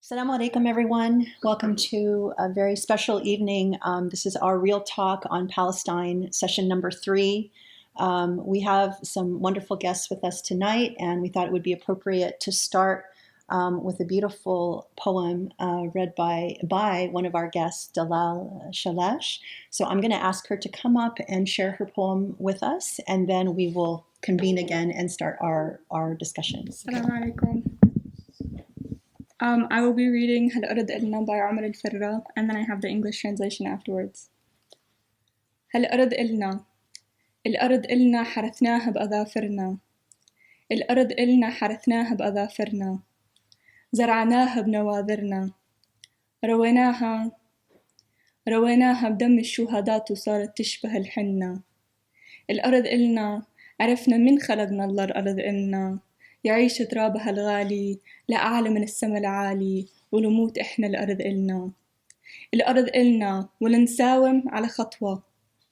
Assalamu alaikum, everyone. Welcome to a very special evening. This is our Real Talk on Palestine, session number 3. We have some wonderful guests with us tonight, and we thought it would be appropriate to start with a beautiful poem read by one of our guests, Dalal Shalash. So I'm going to ask her to come up and share her poem with us, and then we will convene again and start our discussions. Assalamu alaikum. I will be reading هل أرد إلنا by عمر الفرة, and then I have the English translation afterwards. هل أرد إلنا الأرض إلنا حرثناها بأظافرنا الأرض إلنا حرثناها بأظافرنا زرعناها بنواذرنا رويناها بدم الشهداء وصارت تشبه الحنة الأرض إلنا عرفنا من خلقنا الله الأرض إلنا يعيش ترابها الغالي لأعلى من السما العالي ولموت إحنا الأرض إلنا الأرض إلنا ولا نساوم على خطوة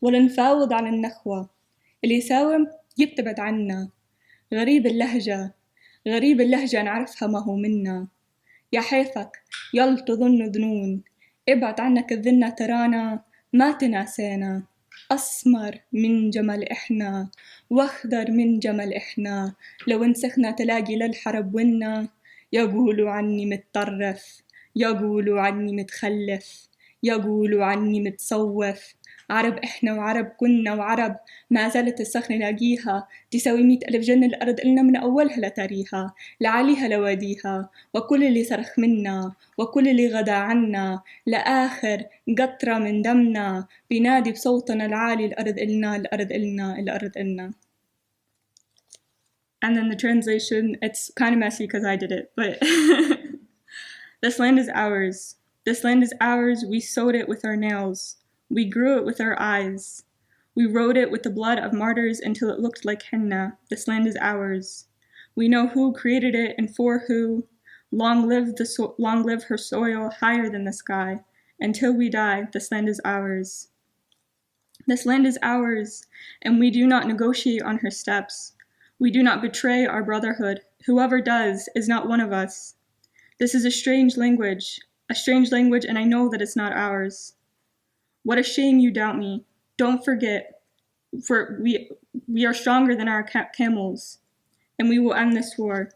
ولا نفاوض على النخوة اللي يساوم يبتعد عنا غريب اللهجة نعرفها ما هو منا يا حيفك يل تظن ظنون ابعد عنك الذنة ترانا ما تناسينا أسمر من جمل إحنا واخضر من جمل إحنا لو انسخنا تلاقي للحرب ونا يقولوا عني متطرف يقولوا عني متخلف يقولوا عني متصوف عرب إحنا وعرب كنا وعرب ما زالت الصخر نلاقيها تساوي 100,000 جنة الأرض إلنا من أولها لتاريها لعليها لواديها وكل اللي صرخ منا وكل اللي غدا عنا لآخر قطرة من دمنا بينادي بصوتنا العالي الأرض إلنا الأرض إلنا الأرض إلنا. And then the translation, it's kind of messy because I did it, but this land is ours. This land is ours. We sowed it with our nails. We grew it with our eyes. We wrote it with the blood of martyrs until it looked like henna. This land is ours. We know who created it and for who. Long live her soil higher than the sky. Until we die, this land is ours. This land is ours, and we do not negotiate on her steps. We do not betray our brotherhood. Whoever does is not one of us. This is a strange language, and I know that it's not ours. What a shame you doubt me. Don't forget, for we are stronger than our camels, and we will end this war.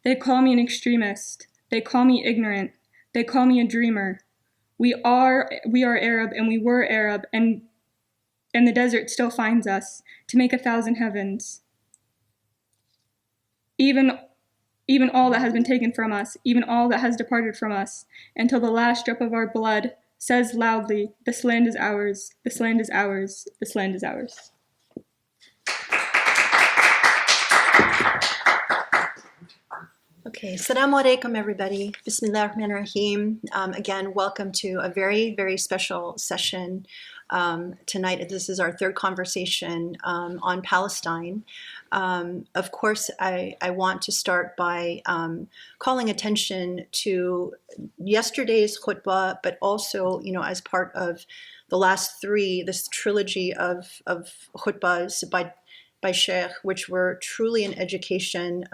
They call me an extremist. They call me ignorant. They call me a dreamer. We are Arab, and we were Arab, and the desert still finds us to make 1,000 heavens. Even all that has been taken from us, even all that has departed from us, until the last drop of our blood says loudly, this land is ours, this land is ours, this land is ours. Okay, Assalamu alaikum, everybody. Bismillah ar-Rahman ar-Rahim. Again, welcome to a very, very special session tonight. This is our third conversation on Palestine. Of course, I want to start by calling attention to yesterday's khutbah, but also, as part of the last 3, this trilogy of khutbahs by Sheikh, which were truly an education.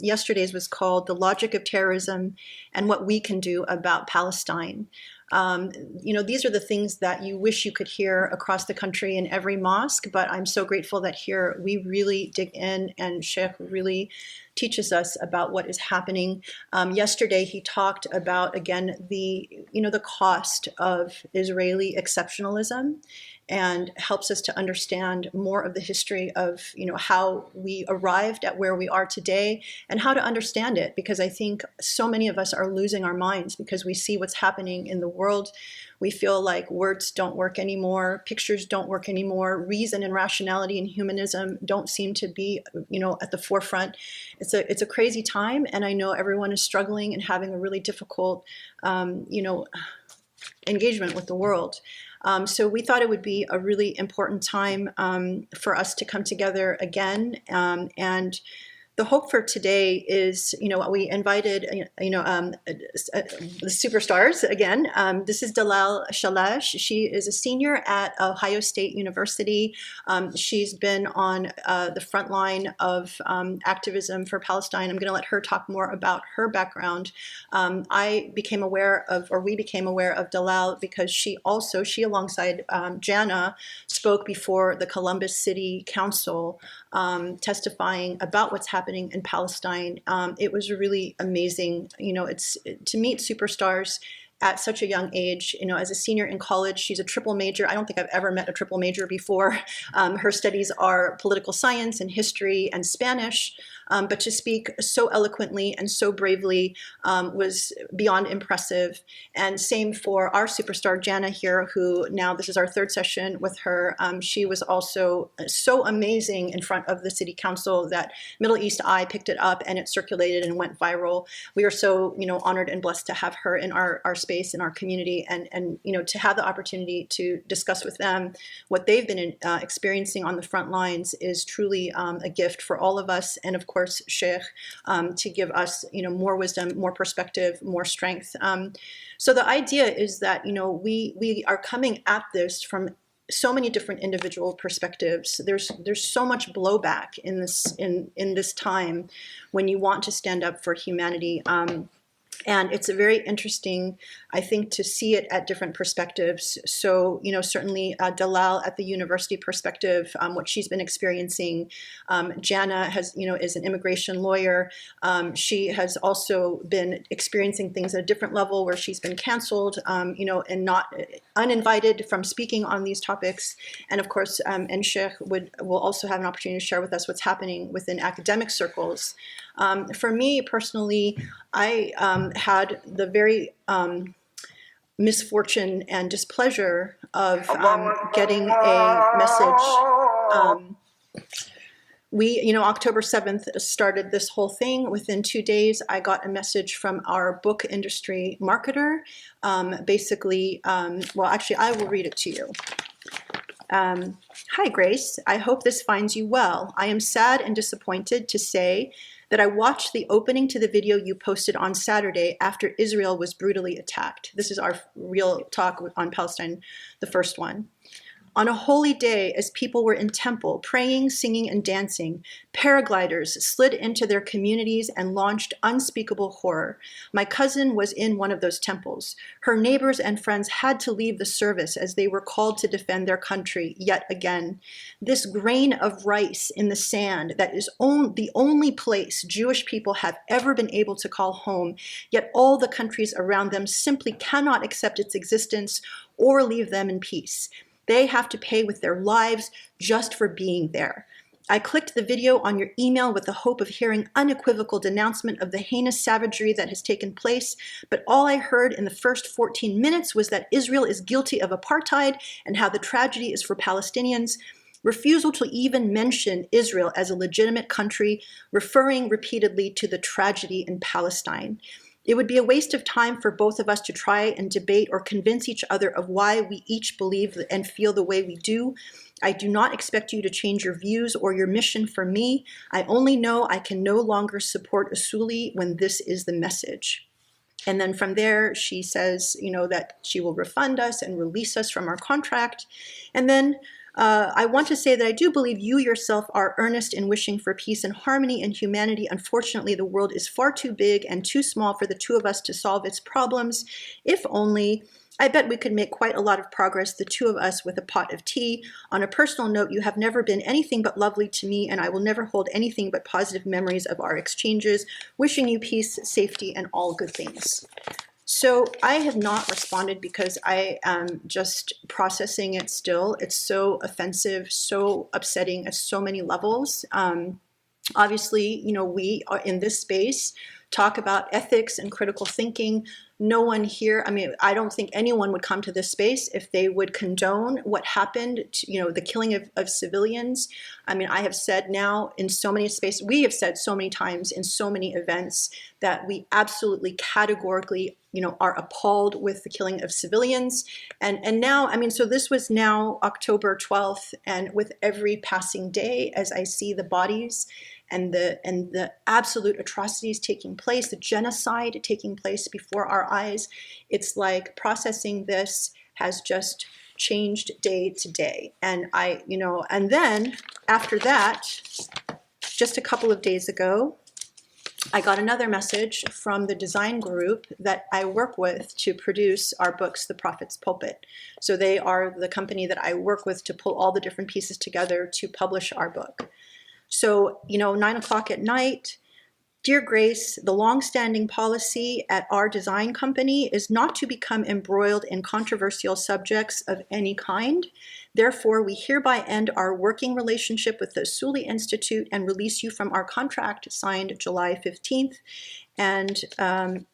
Yesterday's was called The Logic of Terrorism and What We Can Do About Palestine. These are the things that you wish you could hear across the country in every mosque, but I'm so grateful that here we really dig in and Sheikh really teaches us about what is happening. Yesterday he talked about, again, the cost of Israeli exceptionalism, and helps us to understand more of the history of how we arrived at where we are today and how to understand it, because I think so many of us are losing our minds because we see what's happening in the world. We feel like words don't work anymore, pictures don't work anymore, reason and rationality and humanism don't seem to be at the forefront. It's a crazy time, and I know everyone is struggling and having a really difficult engagement with the world. So we thought it would be a really important time for us to come together again and the hope for today is, we invited, the superstars again. This is Dalal Shalash. She is a senior at Ohio State University. She's been on the front line of activism for Palestine. I'm going to let her talk more about her background. We became aware of Dalal because she alongside Jana spoke before the Columbus City Council, testifying about what's happening in Palestine. It was really amazing, to meet superstars at such a young age. As a senior in college, she's a triple major. I don't think I've ever met a triple major before. Her studies are political science and history and Spanish. But to speak so eloquently and so bravely was beyond impressive. And same for our superstar, Jana here, who now this is our third session with her. She was also so amazing in front of the city council that Middle East Eye picked it up and it circulated and went viral. We are so, honored and blessed to have her in our space, in our community, and to have the opportunity to discuss with them what they've been experiencing on the front lines is truly a gift for all of us. And of course, Sheikh, to give us, more wisdom, more perspective, more strength. So the idea is that, we are coming at this from so many different individual perspectives. There's so much blowback in this time when you want to stand up for humanity. And it's a very interesting, I think, to see it at different perspectives. So, certainly Dalal at the university perspective, what she's been experiencing. Jana is an immigration lawyer. She has also been experiencing things at a different level where she's been canceled, and not uninvited from speaking on these topics. And of course, and Sheikh will also have an opportunity to share with us what's happening within academic circles. For me personally, I had the very misfortune and displeasure of getting a message. October 7th started this whole thing. Within 2 days, I got a message from our book industry marketer. Actually, I will read it to you. Hi, Grace. I hope this finds you well. I am sad and disappointed to say that I watched the opening to the video you posted on Saturday after Israel was brutally attacked. This is our real talk on Palestine, the first one. On a holy day, as people were in temple, praying, singing, and dancing, paragliders slid into their communities and launched unspeakable horror. My cousin was in one of those temples. Her neighbors and friends had to leave the service as they were called to defend their country yet again. This grain of rice in the sand that is the only place Jewish people have ever been able to call home, yet all the countries around them simply cannot accept its existence or leave them in peace. They have to pay with their lives just for being there. I clicked the video on your email with the hope of hearing unequivocal denouncement of the heinous savagery that has taken place, but all I heard in the first 14 minutes was that Israel is guilty of apartheid and how the tragedy is for Palestinians. Refusal to even mention Israel as a legitimate country, referring repeatedly to the tragedy in Palestine. It would be a waste of time for both of us to try and debate or convince each other of why we each believe and feel the way we do. I do not expect you to change your views or your mission for me. I only know I can no longer support Usuli when this is the message. And then from there, she says, that she will refund us and release us from our contract. And then I want to say that I do believe you yourself are earnest in wishing for peace and harmony and humanity. Unfortunately, the world is far too big and too small for the two of us to solve its problems. If only, I bet we could make quite a lot of progress, the two of us, with a pot of tea. On a personal note, you have never been anything but lovely to me, and I will never hold anything but positive memories of our exchanges. Wishing you peace, safety, and all good things. So I have not responded because I am just processing it still. It's so offensive, so upsetting at so many levels. Obviously, we are in this space, talk about ethics and critical thinking. No one here, I don't think anyone would come to this space if they would condone what happened, the killing of civilians. I have said now in so many spaces, we have said so many times in so many events that we absolutely categorically are appalled with the killing of civilians. And now, I mean, so this was now October 12th, and with every passing day, as I see the bodies and the absolute atrocities taking place, the genocide taking place before our eyes, it's like processing this has just changed day to day. And and then after that, just a couple of days ago, I got another message from the design group that I work with to produce our books, The Prophet's Pulpit. So they are the company that I work with to pull all the different pieces together to publish our book. So, 9 o'clock at night, dear Grace, the longstanding policy at our design company is not to become embroiled in controversial subjects of any kind. Therefore, we hereby end our working relationship with the Suli Institute and release you from our contract, signed July 15th, and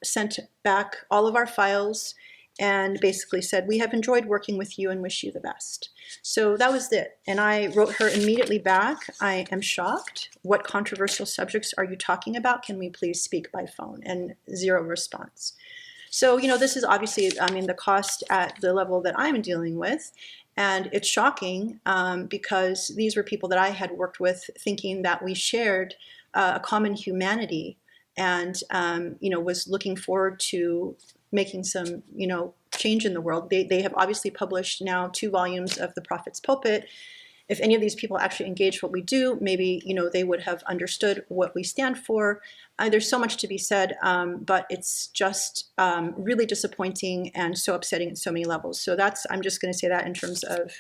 sent back all of our files and basically said, we have enjoyed working with you and wish you the best. So that was it. And I wrote her immediately back, I am shocked. What controversial subjects are you talking about? Can we please speak by phone? And zero response. So, this is obviously, the cost at the level that I'm dealing with. And it's shocking because these were people that I had worked with thinking that we shared a common humanity and, was looking forward to making some, change in the world. They have obviously published now 2 volumes of The Prophet's Pulpit. If any of these people actually engaged what we do, maybe, they would have understood what we stand for. There's so much to be said, but it's just really disappointing and so upsetting at so many levels. So I'm just going to say that in terms of,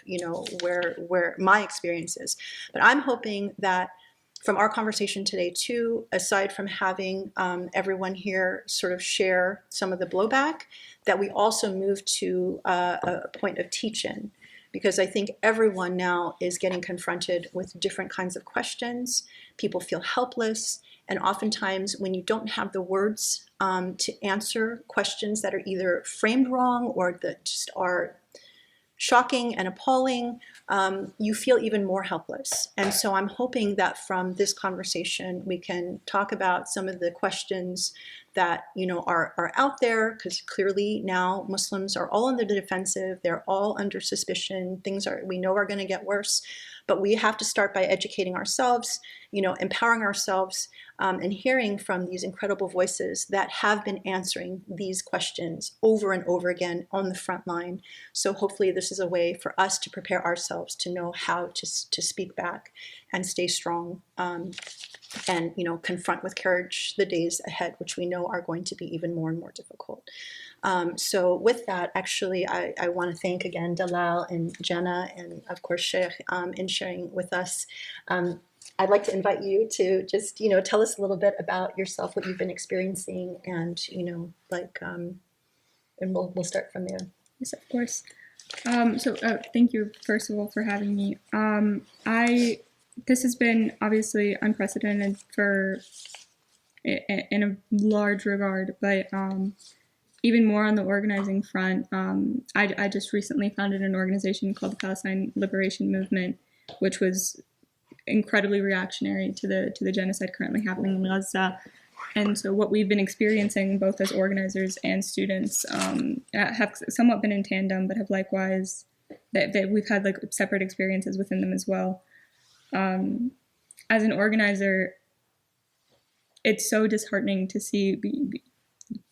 where my experience is. But I'm hoping that from our conversation today too, aside from having everyone here sort of share some of the blowback, that we also move to a point of teach-in, because I think everyone now is getting confronted with different kinds of questions. People feel helpless, and oftentimes when you don't have the words to answer questions that are either framed wrong or that just are shocking and appalling, you feel even more helpless. And so I'm hoping that from this conversation, we can talk about some of the questions that are out there, because clearly now Muslims are all on the defensive. They're all under suspicion. Things we know are going to get worse. But we have to start by educating ourselves, empowering ourselves, and hearing from these incredible voices that have been answering these questions over and over again on the front line. So hopefully this is a way for us to prepare ourselves to know how to speak back and stay strong, and confront with courage the days ahead, which we know are going to be even more and more difficult. So with that, actually, I want to thank again Dalal and Jenna and of course Sheikh in sharing with us. I'd like to invite you to just tell us a little bit about yourself, what you've been experiencing, and and we'll start from there. Yes, of course. So thank you first of all for having me. This has been obviously unprecedented in a large regard, but even more on the organizing front. I just recently founded an organization called the Palestine Liberation Movement, which was incredibly reactionary to the genocide currently happening in Gaza. And so what we've been experiencing, both as organizers and students, have somewhat been in tandem, but have likewise, that we've had like separate experiences within them as well. As an organizer, it's so disheartening to see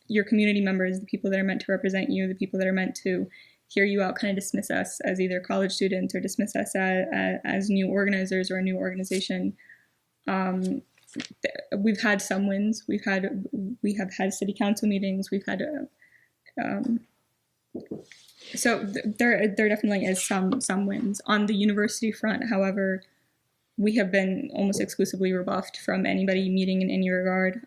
your community members, the people that are meant to represent you, the people that are meant to hear you out, kind of dismiss us as either college students or dismiss us as new organizers or a new organization. We've had some wins. We have had city council meetings. We've had so there definitely is some wins. On the university front, however, we have been almost exclusively rebuffed from anybody meeting in any regard.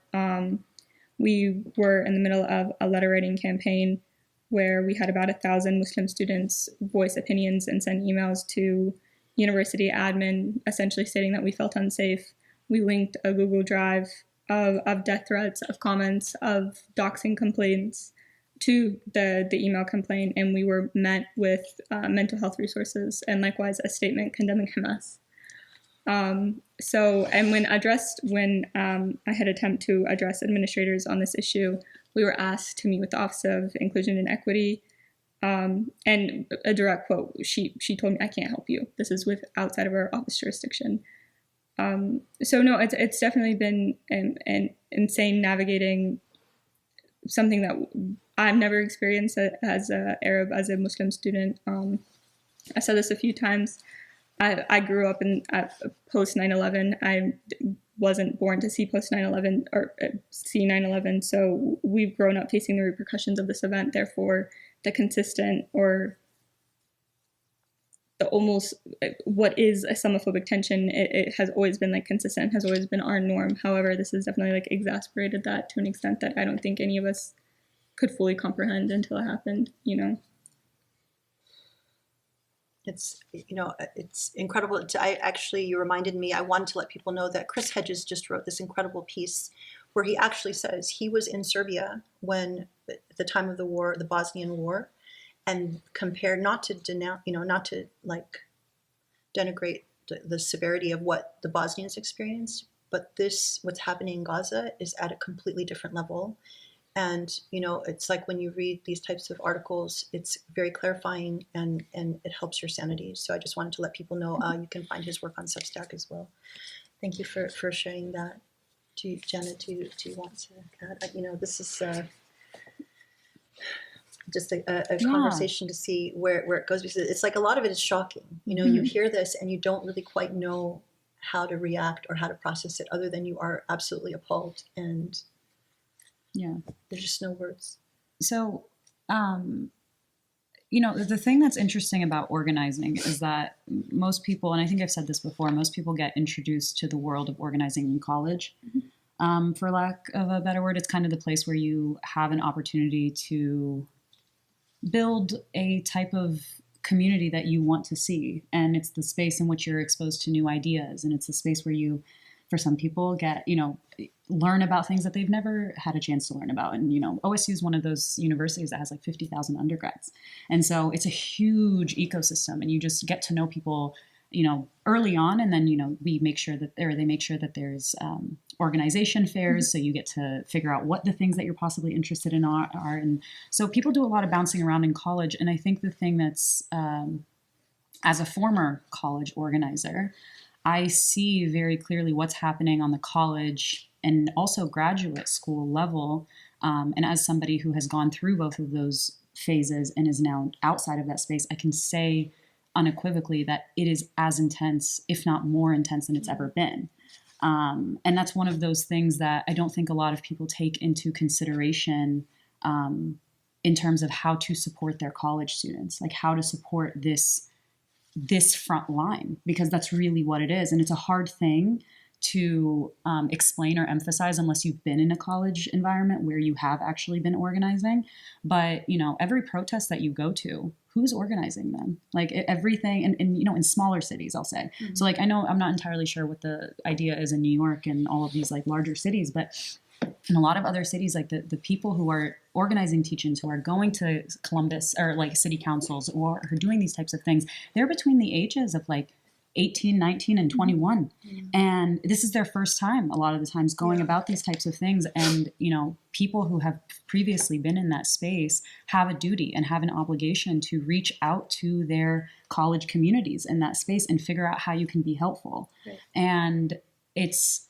We were in the middle of a letter writing campaign where we had about 1,000 Muslim students voice opinions and send emails to university admin, essentially stating that we felt unsafe. We linked a Google Drive of death threats, of comments, of doxing complaints to the email complaint, and we were met with mental health resources and likewise a statement condemning Hamas. When I had attempted to address administrators on this issue, we were asked to meet with the Office of Inclusion and Equity. And a direct quote, she told me, "I can't help you. This is outside of our office jurisdiction." So no, it's definitely been an insane navigating something that I've never experienced as a Arab, as a Muslim student. I said this a few times. I grew up in post 9/11. I wasn't born to see post 9/11 or see 9/11. So we've grown up facing the repercussions of this event. Therefore, the consistent or the almost what is a Islamophobic tension, it has always been like consistent, has always been our norm. However, this has definitely like exacerbated that to an extent that I don't think any of us could fully comprehend until it happened, you know. It's, it's incredible. You reminded me, I wanted to let people know that Chris Hedges just wrote this incredible piece where he actually says he was in Serbia when, at the time of the war, the Bosnian War, and compared, not to denigrate the severity of what the Bosnians experienced, but what's happening in Gaza is at a completely different level. And, it's like when you read these types of articles, it's very clarifying and it helps your sanity. So I just wanted to let people know you can find his work on Substack as well. Thank you for sharing that. Jenna, do you want to add? This is just a conversation to see where it goes. Because it's like a lot of it is shocking. You hear this and you don't really quite know how to react or how to process it other than you are absolutely appalled. And there's just no words. So, the thing that's interesting about organizing is that most people, and I think I've said this before, most people get introduced to the world of organizing in college. For lack of a better word, it's kind of the place where you have an opportunity to build a type of community that you want to see. And it's the space in which you're exposed to new ideas. And it's the space where you, for some people, get, learn about things that they've never had a chance to learn about. And, OSU is one of those universities that has like 50,000 undergrads. And so it's a huge ecosystem and you just get to know people, early on. And then, they make sure that there's organization fairs. So you get to figure out what the things that you're possibly interested in are. And so people do a lot of bouncing around in college. And I think the thing that's, as a former college organizer, I see very clearly what's happening on the college and also graduate school level. And as somebody who has gone through both of those phases and is now outside of that space, I can say unequivocally that it is as intense, if not more intense than it's ever been. And that's one of those things that I don't think a lot of people take into consideration in terms of how to support their college students, like how to support this front line, because that's really what it is. And it's a hard thing to explain or emphasize unless you've been in a college environment where you have actually been organizing. But, every protest that you go to, who's organizing them? Like everything, and in smaller cities, I'll say. Mm-hmm. So like, I know I'm not entirely sure what the idea is in New York and all of these like larger cities, but in a lot of other cities, like the people who are organizing teach-ins, who are going to Columbus or like city councils or are doing these types of things, they're between the ages of like 18, 19, and 21. Mm-hmm. And this is their first time a lot of the times going about these types of things. And, people who have previously been in that space have a duty and have an obligation to reach out to their college communities in that space and figure out how you can be helpful. Right. And it's,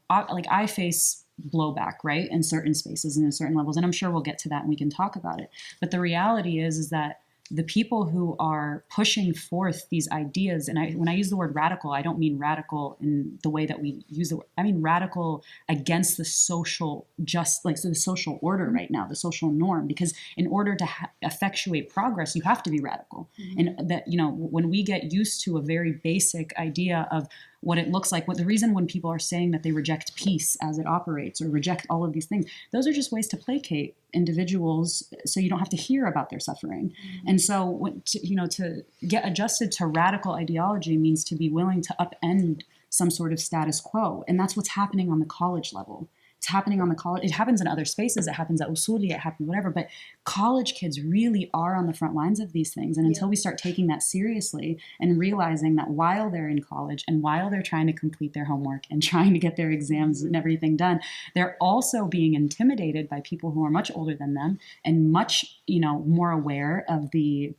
like I face blowback, right, in certain spaces and in certain levels. And I'm sure we'll get to that and we can talk about it. But the reality is that the people who are pushing forth these ideas, and when I use the word radical, I don't mean radical in the way that we use the word. I mean radical against the social, the social order right now, the social norm. Because in order to effectuate progress, you have to be radical. Mm-hmm. And that, when we get used to a very basic idea of what it looks like, the reason when people are saying that they reject peace as it operates or reject all of these things, those are just ways to placate individuals so you don't have to hear about their suffering. Mm-hmm. And so, to get adjusted to radical ideology means to be willing to upend some sort of status quo. And that's what's happening on the college level. it's happening on the college. It happens in other spaces. It happens at Usuli. It happens whatever. But college kids really are on the front lines of these things. And until we start taking that seriously and realizing that while they're in college and while they're trying to complete their homework and trying to get their exams and everything done, they're also being intimidated by people who are much older than them and much, more aware of the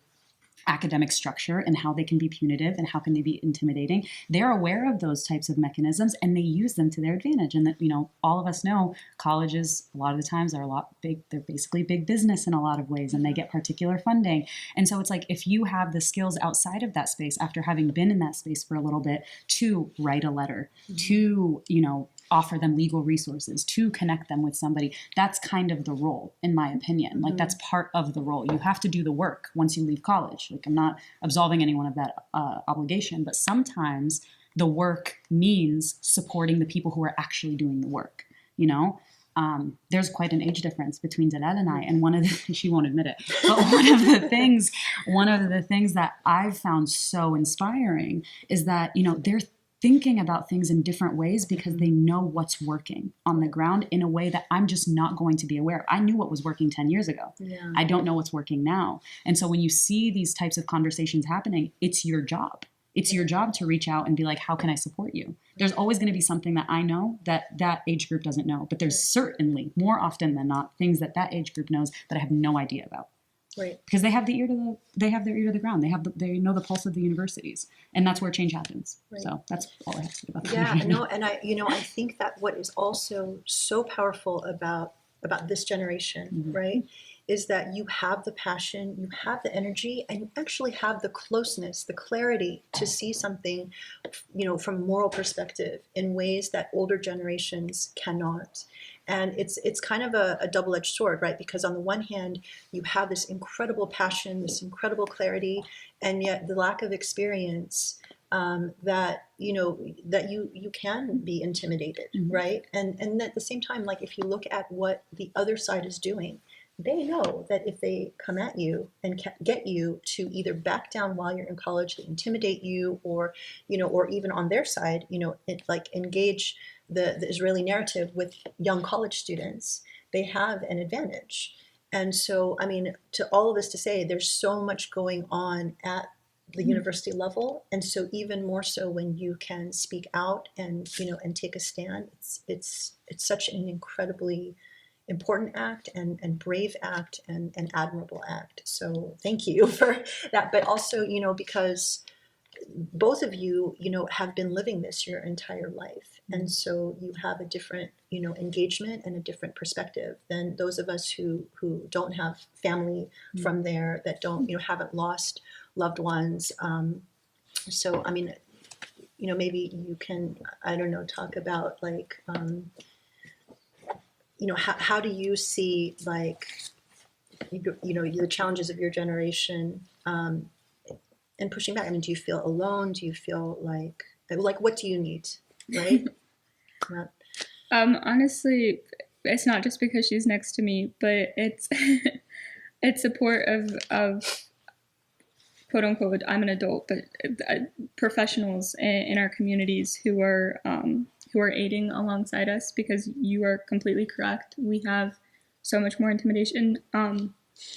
academic structure and how they can be punitive and how can they be intimidating. They're aware of those types of mechanisms and they use them to their advantage. And that, all of us know colleges a lot of the times are they're basically big business in a lot of ways, and they get particular funding. And so it's like, if you have the skills outside of that space after having been in that space for a little bit to write a letter, to, offer them legal resources, to connect them with somebody, that's kind of the role, in my opinion. Like, that's part of the role. You have to do the work once you leave college. Like, I'm not absolving anyone of that obligation, but sometimes the work means supporting the people who are actually doing the work, There's quite an age difference between Dalal and I, and one of the, she won't admit it, but one of the things that I've found so inspiring is that, they're thinking about things in different ways because they know what's working on the ground in a way that I'm just not going to be aware of. I knew what was working 10 years ago. Yeah. I don't know what's working now. And so when you see these types of conversations happening, it's your job. It's your job to reach out and be like, how can I support you? There's always going to be something that I know that age group doesn't know, but there's certainly, more often than not, things that age group knows that I have no idea about. Right. Because they have their ear to the ground. They know the pulse of the universities, and that's where change happens. Right. So that's all I have to say about that. Yeah, no, and I think that what is also so powerful about this generation, right, is that you have the passion, you have the energy, and you actually have the closeness, the clarity to see something, from a moral perspective in ways that older generations cannot. And it's kind of a double-edged sword, right? Because on the one hand, you have this incredible passion, this incredible clarity, and yet the lack of experience that you can be intimidated, right? And at the same time, like, if you look at what the other side is doing, they know that if they come at you and get you to either back down while you're in college, they intimidate you, or even on their side, engage the Israeli narrative with young college students, they have an advantage. And so, to all of this to say, there's so much going on at the university level, and so even more so when you can speak out and take a stand, it's such an incredibly important act and brave act and admirable act. So thank you for that. But also, because both of you, have been living this your entire life. And so you have a different, engagement and a different perspective than those of us who don't have family from there, that don't, haven't lost loved ones. So, maybe you can, I don't know, talk about how do you see the challenges of your generation and pushing back? Do you feel alone? Do you feel like what do you need, right? Honestly, it's not just because she's next to me, but it's it's support of quote unquote, I'm an adult, but professionals in our communities who are aiding alongside us, because you are completely correct. We have so much more intimidation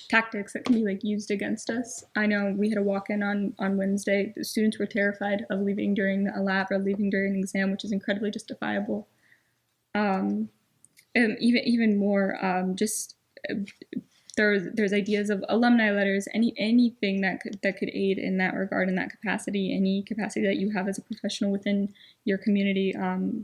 tactics that can be used against us. I know we had a walk-in on Wednesday. The students were terrified of leaving during a lab or leaving during an exam, which is incredibly justifiable. And even more, there's ideas of alumni letters, anything that could aid in that regard, in that capacity, any capacity that you have as a professional within your community,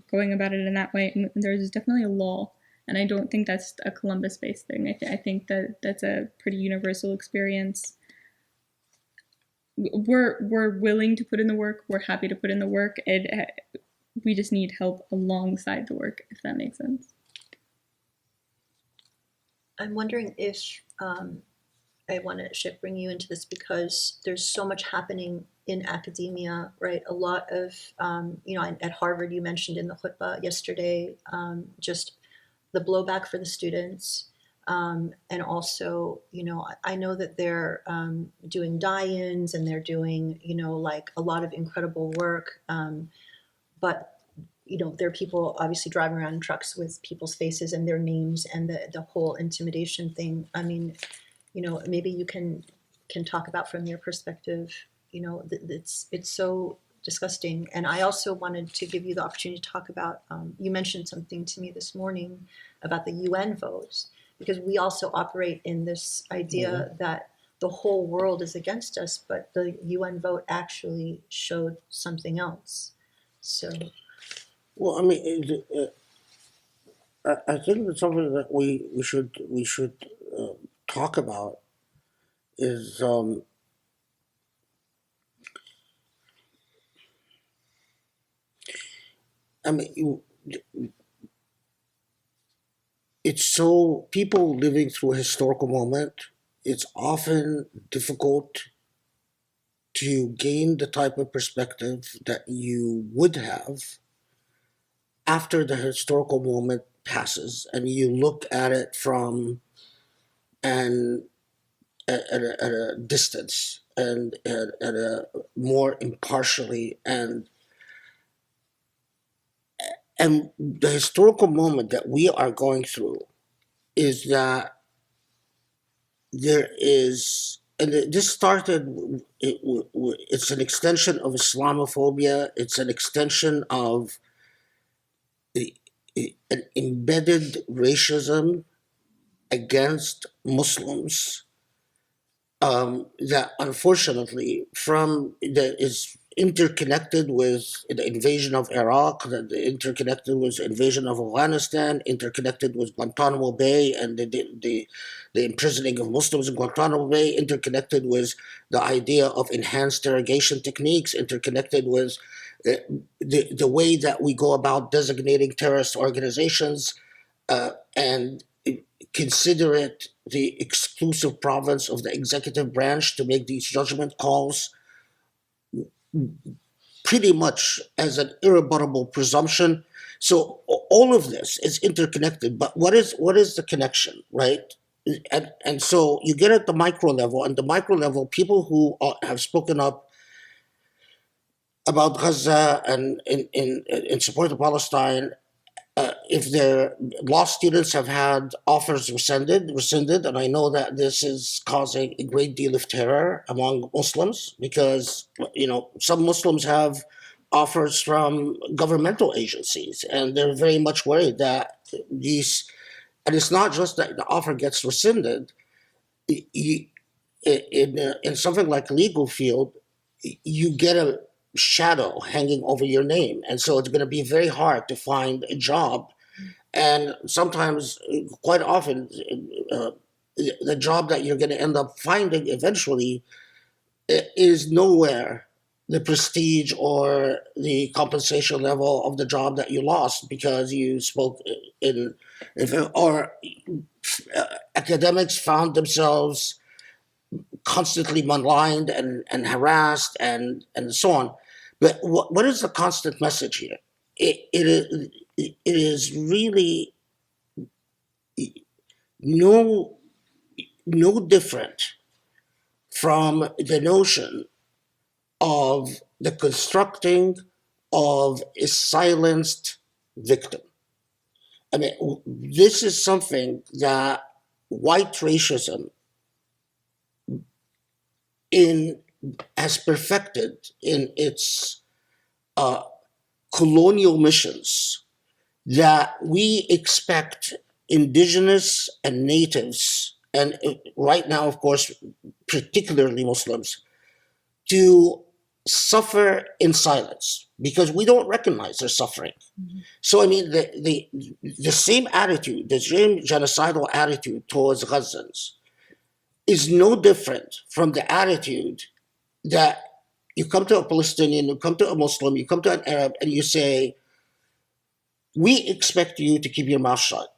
going about it in that way. And there's definitely a lull. And I don't think that's a Columbus-based thing. I think that's a pretty universal experience. We're willing to put in the work. We're happy to put in the work. We just need help alongside the work, if that makes sense. I'm wondering if I want to bring you into this, because there's so much happening in academia, right? A lot of, at Harvard, you mentioned in the khutbah yesterday, just the blowback for the students. And also, I know that they're doing die-ins and they're doing, a lot of incredible work. But, there are people obviously driving around in trucks with people's faces and their names and the whole intimidation thing. I mean, maybe you can talk about from your perspective, it's so disgusting. And I also wanted to give you the opportunity to talk about, you mentioned something to me this morning about the UN votes, because we also operate in this idea that the whole world is against us, but the UN vote actually showed something else. So, well, I mean, I think that something that we should talk about is I mean, it's so people living through a historical moment. It's often difficult to gain the type of perspective that you would have after the historical moment passes, and you look at it from an at a distance and at a more impartially, and the historical moment that we are going through is that there is, and this started, it's an extension of Islamophobia, it's an extension of an embedded racism against Muslims, that unfortunately that is interconnected with the invasion of Iraq, that interconnected with the invasion of Afghanistan, interconnected with Guantanamo Bay and the imprisoning of Muslims in Guantanamo Bay, interconnected with the idea of enhanced interrogation techniques, interconnected with the way that we go about designating terrorist organizations, and consider it the exclusive province of the executive branch to make these judgment calls, pretty much as an irrebuttable presumption. So all of this is interconnected, but what is the connection, right? And so you get at the micro level, and the micro level, people who have spoken up about Gaza and in support of Palestine, if their law students have had offers rescinded, and I know that this is causing a great deal of terror among Muslims, because some Muslims have offers from governmental agencies, and they're very much worried that these, and it's not just that the offer gets rescinded. In something like legal field, you get a shadow hanging over your name, and so it's going to be very hard to find a job, and sometimes, quite often, the job that you're going to end up finding eventually is nowhere the prestige or the compensation level of the job that you lost because you spoke in, or academics found themselves constantly maligned and harassed and so on. But what is the constant message here? It is really no different from the notion of the constructing of a silenced victim. I mean, this is something that white racism has perfected in its colonial missions, that we expect indigenous and natives, and right now, of course, particularly Muslims, to suffer in silence because we don't recognize their suffering. Mm-hmm. So, I mean, the same attitude, the same genocidal attitude towards Gazans is no different from the attitude that you come to a Palestinian, you come to a Muslim, you come to an Arab, and you say, we expect you to keep your mouth shut.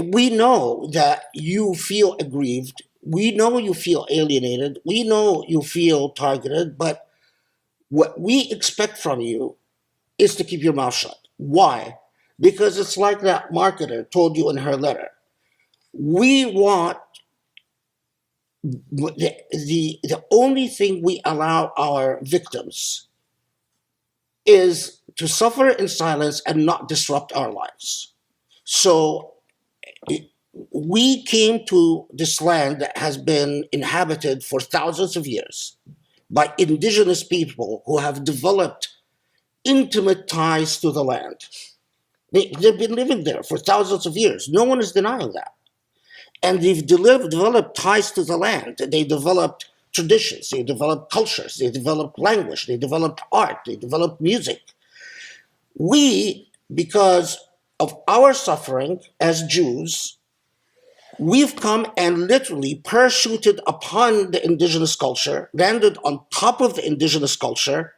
We know that you feel aggrieved. We know you feel alienated. We know you feel targeted. But what we expect from you is to keep your mouth shut. Why? Because it's like that marketer told you in her letter. We want the only thing we allow our victims is to suffer in silence and not disrupt our lives. So we came to this land that has been inhabited for thousands of years by indigenous people who have developed intimate ties to the land. They've been living there for thousands of years. No one is denying that. And they've developed ties to the land. They developed traditions, they developed cultures, they developed language, they developed art, they developed music. We, because of our suffering as Jews, we've come and literally parachuted upon the indigenous culture, landed on top of the indigenous culture,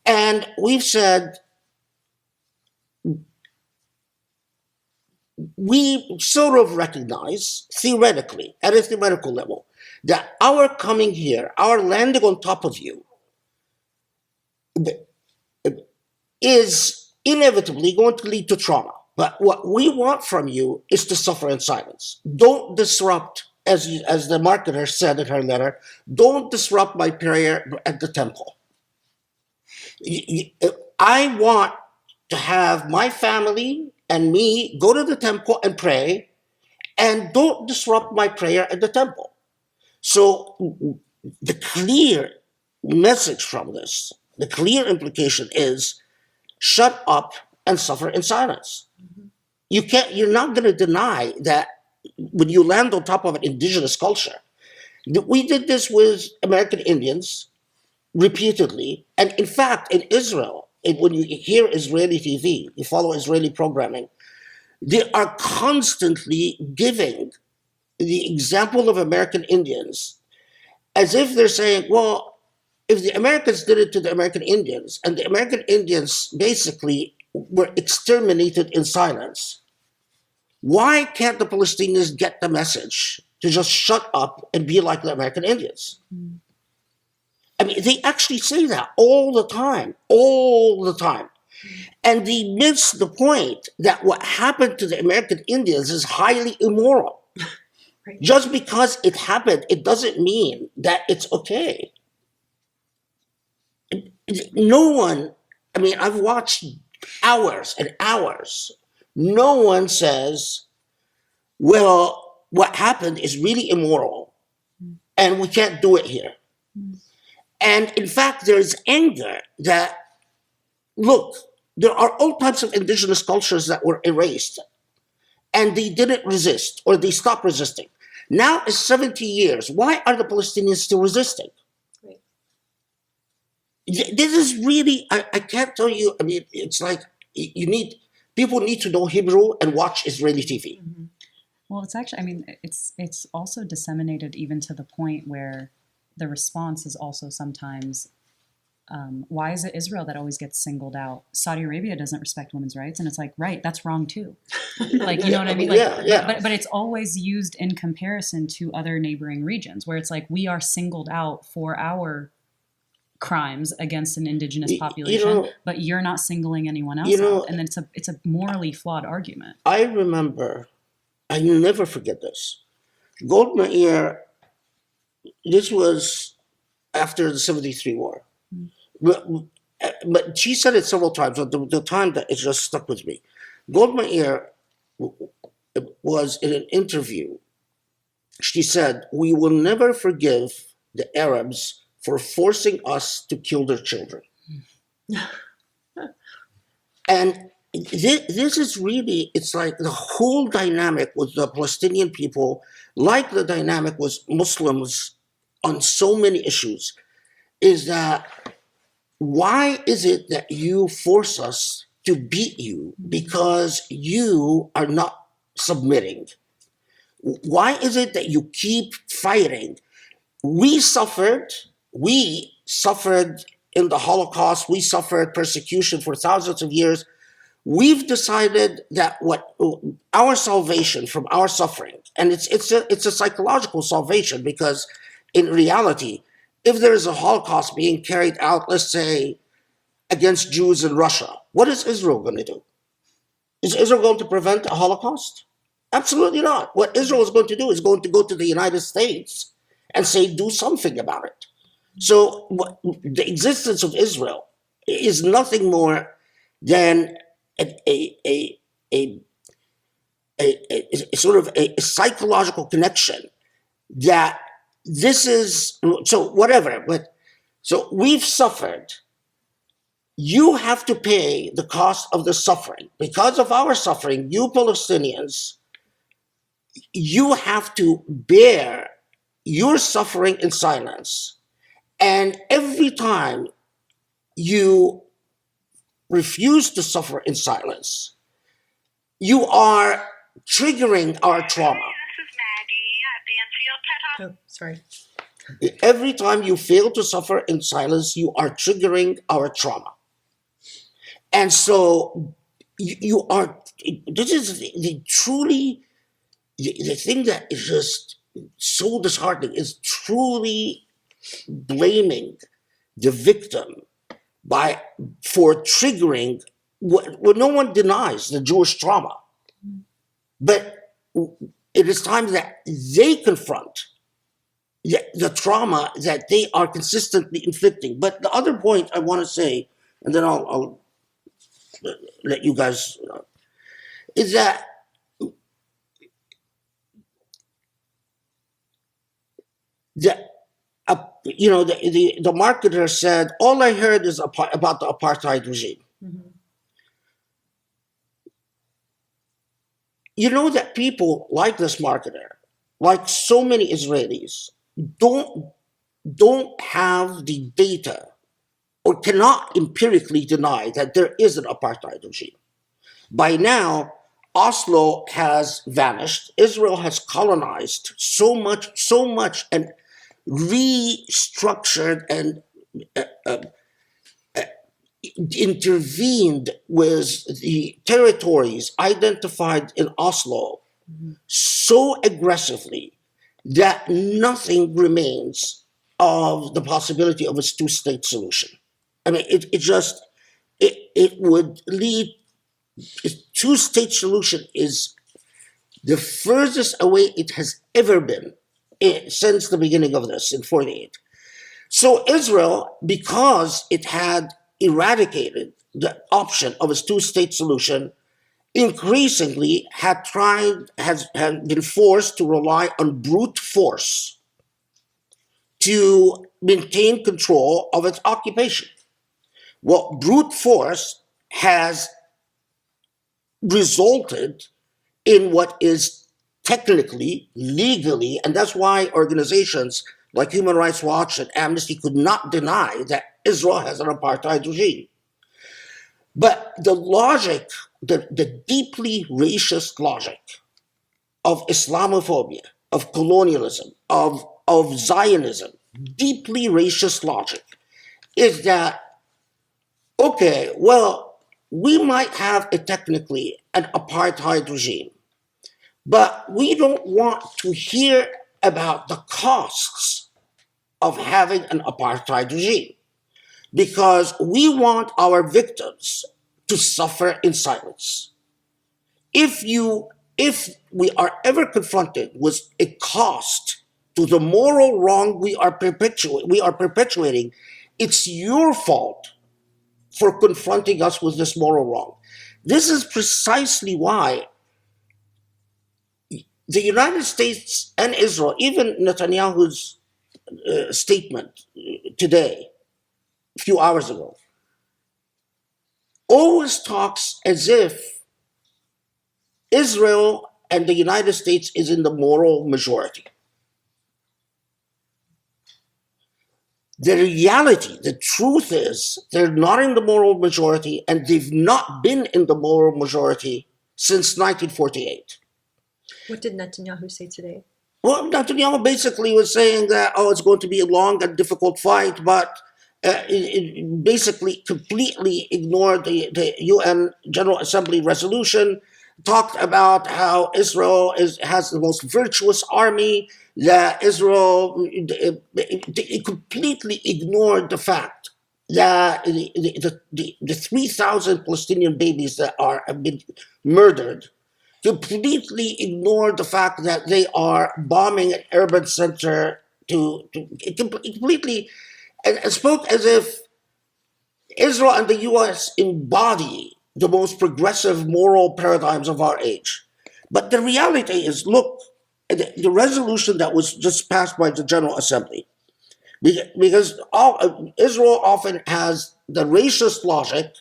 and we've said, we sort of recognize theoretically, at a theoretical level, that our coming here, our landing on top of you, is inevitably going to lead to trauma. But what we want from you is to suffer in silence. Don't disrupt, as the marketer said in her letter, don't disrupt my prayer at the temple. I want to have my family and me go to the temple and pray, and don't disrupt my prayer at the temple. So the clear message from this, the clear implication is shut up and suffer in silence. You're not going to deny that when you land on top of an indigenous culture. We did this with American Indians repeatedly. And in fact, in Israel, when you hear Israeli TV, you follow Israeli programming, they are constantly giving the example of American Indians as if they're saying, well, if the Americans did it to the American Indians, and the American Indians basically were exterminated in silence, why can't the Palestinians get the message to just shut up and be like the American Indians? I mean, they actually say that all the time. And they miss the point that what happened to the American Indians is highly immoral. Right. Just because it happened, it doesn't mean that it's okay. No one, I mean, I've watched hours and hours. No one says, well, what happened is really immoral and we can't do it here. And in fact, there's anger that, look, there are all types of indigenous cultures that were erased and they didn't resist or they stopped resisting. Now it's 70 years. Why are the Palestinians still resisting? Right. This is really, I can't tell you, I mean, it's like people need to know Hebrew and watch Israeli TV. Mm-hmm. Well, it's actually, I mean, it's also disseminated even to the point where the response is also sometimes, why is it Israel that always gets singled out? Saudi Arabia doesn't respect women's rights. And it's like, right, that's wrong too. Like, you know what I mean? Like, yeah. But it's always used in comparison to other neighboring regions where it's like, we are singled out for our crimes against an indigenous population, but you're not singling anyone else out. And then it's a morally flawed argument. I remember, I will never forget this. Gold Meir, this was after the 73 war. But she said it several times, but the time that it just stuck with me. Gold Meir was in an interview. She said, we will never forgive the Arabs for forcing us to kill their children. And this is really, it's like the whole dynamic with the Palestinian people, like the dynamic with Muslims on so many issues, is that why is it that you force us to beat you because you are not submitting? Why is it that you keep fighting? We suffered in the Holocaust, we suffered persecution for thousands of years. We've decided that what our salvation from our suffering, and it's a psychological salvation, because in reality, if there is a Holocaust being carried out, let's say, against Jews in Russia, what is Israel going to do? Is Israel going to prevent a Holocaust? Absolutely not. What Israel is going to do is going to go to the United States and say, do something about it. So the existence of Israel is nothing more than a, a sort of a psychological connection that this is, so whatever, but so we've suffered. You have to pay the cost of the suffering. Because of our suffering, you Palestinians, you have to bear your suffering in silence. And every time you refuse to suffer in silence, you are triggering our trauma. This is Maggie at the Enfield TED Talk. Oh, sorry. Every time you fail to suffer in silence, you are triggering our trauma. And so you are, this is the truly, the thing that is just so disheartening is truly blaming the victim for triggering what no one denies, the Jewish trauma. But it is time that they confront the trauma that they are consistently inflicting. But the other point I want to say, and then I'll let you guys, is that the marketer said, all I heard is about the apartheid regime. Mm-hmm. You know that people like this marketer, like so many Israelis, don't have the data or cannot empirically deny that there is an apartheid regime. By now, Oslo has vanished. Israel has colonized so much, and restructured and intervened with the territories identified in Oslo so aggressively that nothing remains of the possibility of a two-state solution. I mean, it would lead, a two-state solution is the furthest away it has ever been since the beginning of this in 48. So Israel, because it had eradicated the option of a two-state solution, increasingly has been forced to rely on brute force to maintain control of its occupation. Well, brute force has resulted in what is technically, legally, and that's why organizations like Human Rights Watch and Amnesty could not deny that Israel has an apartheid regime. But the logic, the deeply racist logic of Islamophobia, of colonialism, of Zionism, deeply racist logic, is that, okay, well, we might have technically an apartheid regime, but we don't want to hear about the costs of having an apartheid regime because we want our victims to suffer in silence. If we are ever confronted with a cost to the moral wrong we are perpetuating, it's your fault for confronting us with this moral wrong. This is precisely why the United States and Israel, even Netanyahu's statement today, a few hours ago, always talks as if Israel and the United States is in the moral majority. The reality, the truth is, they're not in the moral majority, and they've not been in the moral majority since 1948. What did Netanyahu say today? Well, Netanyahu basically was saying that, it's going to be a long and difficult fight, but it basically completely ignored the UN General Assembly resolution, talked about how Israel has the most virtuous army, that Israel it completely ignored the fact that the 3,000 Palestinian babies that have been murdered, completely ignored the fact that they are bombing an urban center completely, and spoke as if Israel and the U.S. embody the most progressive moral paradigms of our age. But the reality is, look, the resolution that was just passed by the General Assembly, because Israel often has the racist logic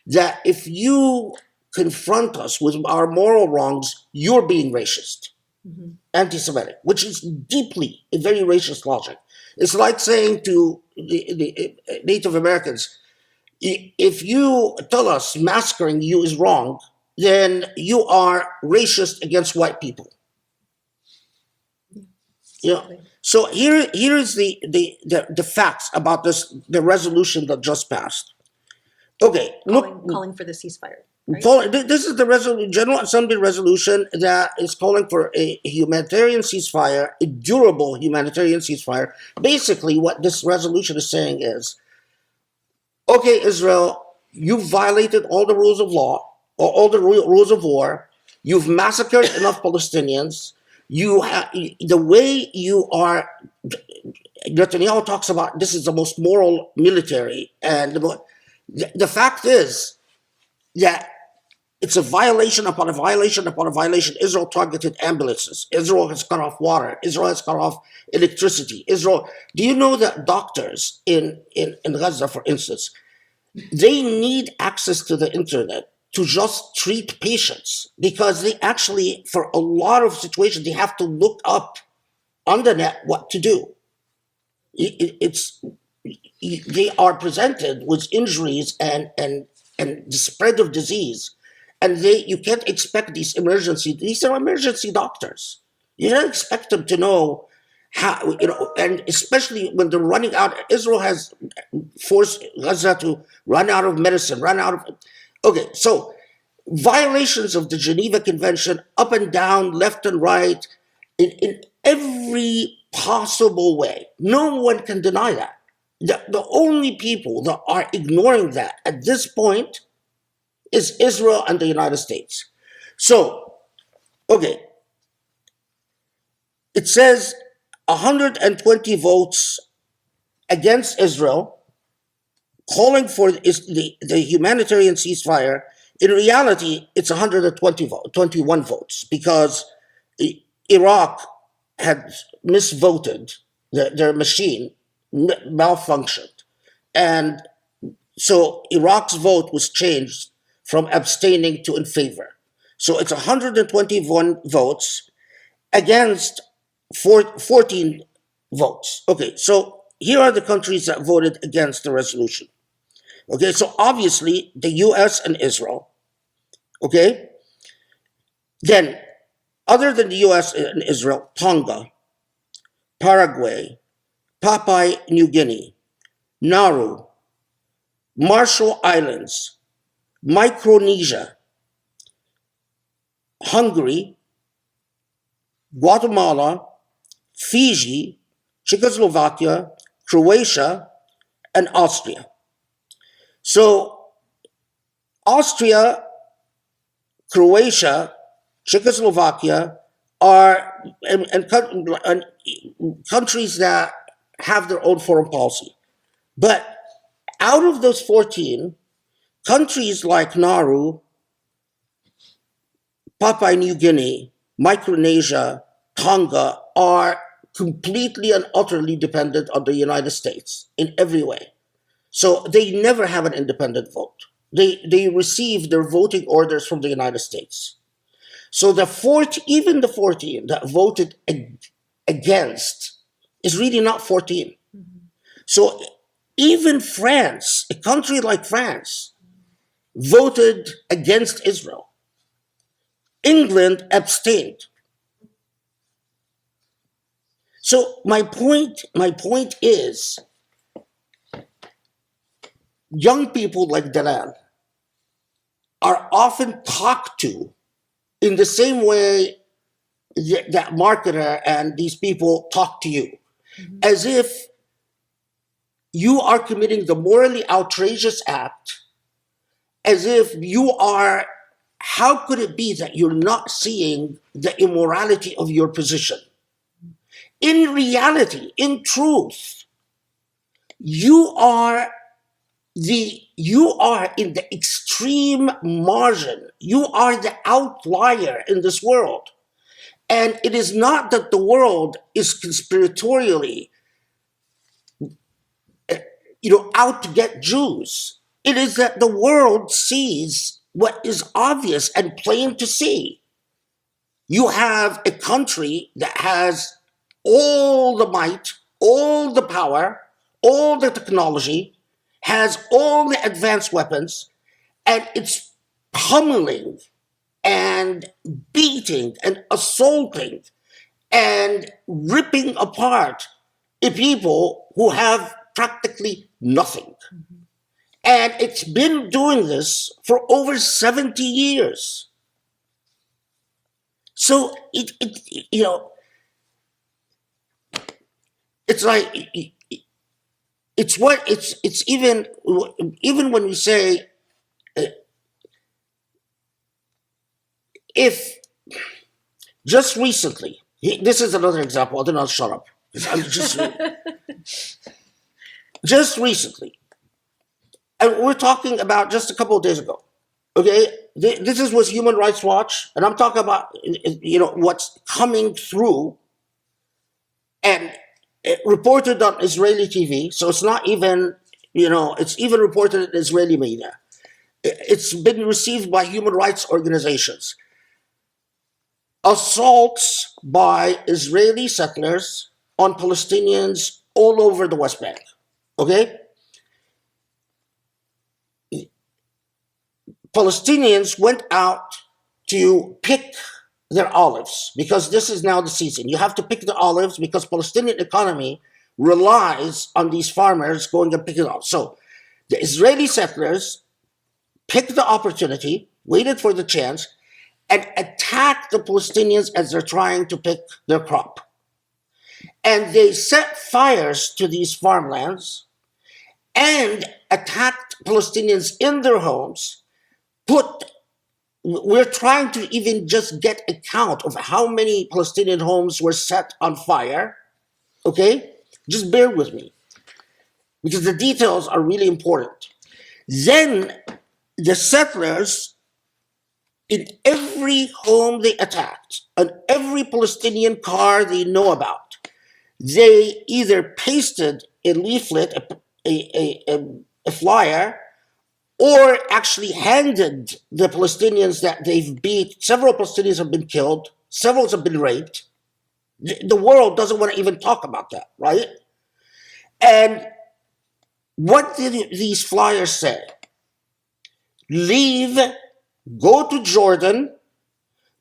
that if you confront us with our moral wrongs, you're being racist, anti-Semitic, which is deeply a very racist logic. It's like saying to the Native Americans, if you tell us massacring you is wrong, then you are racist against white people. Yeah. So here is the facts about the resolution that just passed. Okay, calling for the ceasefire. Right? This is the General Assembly resolution that is calling for a humanitarian ceasefire, a durable humanitarian ceasefire. Basically, what this resolution is saying is, okay, Israel, you've violated all the rules of law, or all the rules of war. You've massacred enough Palestinians. The way you are, Netanyahu talks about this is the most moral military. And the fact is that it's a violation upon a violation upon a violation. Israel targeted ambulances. Israel has cut off water. Israel has cut off electricity. Do you know that doctors in Gaza, for instance, they need access to the internet to just treat patients, because they actually, for a lot of situations, they have to look up on the net what to do. They are presented with injuries and the spread of disease, and you can't expect these are emergency doctors. You don't expect them to know how, and especially when they're running out. Israel has forced Gaza to run out of medicine, okay, so violations of the Geneva Convention, up and down, left and right, in every possible way. No one can deny that. The only people that are ignoring that at this point is Israel and the United States. So, okay, it says 120 votes against Israel, calling for the humanitarian ceasefire. In reality, it's 21 votes, because Iraq had misvoted. Their machine malfunctioned. And so Iraq's vote was changed from abstaining to in favor. So it's 121 votes against 14 votes. Okay, so here are the countries that voted against the resolution. Okay, so obviously the US and Israel. Okay, then other than the US and Israel, Tonga, Paraguay, Papua New Guinea, Nauru, Marshall Islands, Micronesia, Hungary, Guatemala, Fiji, Czechoslovakia, Croatia, and Austria. So Austria, Croatia, Czechoslovakia are and countries that have their own foreign policy. But out of those 14, countries like Nauru, Papua New Guinea, Micronesia, Tonga are completely and utterly dependent on the United States in every way. So they never have an independent vote. They receive their voting orders from the United States. So even the 14 that voted against is really not 14. So even France, a country like France, voted against Israel. England abstained. So my point is, young people like Dalal are often talked to in the same way that marketer and these people talk to you, as if you are committing the morally outrageous act, as if you are, how could it be that you're not seeing the immorality of your position? In reality, in truth, you are in the extreme extreme margin. You are the outlier in this world. And it is not that the world is conspiratorially, out to get Jews. It is that the world sees what is obvious and plain to see. You have a country that has all the might, all the power, all the technology, has all the advanced weapons, and it's pummeling and beating and assaulting and ripping apart the people who have practically nothing. And it's been doing this for over 70 years. So it's like it's even when we say if just recently, this is another example. Then I'll shut up. I'm just recently, and we're talking about just a couple of days ago. Okay, this was Human Rights Watch, and I'm talking about what's coming through, and reported on Israeli TV. So it's not even it's even reported in Israeli media. It's been received by human rights organizations. Assaults by Israeli settlers on Palestinians all over the West Bank. Okay? Palestinians went out to pick their olives because this is now the season. You have to pick the olives because Palestinian economy relies on these farmers going and picking olives. So the Israeli settlers picked the opportunity, waited for the chance, and attacked the Palestinians as they're trying to pick their crop. And they set fires to these farmlands and attacked Palestinians in their homes. We're trying to even just get a count of how many Palestinian homes were set on fire. Okay? Just bear with me, because the details are really important. Then the settlers, in every home they attacked, on every Palestinian car they know about, they either pasted a leaflet, a flyer, or actually handed the Palestinians that they've beat. Several Palestinians have been killed. Several have been raped. The world doesn't want to even talk about that, right? And what did these flyers say? Leave, go to Jordan,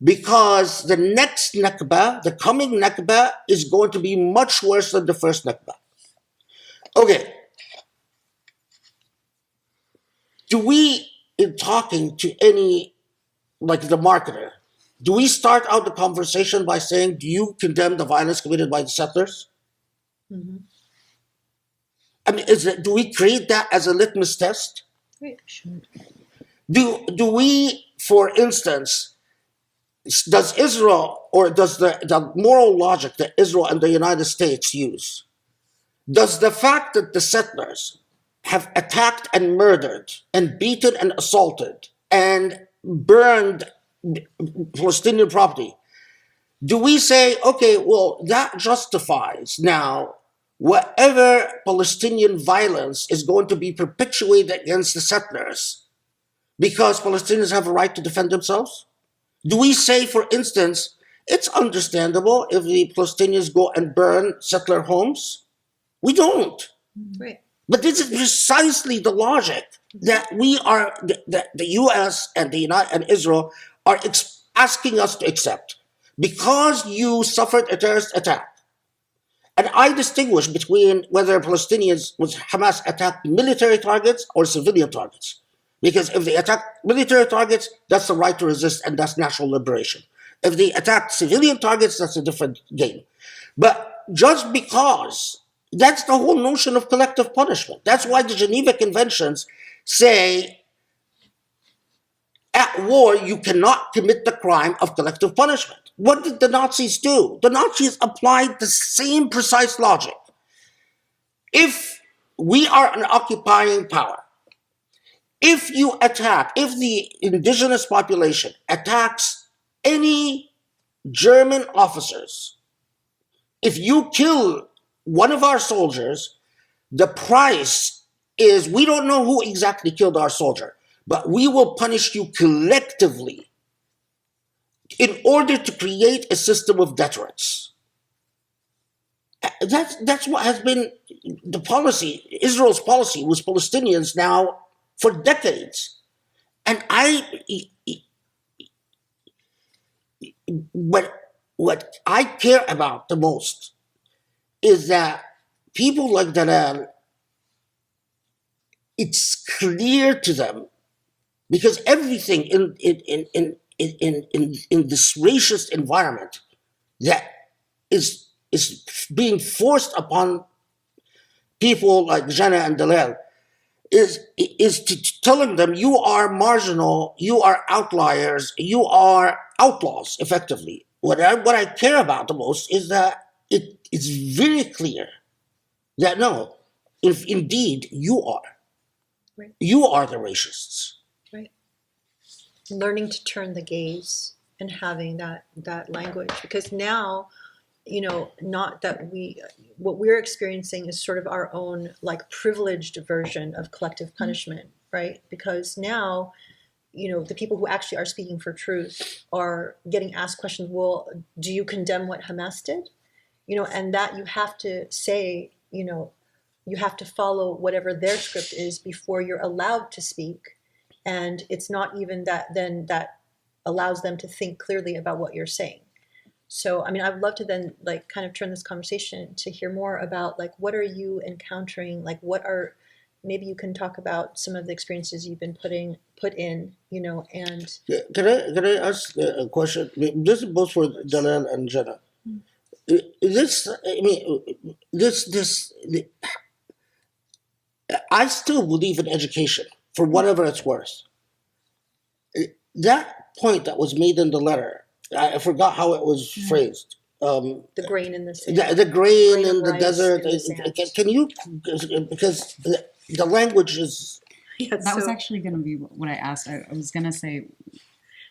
because the next Nakba, the coming Nakba, is going to be much worse than the first Nakba. Okay. Do we, in talking to any, like the marketer, do we start out the conversation by saying, do you condemn the violence committed by the settlers? Mm-hmm. I mean, do we create that as a litmus test? Sure. Do we, for instance, does Israel, or does the moral logic that Israel and the United States use, does the fact that the settlers have attacked and murdered and beaten and assaulted and burned Palestinian property, do we say, okay, well, that justifies now whatever Palestinian violence is going to be perpetuated against the settlers because Palestinians have a right to defend themselves? Do we say, for instance, it's understandable if the Palestinians go and burn settler homes? We don't. Right. But this is precisely the logic that we are, that the U.S. and the United and Israel are asking us to accept. Because you suffered a terrorist attack, and I distinguish between whether Palestinians, was Hamas attacked military targets or civilian targets. Because if they attack military targets, that's the right to resist and that's national liberation. If they attack civilian targets, that's a different game. But just because, that's the whole notion of collective punishment. That's why the Geneva Conventions say at war you cannot commit the crime of collective punishment. What did the Nazis do? The Nazis applied the same precise logic. If we are an occupying power, if the indigenous population attacks any German officers, if you kill one of our soldiers, the price is, we don't know who exactly killed our soldier, but we will punish you collectively in order to create a system of deterrence. That's what has been the policy, Israel's policy with Palestinians now for decades. And what I care about the most is that people like Dalal, it's clear to them, because everything in this racist environment that is being forced upon people like Jana and Dalal is telling them, you are marginal, you are outliers, you are outlaws, effectively. What I care about the most is that it's very clear that no, if indeed you are, Right. you are the racists. Right. Learning to turn the gaze and having that language, because now, not that what we're experiencing is sort of our own like privileged version of collective punishment, right? Because now, the people who actually are speaking for truth are getting asked questions. Well, do you condemn what Hamas did? And that you have to say, you have to follow whatever their script is before you're allowed to speak. And it's not even that then that allows them to think clearly about what you're saying. So, I mean, I would love to then like kind of turn this conversation to hear more about like, what are you encountering? Like, maybe you can talk about some of the experiences you've been put in, and. Can I ask a question? This is both for Dalal and Jana. I still believe in education for whatever it's worth. That point that was made in the letter, I forgot how it was phrased. The grain in the sand. The grain in the rice desert. in the sand. Can you, because the language is. Yeah, That was actually going to be what I asked. I was going to say,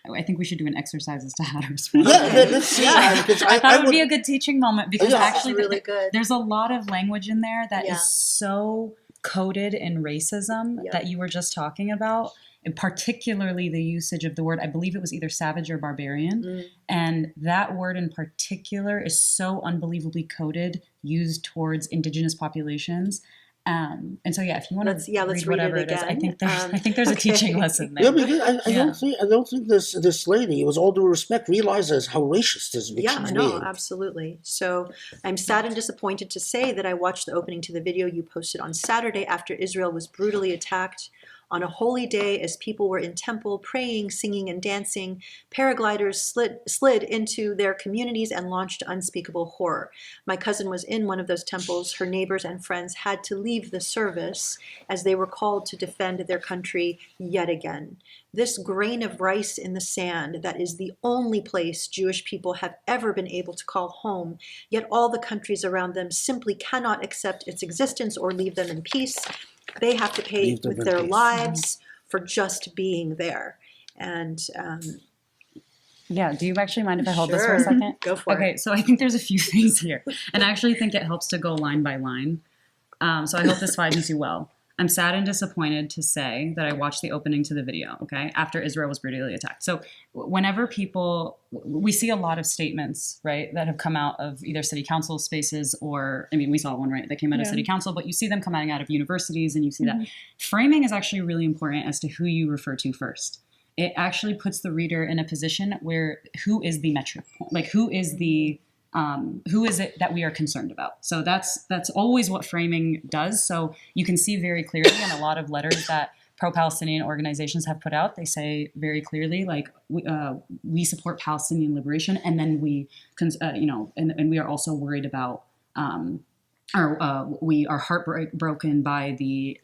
I think we should do an exercise as to how to respond. Yeah, let's see. Because I thought it would be a good teaching moment, because Yeah. actually really good. there's a lot of language in there that Yeah. is so coded in racism Yeah. that you were just talking about, and particularly the usage of the word, I believe it was either savage or barbarian. And that word in particular is so unbelievably coded, used towards indigenous populations. And so, yeah, if you want let's read read whatever it it is, again. I think there's a Okay. teaching lesson there. Yeah, because I don't think this lady, with all due respect, realizes how racist this is. Yeah, no, absolutely. So I'm sad and disappointed to say that I watched the opening to the video you posted on Saturday after Israel was brutally attacked. On a holy day, as people were in temple praying, singing, and dancing, paragliders slid into their communities and launched unspeakable horror. My cousin was in one of those temples. Her neighbors and friends had to leave the service as they were called to defend their country yet again. This grain of rice in the sand that is the only place Jewish people have ever been able to call home, yet all the countries around them simply cannot accept its existence or leave them in peace. They have to pay with their lives for just being there. And yeah, do you actually mind if I hold this for Sure. a second? Go for it. Okay, so I think there's a few things here. And I actually think it helps to go line by line. So I hope this finds you well. I'm sad and disappointed to say that I watched the opening to the video, okay, after Israel was brutally attacked. So whenever we see a lot of statements, right, that have come out of either city council spaces or, I mean, we saw one, right, that came out of city council, but you see them coming out of universities and you see that. Framing is actually really important as to who you refer to first. It actually puts the reader in a position where who is the metric point? Like who is it that we are concerned about? So that's always what framing does. So you can see very clearly in a lot of letters that pro-Palestinian organizations have put out, they say very clearly, like, we support Palestinian liberation, and then we are also worried about, we are heartbroken by the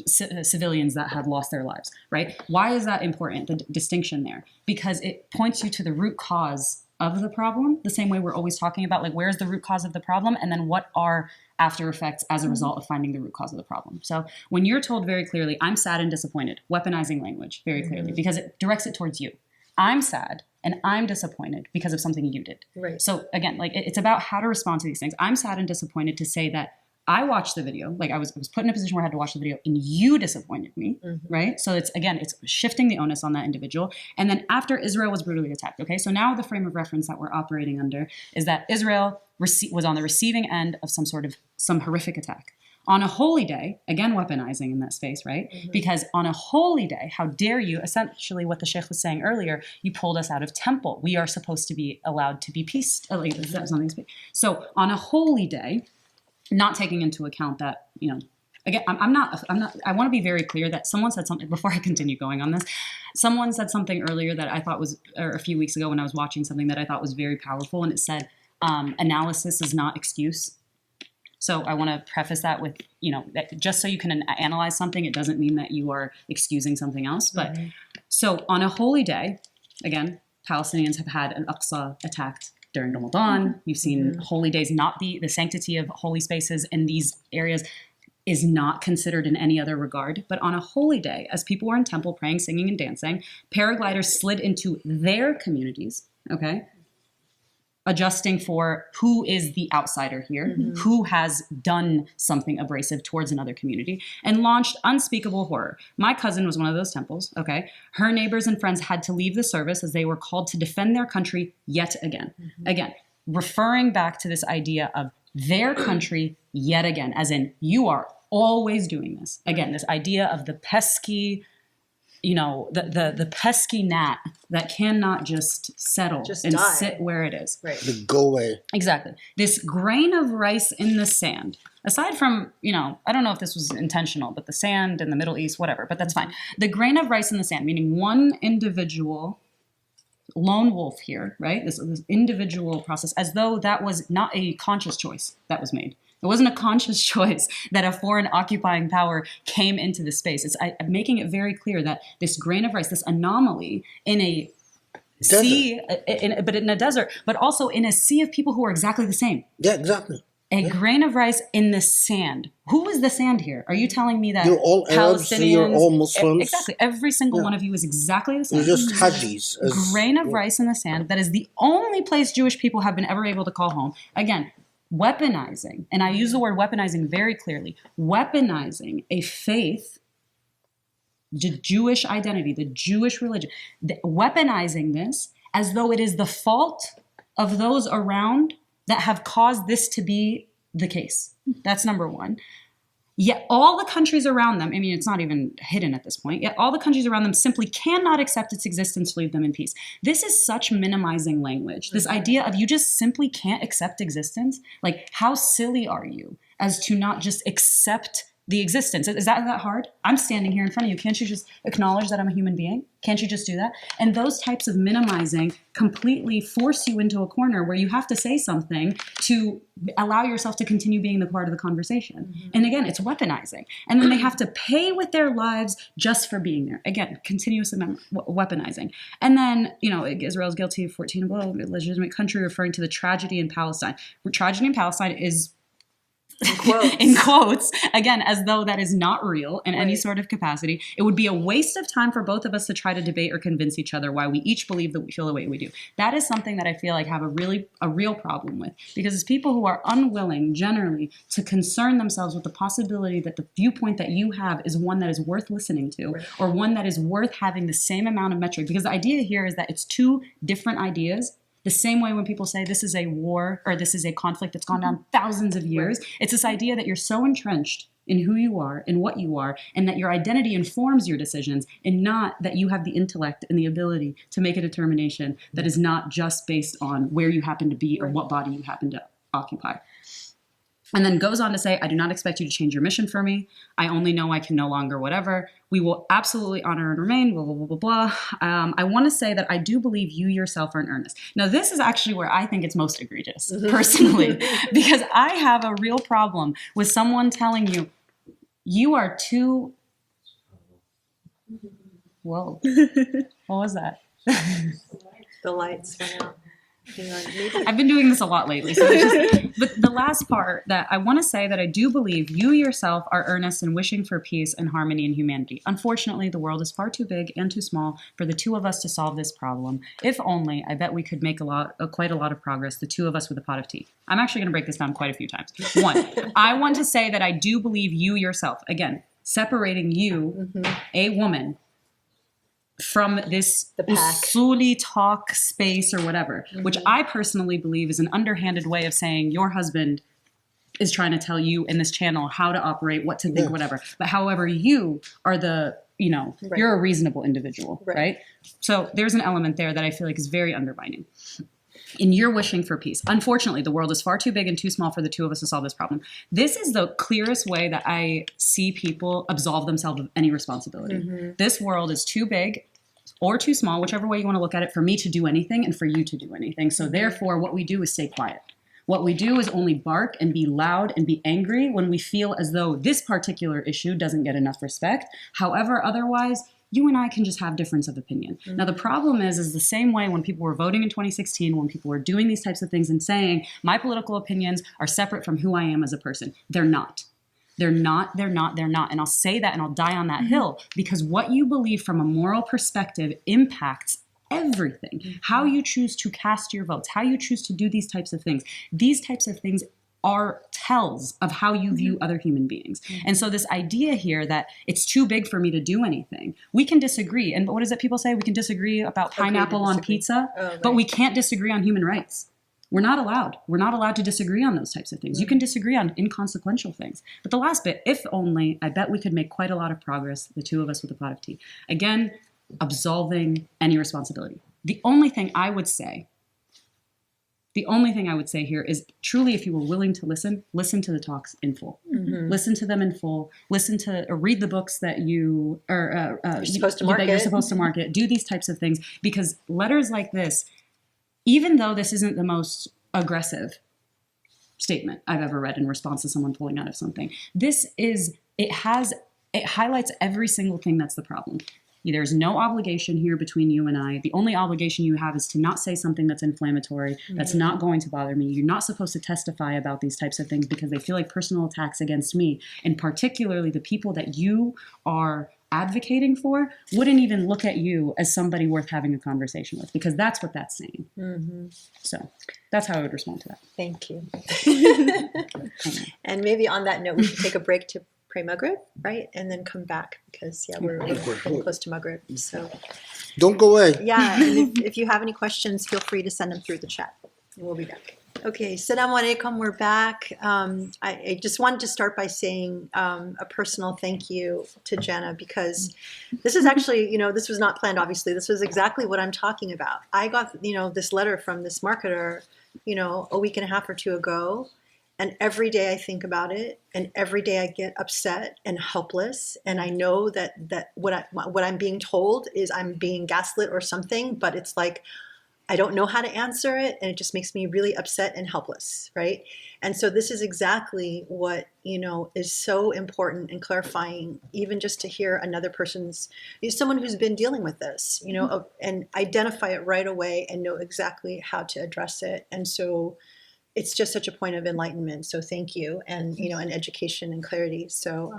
civilians that have lost their lives, right? Why is that important, the distinction there? Because it points you to the root cause of the problem, the same way we're always talking about, like, where's the root cause of the problem, and then what are after effects as a result of finding the root cause of the problem. So when you're told very clearly, I'm sad and disappointed, weaponizing language very clearly, because it directs it towards you. I'm sad and I'm disappointed because of something you did. Right. So again, like, it's about how to respond to these things. I'm sad and disappointed to say that I watched the video, like I was put in a position where I had to watch the video and you disappointed me, right? So it's shifting the onus on that individual. And then after Israel was brutally attacked, okay? So now the frame of reference that we're operating under is that Israel was on the receiving end of some horrific attack. On a holy day, again, weaponizing in that space, right? Because on a holy day, how dare you, essentially what the Sheikh was saying earlier, you pulled us out of temple. We are supposed to be allowed to be peace. So on a holy day, not taking into account that, again, I'm not, I want to be very clear that someone said something, before I continue going on this, someone said something earlier that I thought was, or a few weeks ago when I was watching something that I thought was very powerful, and it said, analysis is not excuse. So I want to preface that with, that just so you can analyze something, it doesn't mean that you are excusing something else. But so on a holy day, again, Palestinians have had an Aqsa attacked during Ramadan. You've seen holy days not be, the sanctity of holy spaces in these areas is not considered in any other regard. But on a holy day, as people were in temple praying, singing, and dancing, paragliders slid into their communities, okay? Adjusting for who is the outsider here, who has done something abrasive towards another community, and launched unspeakable horror. My cousin was one of those temples, okay? Her neighbors and friends had to leave the service as they were called to defend their country yet again. Again, referring back to this idea of their country yet again, as in, you are always doing this. Again, this idea of the pesky, the pesky gnat that cannot just settle and die. sit where it is. Right. The go away. Exactly. This grain of rice in the sand, aside from, I don't know if this was intentional, but the sand in the Middle East, whatever, but that's fine. The grain of rice in the sand, meaning one individual lone wolf here, right? This individual process, as though that was not a conscious choice that was made. It wasn't a conscious choice that a foreign occupying power came into the space. I'm making it very clear that this grain of rice, this anomaly in a sea, but in a desert, but also in a sea of people who are exactly the same. Yeah, exactly. A grain of rice in the sand. Who is the sand here? Are you telling me that You're all Arabs, Palestinians, you're all Muslims. Exactly. Every single one of you is exactly the same. You're just Hajis. Grain of rice in the sand. That is the only place Jewish people have been ever able to call home. Again, weaponizing, and I use the word weaponizing very clearly, weaponizing a faith, the Jewish identity, the Jewish religion, weaponizing this as though it is the fault of those around that have caused this to be the case. That's number one. Yet all the countries around them, it's not even hidden at this point, yet all the countries around them simply cannot accept its existence, leave them in peace. This is such minimizing language. This idea of you just simply can't accept existence. Like, how silly are you as to not just accept the existence? Is that hard? I'm standing here in front of you. Can't you just acknowledge that I'm a human being? Can't you just do that? And those types of minimizing completely force you into a corner where you have to say something to allow yourself to continue being the part of the conversation. And again, it's weaponizing. And then they have to pay with their lives just for being there. Again, continuous weaponizing. And then, Israel's guilty of 14 and below, legitimate country, referring to the tragedy in Palestine. Tragedy in Palestine is in quotes, again, as though that is not real in any sort of capacity. It would be a waste of time for both of us to try to debate or convince each other why we each believe that we feel the way we do. That is something that I feel like have a real problem with, because it's people who are unwilling generally to concern themselves with the possibility that the viewpoint that you have is one that is worth listening to, or one that is worth having the same amount of metric. Because the idea here is that it's two different ideas. The same way when people say this is a war or this is a conflict that's gone down thousands of years, it's this idea that you're so entrenched in who you are and what you are, and that your identity informs your decisions, and not that you have the intellect and the ability to make a determination that is not just based on where you happen to be or what body you happen to occupy. And then goes on to say, I do not expect you to change your mission for me. I only know I can no longer whatever. We will absolutely honor and remain, blah, blah, blah, blah, blah. I want to say that I do believe you yourself are in earnest. Now, this is actually where I think it's most egregious, personally, because I have a real problem with someone telling you, you are too... Whoa. What was that? The lights went out. Hang on, maybe. I've been doing this a lot lately. So it's just, but the last part that I want to say that I do believe you yourself are earnest in wishing for peace and harmony and humanity. Unfortunately, the world is far too big and too small for the two of us to solve this problem. If only, I bet we could make quite a lot of progress, the two of us with a pot of tea. I'm actually going to break this down quite a few times. One, I want to say that I do believe you yourself, again, separating you, a woman, from this The pack. usuli talk space or whatever, which I personally believe is an underhanded way of saying your husband is trying to tell you in this channel how to operate, what to think, whatever. But however, you are you're a reasonable individual, right? So there's an element there that I feel like is very undermining. In your wishing for peace. Unfortunately, the world is far too big and too small for the two of us to solve this problem. This is the clearest way that I see people absolve themselves of any responsibility. This world is too big or too small, whichever way you want to look at it, for me to do anything and for you to do anything. So therefore, what we do is stay quiet. What we do is only bark and be loud and be angry when we feel as though this particular issue doesn't get enough respect. However, otherwise, you and I can just have difference of opinion. Now, the problem is the same way when people were voting in 2016, when people were doing these types of things and saying, my political opinions are separate from who I am as a person. They're not. They're not. And I'll say that and I'll die on that hill, because what you believe from a moral perspective impacts everything. How you choose to cast your votes, how you choose to do these types of things. These types of things are tells of how you view other human beings. And so this idea here that it's too big for me to do anything, we can disagree. And what is it people say? We can disagree about pineapple on pizza, but we can't disagree on human rights. We're not allowed. We're not allowed to disagree on those types of things. You can disagree on inconsequential things. But the last bit, if only, I bet we could make quite a lot of progress, the two of us with a pot of tea. Again, absolving any responsibility. The only thing I would say here is truly, if you were willing to listen to the talks in full. Listen to them in full. Listen to or read the books that you're supposed to market. Do these types of things, because letters like this, even though this isn't the most aggressive statement I've ever read in response to someone pulling out of something, it highlights every single thing that's the problem. There's no obligation here between you and I. The only obligation you have is to not say something that's inflammatory, that's not going to bother me. You're not supposed to testify about these types of things because they feel like personal attacks against me. And particularly the people that you are advocating for wouldn't even look at you as somebody worth having a conversation with, because that's what that's saying. So that's how I would respond to that. Thank you. And maybe on that note, we should take a break to pray Maghrib, right? And then come back, because we're getting close to Maghrib. So Don't go away. yeah, and if you have any questions, feel free to send them through the chat, and we'll be back. Okay, Assalamu alaikum, we're back. I just wanted to start by saying a personal thank you to Jenna, because this is actually, this was not planned, obviously. This was exactly what I'm talking about. I got, this letter from this marketer, a week and a half or two ago. And every day I think about it, and every day I get upset and helpless. And I know that what I'm being told is I'm being gaslit or something, but it's like, I don't know how to answer it. And it just makes me really upset and helpless, right? And so this is exactly what, is so important and clarifying, even just to hear another person's, someone who's been dealing with this, and identify it right away and know exactly how to address it. And so it's just such a point of enlightenment. So thank you. And, and education and clarity. So,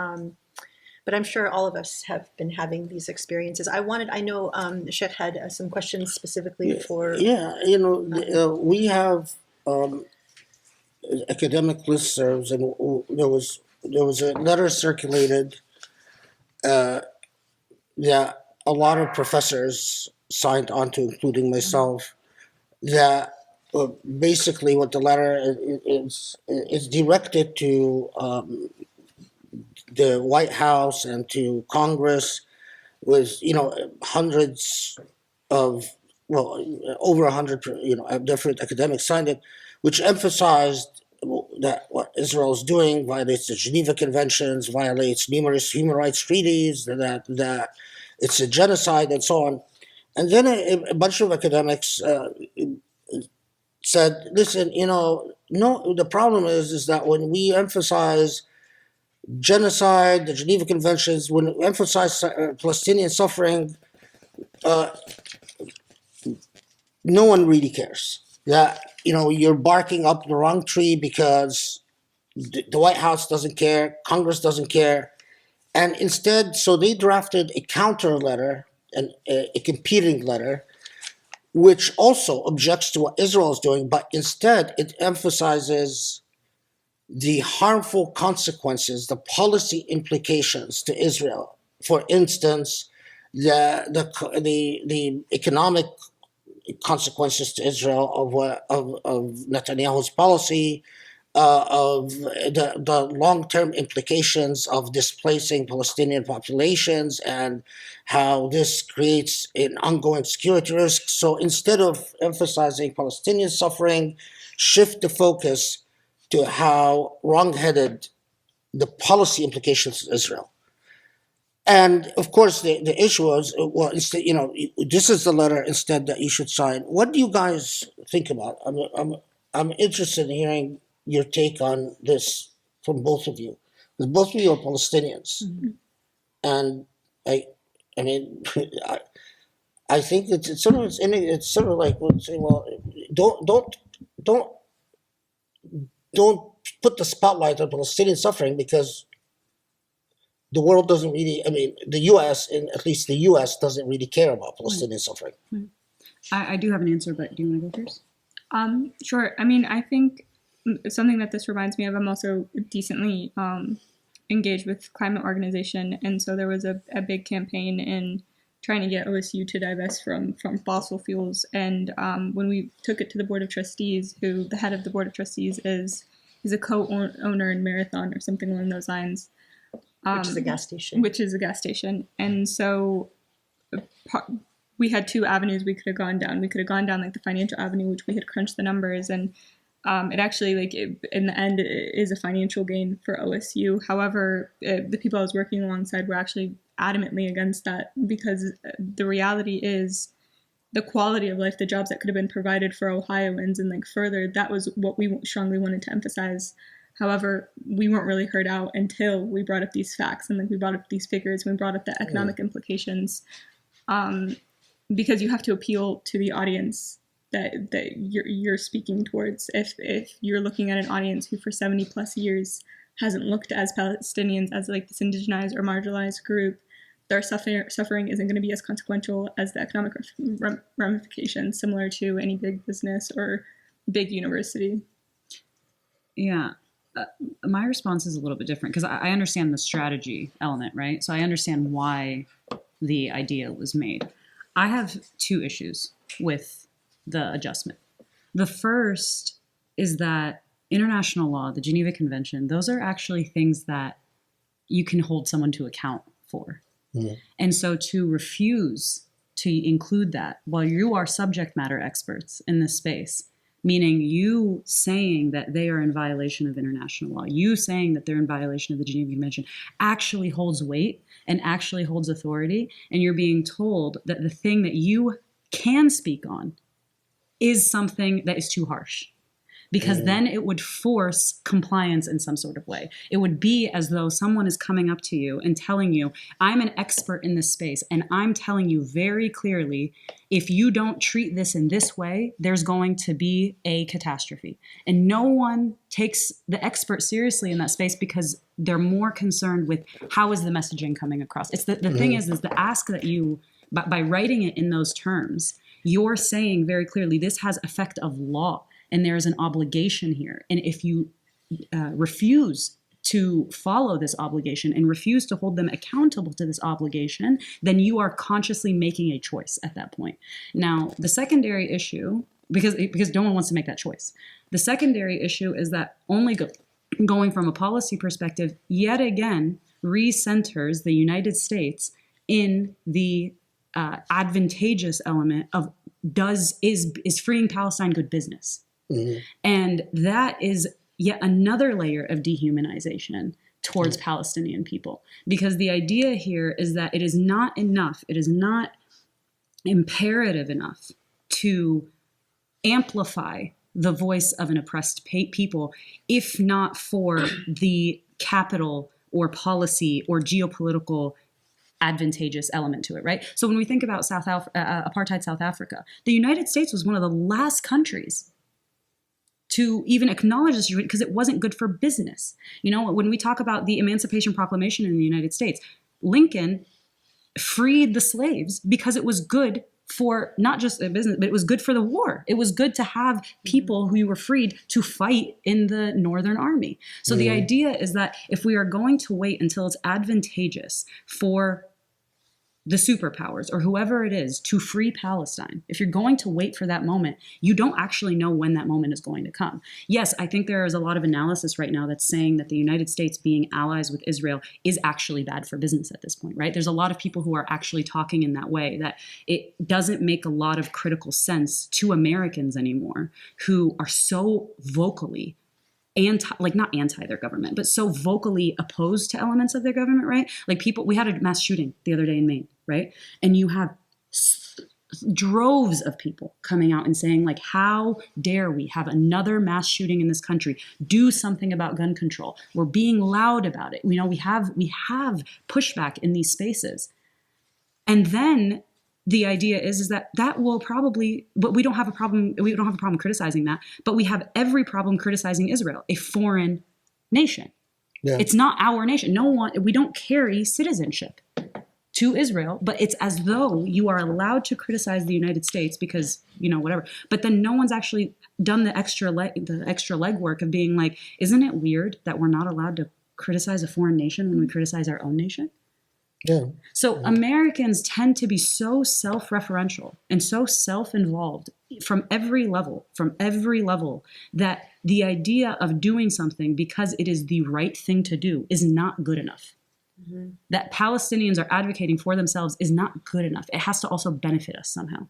but I'm sure all of us have been having these experiences. I know Sheikh had some questions specifically for. Yeah, we have academic listservs, and there was a letter circulated that a lot of professors signed on to, including myself, that basically what the letter is directed to the White House and to Congress, with hundreds of over 100 different academics signed it, which emphasized that what Israel is doing violates the Geneva Conventions, violates numerous human rights treaties, that it's a genocide, and so on. And then a bunch of academics said, listen, no, the problem is that when we emphasize genocide, the Geneva Conventions, when we emphasize Palestinian suffering, no one really cares. that, you're barking up the wrong tree because the White House doesn't care, Congress doesn't care. And instead, so they drafted a counter letter, and a competing letter, which also objects to what Israel is doing, but instead it emphasizes the harmful consequences, the policy implications to Israel. For instance, the economic consequences to Israel of Netanyahu's policy, of the long-term implications of displacing Palestinian populations, and how this creates an ongoing security risk. So instead of emphasizing Palestinian suffering, shift the focus to how wrong-headed the policy implications of Israel. And of course, the issue was, well, instead, this is the letter instead that you should sign. What do you guys think about? I'm interested in hearing your take on this from both of you, because both of you are Palestinians, and I mean, I think it's sort of like, well, don't put the spotlight on Palestinian suffering, because the world doesn't really, the U.S., and at least the U.S. doesn't really care about Palestinian suffering. I do have an answer, but do you want to go first? Sure. I think something that this reminds me of, I'm also decently engaged with climate organization, and so there was a big campaign in trying to get OSU to divest from fossil fuels. And when we took it to the Board of Trustees, who the head of the Board of Trustees is a co-owner in Marathon or something along those lines. Which is a gas station. Which is a gas station. And so we had two avenues we could have gone down. We could have gone down like the financial avenue, which we had crunched the numbers, and it actually, in the end, it is a financial gain for OSU. However, the people I was working alongside were actually adamantly against that, because the reality is the quality of life, the jobs that could have been provided for Ohioans and further, that was what we strongly wanted to emphasize. However, we weren't really heard out until we brought up these facts, and we brought up these figures, we brought up the economic implications, because you have to appeal to the audience that you're speaking towards. If you're looking at an audience who for 70 plus years hasn't looked as Palestinians as this indigenized or marginalized group, their suffering isn't going to be as consequential as the economic ramifications, similar to any big business or big university. Yeah. My response is a little bit different, because I understand the strategy element, right? So I understand why the idea was made. I have two issues with the adjustment. The first is that international law, the Geneva Convention, those are actually things that you can hold someone to account for. Yeah. And so to refuse to include that while you are subject matter experts in this space, meaning you saying that they are in violation of international law, you saying that they're in violation of the Geneva Convention, actually holds weight and actually holds authority. And you're being told that the thing that you can speak on is something that is too harsh. Because then it would force compliance in some sort of way. It would be as though someone is coming up to you and telling you, I'm an expert in this space, and I'm telling you very clearly, if you don't treat this in this way, there's going to be a catastrophe. And no one takes the expert seriously in that space, because they're more concerned with how is the messaging coming across. It's the thing is the ask that you, by writing it in those terms, you're saying very clearly, this has effect of law. And there is an obligation here. And if you refuse to follow this obligation and refuse to hold them accountable to this obligation, then you are consciously making a choice at that point. Now, the secondary issue, because no one wants to make that choice, the secondary issue is that only going from a policy perspective, yet again, recenters the United States in the advantageous element of is freeing Palestine good business. Mm-hmm. And that is yet another layer of dehumanization towards Palestinian people. Because the idea here is that it is not enough, it is not imperative enough to amplify the voice of an oppressed people, if not for the capital or policy or geopolitical advantageous element to it, right? So when we think about apartheid South Africa, the United States was one of the last countries to even acknowledge this because it wasn't good for business. You know, when we talk about the Emancipation Proclamation in the United States, Lincoln freed the slaves because it was good for not just a business, but it was good for the war. It was good to have people who were freed to fight in the Northern Army. So the idea is that if we are going to wait until it's advantageous for the superpowers or whoever it is to free Palestine, if you're going to wait for that moment, you don't actually know when that moment is going to come. Yes, I think there is a lot of analysis right now that's saying that the United States being allies with Israel is actually bad for business at this point, right? There's a lot of people who are actually talking in that way, that it doesn't make a lot of critical sense to Americans anymore who are so vocally not anti their government, but so vocally opposed to elements of their government, right? Like we had a mass shooting the other day in Maine, right? And you have droves of people coming out and saying, like, how dare we have another mass shooting in this country? Do something about gun control. We're being loud about it. You know, we have pushback in these spaces. And then the idea is that will probably, but we don't have a problem criticizing that, but we have every problem criticizing Israel, a foreign nation. Yeah. It's not our nation. We don't carry citizenship to Israel, but it's as though you are allowed to criticize the United States because, you know, whatever. But then no one's actually done the extra legwork of being like, isn't it weird that we're not allowed to criticize a foreign nation when we criticize our own nation? Yeah. So Americans tend to be so self-referential and so self-involved from every level, that the idea of doing something because it is the right thing to do is not good enough. Mm-hmm. That Palestinians are advocating for themselves is not good enough. It has to also benefit us somehow.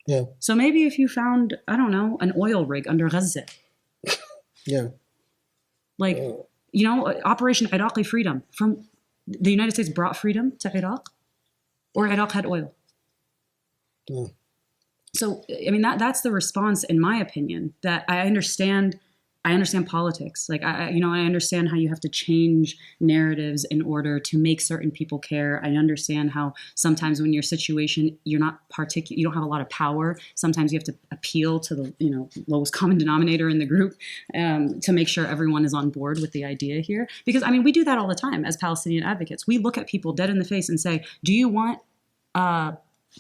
Yeah. So maybe if you found, I don't know, an oil rig under Gaza. Yeah. Like, you know, Operation Iraqi Freedom from the United States brought freedom to Iraq, or Iraq had oil. Yeah. So, I mean, that's the response, in my opinion, that I understand politics. Like, I understand how you have to change narratives in order to make certain people care. I understand how sometimes when your situation, you don't have a lot of power. Sometimes you have to appeal to the, lowest common denominator in the group to make sure everyone is on board with the idea here. Because, I mean, we do that all the time as Palestinian advocates. We look at people dead in the face and say, do you want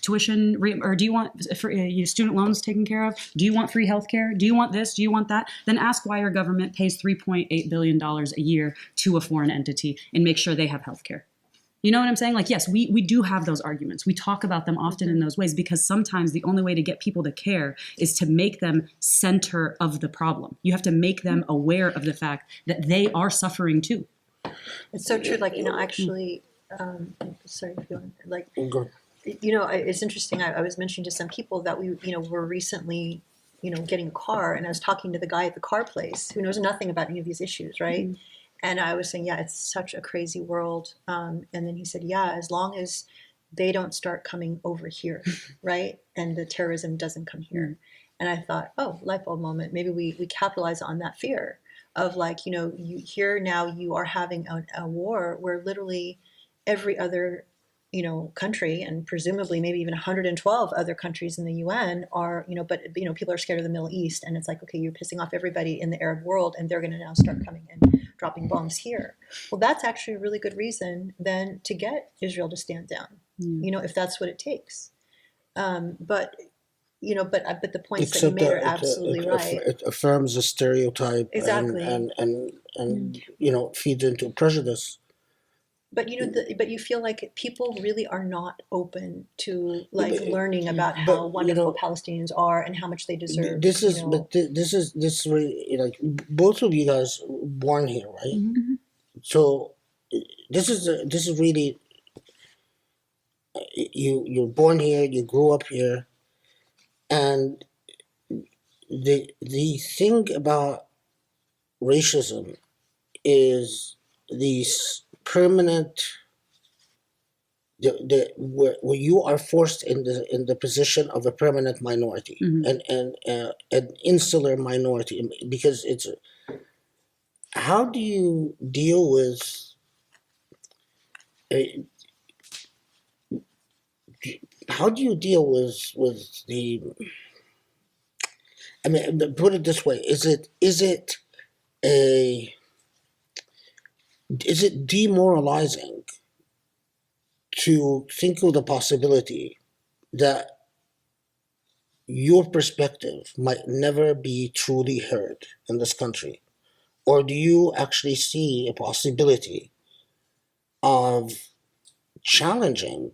tuition, or do you want student loans taken care of? Do you want free healthcare? Do you want this? Do you want that? Then ask why your government pays $3.8 billion a year to a foreign entity and make sure they have healthcare. You know what I'm saying? Like, yes, we do have those arguments. We talk about them often in those ways because sometimes the only way to get people to care is to make them center of the problem. You have to make them aware of the fact that they are suffering too. It's so true. Like, actually, sorry if you want, like, it's interesting. I was mentioning to some people that we, were recently, getting a car, and I was talking to the guy at the car place who knows nothing about any of these issues, right? Mm-hmm. And I was saying, yeah, it's such a crazy world. And then he said, yeah, as long as they don't start coming over here, right? And the terrorism doesn't come here. And I thought, oh, light bulb moment. Maybe we capitalize on that fear of, like, you here now you are having a war where literally every other country, and presumably maybe even 112 other countries in the UN are, but people are scared of the Middle East, and it's like, okay, you're pissing off everybody in the Arab world, and they're going to now start coming in, dropping bombs here. Well, that's actually a really good reason then to get Israel to stand down, if that's what it takes. But the points that you made are absolutely right. It affirms a stereotype, exactly, and feeds into prejudice. But but you feel like people really are not open to learning about how wonderful Palestinians are and how much they deserve. This is really, like, both of you guys born here, right? Mm-hmm. So this is really, you're born here, you grew up here, and the thing about racism is these permanent, where you are forced in the position of a permanent minority, and an insular minority, because it's, how do you deal with the I mean, put it this way: a is it demoralizing to think of the possibility that your perspective might never be truly heard in this country? Or do you actually see a possibility of challenging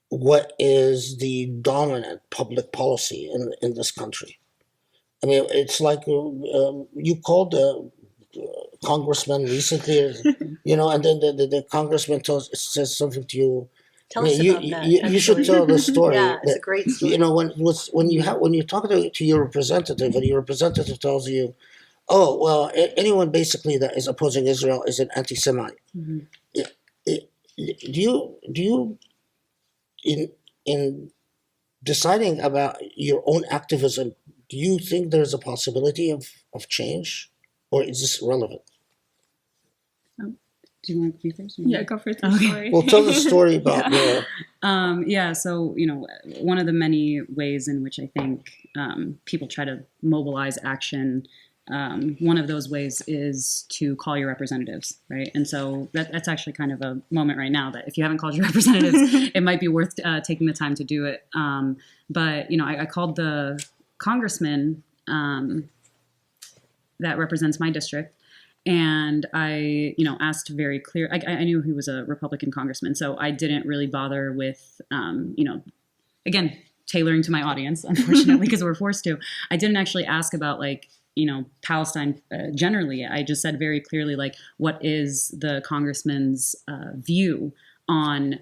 what is the dominant public policy in this country? I mean, it's like you called the congressman recently, and then the congressman says something to you. I Tell mean, us about that. you should Actually, tell the story. yeah, it's a That, great story. when you talk to your representative, and your representative tells you, "Oh, well, anyone basically that is opposing Israel is an anti-Semite." Mm-hmm. Yeah, do you in deciding about your own activism, do you think there's a possibility of change, or is this relevant? Do you want to be first? Yeah, go for the Okay. story. Well, tell the story about Yeah. Yeah, so, one of the many ways in which I think people try to mobilize action, one of those ways is to call your representatives, right? And so that's actually kind of a moment right now that if you haven't called your representatives, it might be worth taking the time to do it. But, I called the congressman that represents my district. And I, asked very clear. I knew he was a Republican congressman, so I didn't really bother with, again, tailoring to my audience, unfortunately, because we're forced to. I didn't actually ask about Palestine generally. I just said very clearly, what is the congressman's view on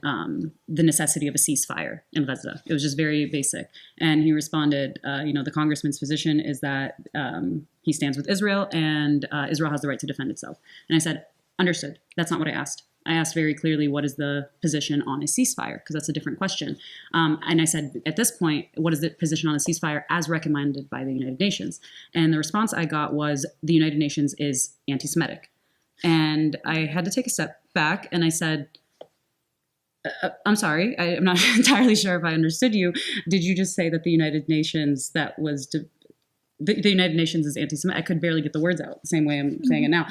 the necessity of a ceasefire in Gaza. It was just very basic. And he responded, the congressman's position is that he stands with Israel and Israel has the right to defend itself. And I said, understood. That's not what I asked. I asked very clearly, what is the position on a ceasefire? Because that's a different question. And I said, at this point, what is the position on a ceasefire as recommended by the United Nations? And the response I got was, the United Nations is anti-Semitic. And I had to take a step back and I said, I'm sorry, I'm not entirely sure if I understood you. Did you just say that the United Nations the United Nations is anti-Semitic? I could barely get the words out the same way I'm saying it now.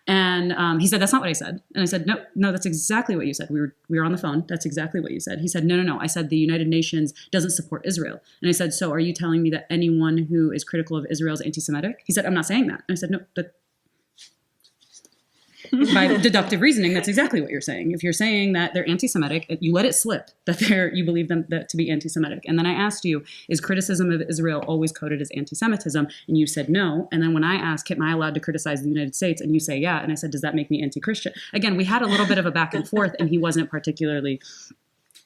And he said, that's not what I said. And I said, no, that's exactly what you said. We were on the phone. That's exactly what you said. He said, no. I said the United Nations doesn't support Israel. And I said, so are you telling me that anyone who is critical of Israel is anti-Semitic? He said, I'm not saying that. And I said, no, by deductive reasoning, that's exactly what you're saying. If you're saying that they're anti-Semitic, you let it slip that you believe them to be anti-Semitic. And then I asked you, is criticism of Israel always coded as anti-Semitism? And you said no. And then when I asked, am I allowed to criticize the United States? And you say yeah. And I said, does that make me anti-Christian? Again, we had a little bit of a back and forth, and he wasn't particularly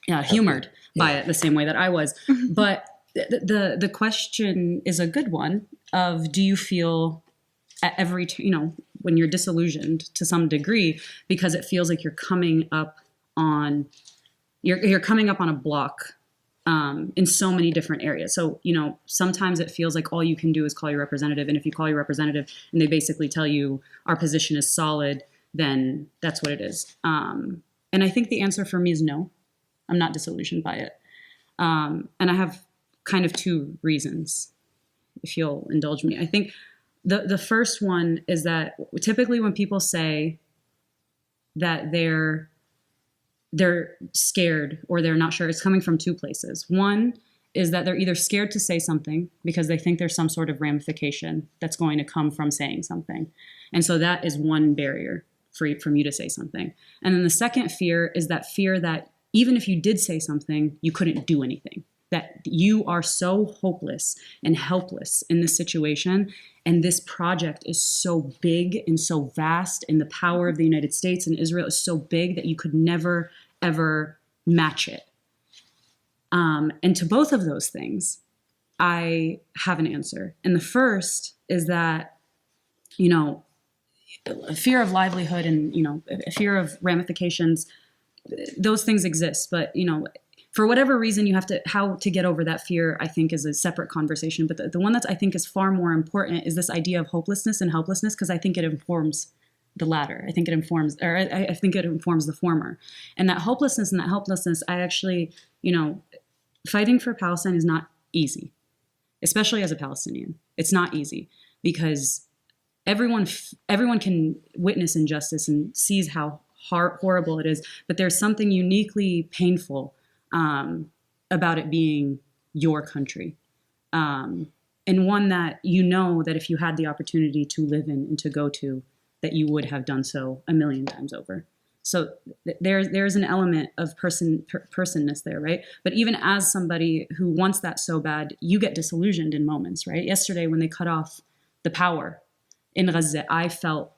humored by it the same way that I was. But the question is a good one of, do you feel at every, when you're disillusioned to some degree, because it feels like you're coming up on a block in so many different areas. So, sometimes it feels like all you can do is call your representative. And if you call your representative and they basically tell you our position is solid, then that's what it is. And I think the answer for me is no. I'm not disillusioned by it. And I have kind of two reasons, if you'll indulge me. I think the first one is that typically when people say that they're scared or they're not sure, it's coming from two places. One is that they're either scared to say something because they think there's some sort of ramification that's going to come from saying something. And so that is one barrier from you to say something. And then the second fear is that fear that even if you did say something, you couldn't do anything. That you are so hopeless and helpless in this situation, and this project is so big and so vast, and the power of the United States and Israel is so big that you could never, ever match it. And to both of those things, I have an answer. And the first is that, a fear of livelihood and, a fear of ramifications, those things exist, but, for whatever reason, how to get over that fear, I think, is a separate conversation. But the one that I think is far more important is this idea of hopelessness and helplessness, because I think it informs the latter. I think it informs the former. And that hopelessness I actually, fighting for Palestine is not easy. especially as a Palestinian. It's not easy because everyone can witness injustice and sees how horrible it is, but there's something uniquely painful about it being your country. And one that you know that if you had the opportunity to live in and to go to, that you would have done so a million times over. So there's an element of personness there, right? But even as somebody who wants that so bad, you get disillusioned in moments, right? Yesterday when they cut off the power in Gaza, I felt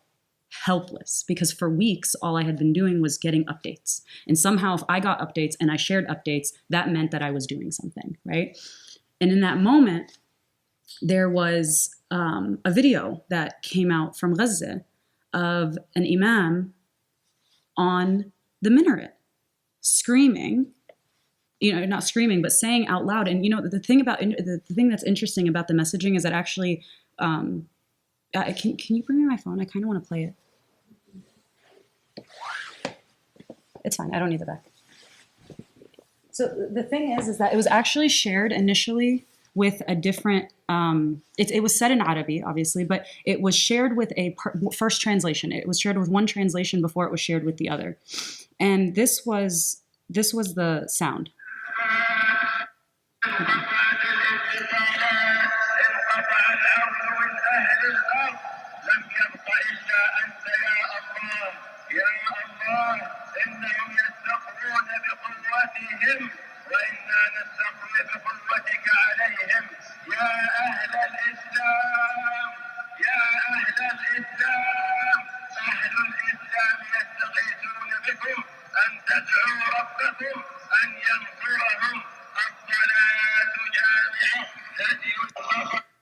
helpless because for weeks, all I had been doing was getting updates. And somehow if I got updates and I shared updates, that meant that I was doing something, right? And in that moment, there was a video that came out from Gaza of an imam on the minaret screaming, not screaming, but saying out loud. And, the thing that's interesting about the messaging is that actually, can you bring me my phone? I kind of want to play it. It's fine. I don't need the back. So the thing is that it was actually shared initially with a different, it was said in Arabic, obviously, but it was shared with a first translation. It was shared with one translation before it was shared with the other. And this was the sound.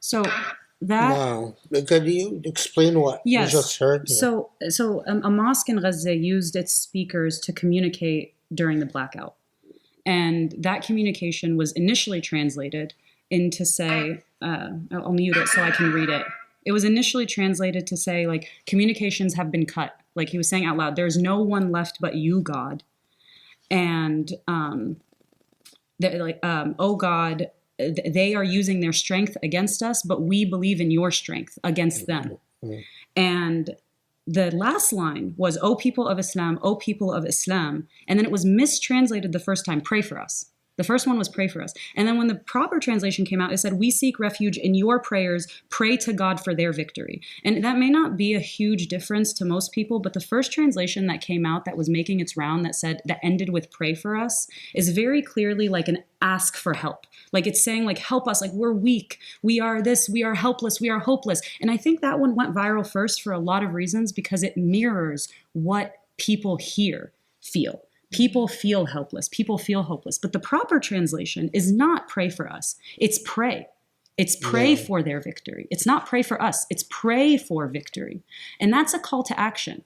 So that. Wow. Can you explain what you just heard? Yeah. So a mosque in Gaza used its speakers to communicate during the blackout. And that communication was initially translated into say, I'll mute it so I can read it. It was initially translated to say, like, communications have been cut. Like he was saying out loud, there's no one left but you, God. And oh God, they are using their strength against us, but we believe in your strength against them. Mm-hmm. And the last line was, O people of Islam, O people of Islam. And then it was mistranslated the first time, pray for us. The first one was pray for us. And then when the proper translation came out, it said, we seek refuge in your prayers, pray to God for their victory. And that may not be a huge difference to most people, but the first translation that came out that was making its round that ended with pray for us is very clearly like an ask for help. Like it's saying like, help us, like we're weak, we are this, we are helpless, we are hopeless. And I think that one went viral first for a lot of reasons because it mirrors what people here feel. People feel helpless. People feel hopeless. But the proper translation is not pray for us. It's pray. It's pray for their victory. It's not pray for us. It's pray for victory. And that's a call to action.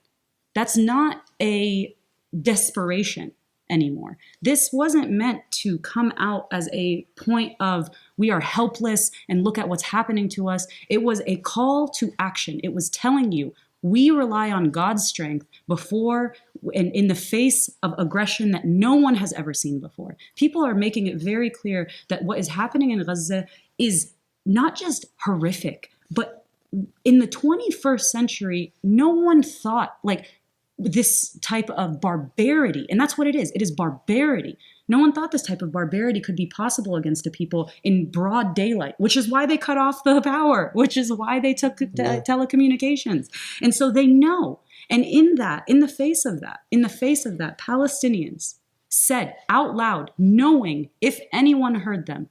That's not a desperation anymore. This wasn't meant to come out as a point of we are helpless and look at what's happening to us. It was a call to action. It was telling you, we rely on God's strength before and in the face of aggression that no one has ever seen before. People are making it very clear that what is happening in Gaza is not just horrific, but in the 21st century, no one thought like this type of barbarity, and that's what it is. It is barbarity. No one thought this type of barbarity could be possible against a people in broad daylight, which is why they cut off the power, which is why they took telecommunications. And so they know. And in the face of that, Palestinians said out loud, knowing if anyone heard them,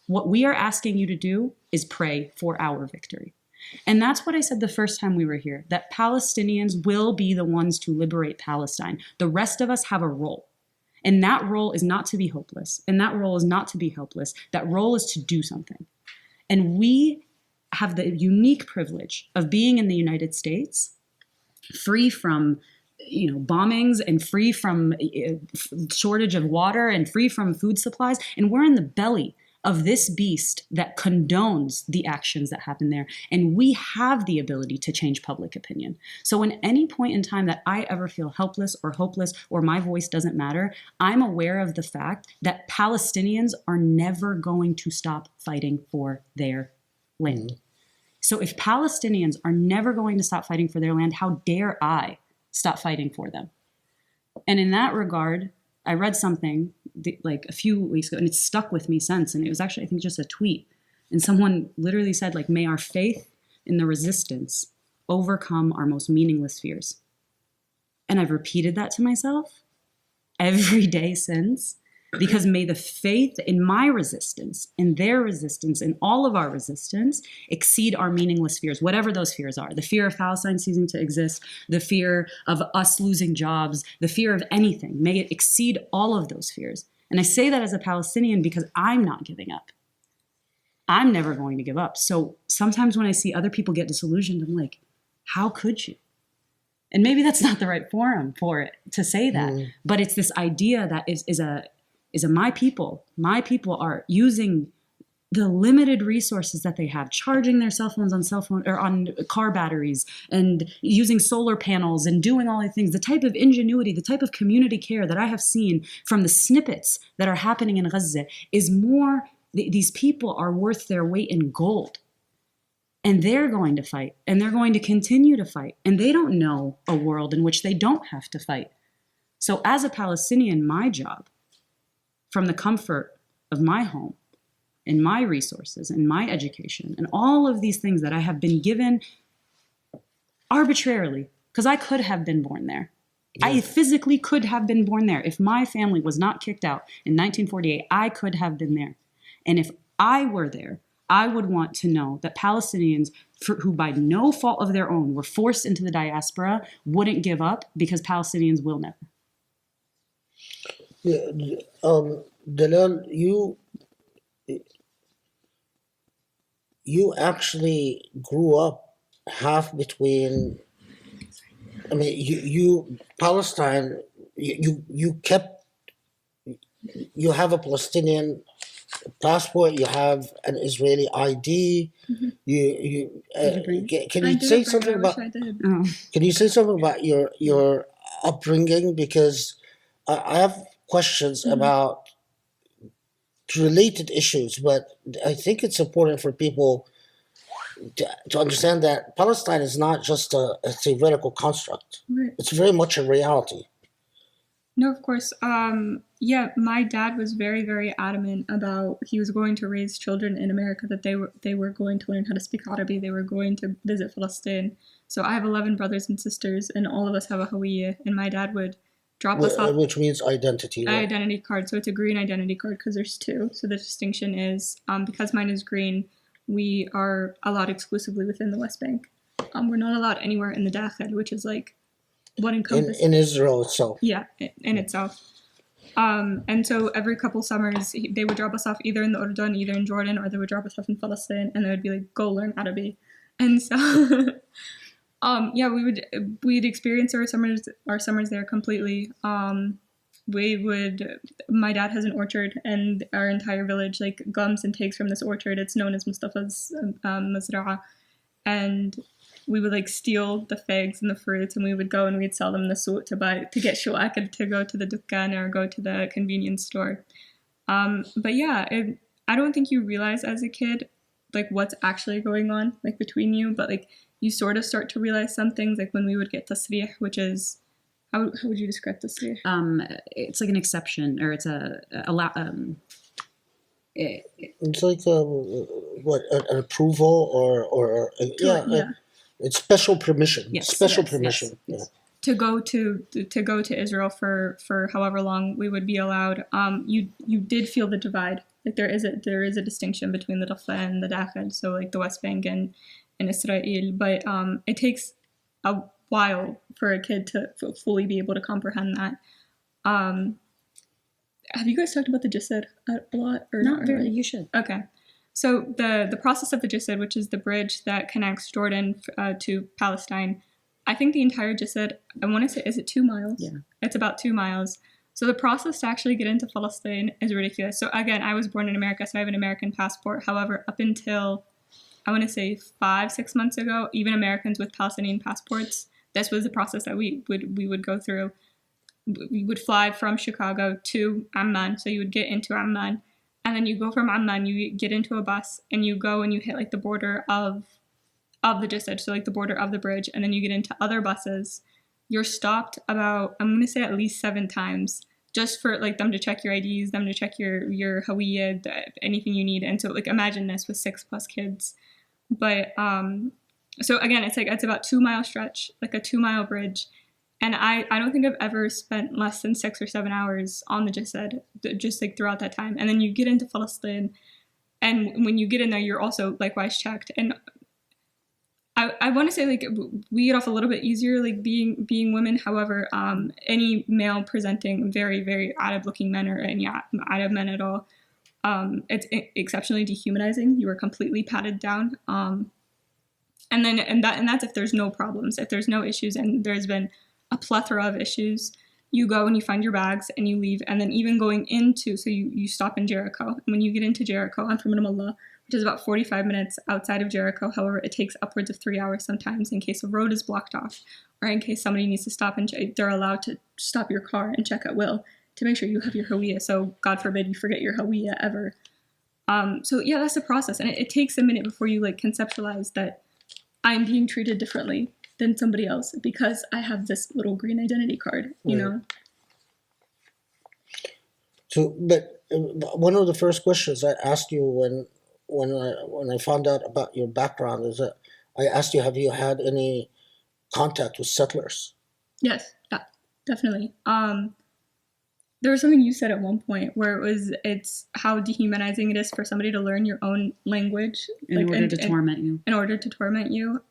what we are asking you to do is pray for our victory. And that's what I said the first time we were here, that Palestinians will be the ones to liberate Palestine. The rest of us have a role. And that role is not to be hopeless. And that role is not to be helpless. That role is to do something. And we have the unique privilege of being in the United States, free from bombings and free from shortage of water and free from food supplies. And we're in the belly of this beast that condones the actions that happen there. And we have the ability to change public opinion. So in any point in time that I ever feel helpless or hopeless or my voice doesn't matter, I'm aware of the fact that Palestinians are never going to stop fighting for their land. So if Palestinians are never going to stop fighting for their land, how dare I stop fighting for them? And in that regard, I read something like a few weeks ago, and it's stuck with me since. And it was actually, I think, just a tweet. And someone literally said, like, may our faith in the resistance overcome our most meaningless fears. And I've repeated that to myself every day since, because may the faith in my resistance, in their resistance, in all of our resistance exceed our meaningless fears, whatever those fears are. The fear of Palestine ceasing to exist, the fear of us losing jobs, the fear of anything. May it exceed all of those fears. And I say that as a Palestinian because I'm not giving up. I'm never going to give up. So sometimes when I see other people get disillusioned, I'm like, how could you? And maybe that's not the right forum for it to say that, but it's this idea that is a my people are using the limited resources that they have, charging their cell phones on car batteries and using solar panels and doing all the things, the type of ingenuity, the type of community care that I have seen from the snippets that are happening in Gaza is more, these people are worth their weight in gold. And they're going to fight, and they're going to continue to fight. And they don't know a world in which they don't have to fight. So as a Palestinian, my job, from the comfort of my home and my resources and my education and all of these things that I have been given arbitrarily, because I could have been born there. Yeah. I physically could have been born there. If my family was not kicked out in 1948, I could have been there. And if I were there, I would want to know that Palestinians who by no fault of their own were forced into the diaspora wouldn't give up, because Palestinians will never. Yeah, Dalal, you actually grew up half between. I mean, you Palestine. You have a Palestinian passport. You have an Israeli ID. Can you say something about? Can you say something about your upbringing? Because I have questions about related issues, but I think it's important for people to understand that Palestine is not just a theoretical construct. Right. It's very much a reality. No, of course. Yeah, my dad was very, very adamant about he was going to raise children in America, that they were going to learn how to speak Arabic, they were going to visit Palestine. So I have 11 brothers and sisters, and all of us have a hawiyya, and my dad would drop us off. Which means identity. Right? Identity card. So it's a green identity card because there's two. So the distinction is, because mine is green, we are allowed exclusively within the West Bank. We're not allowed anywhere in the Dakhel, which is like what encompasses in Israel itself. Yeah, in itself. And so every couple summers, they would drop us off either in the Urdun, either in Jordan, or they would drop us off in Palestine, and they would be like, go learn Arabic. And so, yeah, we'd experience our summers there completely. My dad has an orchard, and our entire village like gums and takes from this orchard. It's known as Mustafa's Mazra'a. And we would like steal the figs and the fruits, and we would go and we'd sell them in the souk to get shuak, to go to the dukkan or go to the convenience store. But yeah, I don't think you realize as a kid like what's actually going on like between you, but like you sort of start to realize some things, like when we would get tasrih, which is how would you describe tasrih? It's like an exception, or it's it's like an approval or yeah. It's special permission. Yes, special permission. Yes. Yeah. To go to Israel for however long we would be allowed. You did feel the divide. Like there is a distinction between the Rafah and the Dakhel, so like the West Bank and Israel. But it takes a while for a kid to fully be able to comprehend that. Have you guys talked about the Jisr a lot? Or not really? You should. Okay. So the process of the Jisr, which is the bridge that connects Jordan to Palestine, I think the entire Jisr, I want to say, is it 2 miles? Yeah. It's about 2 miles. So the process to actually get into Palestine is ridiculous. So again, I was born in America, so I have an American passport. However, up until, I want to say 5-6 months ago, even Americans with Palestinian passports, this was the process that we would go through. We would fly from Chicago to Amman. So you would get into Amman, and then you go from Amman, you get into a bus, and you go and you hit like the border of the Jisd, so like the border of the bridge, and then you get into other buses. You're stopped about, I'm gonna say at least 7 times, just for like them to check your IDs, them to check your Hawiyya, anything you need. And so like imagine this with 6+ kids. But so again, it's about 2-mile stretch, like a 2-mile bridge. And I don't think I've ever spent less than 6 or 7 hours on the Jisd, just like throughout that time. And then you get into Palestine, and when you get in there, you're also likewise checked. And I want to say like we get off a little bit easier like being women. However, any male presenting very, very Arab looking men or any Arab men at all, it's exceptionally dehumanizing. You are completely patted down. And that's if there's no problems, if there's no issues, and there's been a plethora of issues. You go and you find your bags and you leave. And then even going into, so you stop in Jericho. And when you get into Jericho, I'm from Ramallah, which is about 45 minutes outside of Jericho. However, it takes upwards of 3 hours sometimes in case a road is blocked off, or in case somebody needs to stop and they're allowed to stop your car and check at will to make sure you have your Hawiyya. So God forbid you forget your Hawiyya ever. So yeah, that's the process. And it takes a minute before you like conceptualize that I'm being treated differently than somebody else because I have this little green identity card, you know? So, but one of the first questions I asked you when I found out about your background is that I asked you, have you had any contact with settlers? Yes, yeah, definitely. There was something you said at one point where it's how dehumanizing it is for somebody to learn your own language in order to torment you. In order to torment you.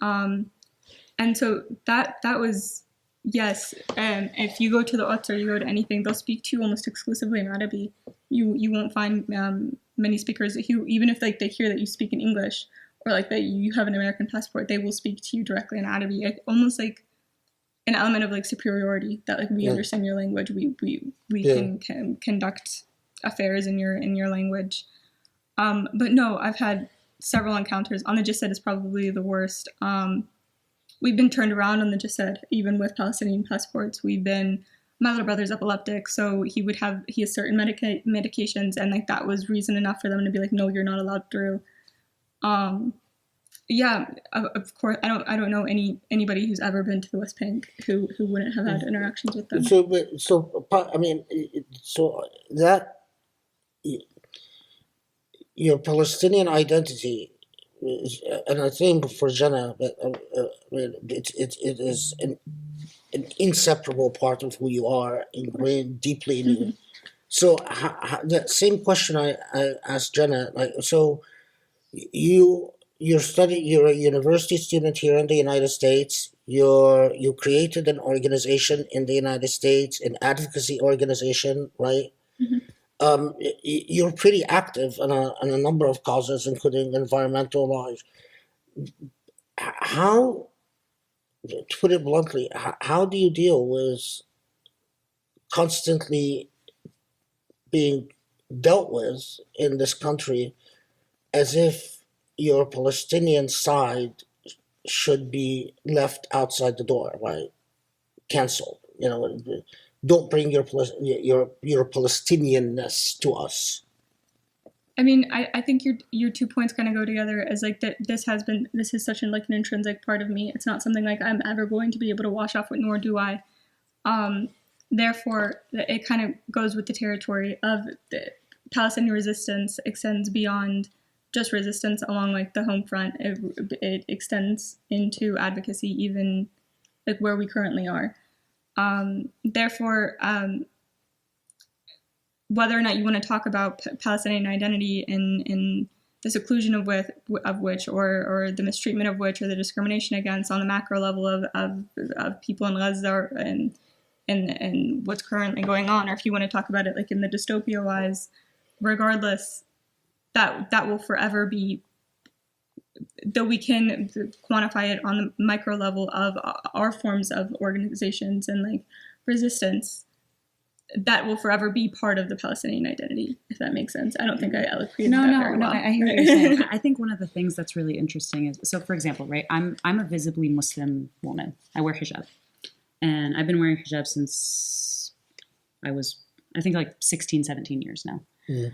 And so that was, yes. If you go to the Ots or you go to anything, they'll speak to you almost exclusively in Arabic. You won't find many speakers who, even if like they hear that you speak in English or like that you have an American passport, they will speak to you directly in Arabic, almost like an element of like superiority that like we understand your language, we can conduct affairs in your language. But no, I've had several encounters. On the Jisd is probably the worst. We've been turned around on the Jisd, even with Palestinian passports. My little brother's epileptic, so he has certain medications, and like that was reason enough for them to be like, no, you're not allowed through. Yeah, of course, I don't know anybody who's ever been to the West Bank who wouldn't have had interactions with them. So that your Palestinian identity, and I think for Jannah, it is an inseparable part of who you are, ingrained deeply in you. So that same question I asked Jannah, like, so you're a university student here in the United States. You created an organization in the United States, an advocacy organization, right? You're pretty active on a number of causes, including environmental laws. How, to put it bluntly, how do you deal with constantly being dealt with in this country as if your Palestinian side should be left outside the door, right? Canceled. Don't bring your Palestinianness to us. I mean, I think your 2 points kind of go together as like that. This is such an intrinsic part of me. It's not something like I'm ever going to be able to wash off, nor do I. Therefore, it kind of goes with the territory of the Palestinian resistance extends beyond just resistance along like the home front. It extends into advocacy, even like where we currently are. Therefore, whether or not you want to talk about Palestinian identity in the seclusion of which, or the mistreatment of which, or the discrimination against on the macro level of people in Gaza and what's currently going on, or if you want to talk about it like in the dystopia wise, regardless, that will forever be, though we can quantify it on the micro level of our forms of organizations and like resistance, that will forever be part of the Palestinian identity, if that makes sense. I don't think I eloquated No, that no, very no. well. I hear what you're saying. I think one of the things that's really interesting is, so for example, right? I'm a visibly Muslim woman. I wear hijab, and I've been wearing hijab since I was, I think, like 16, 17 years now. Yeah.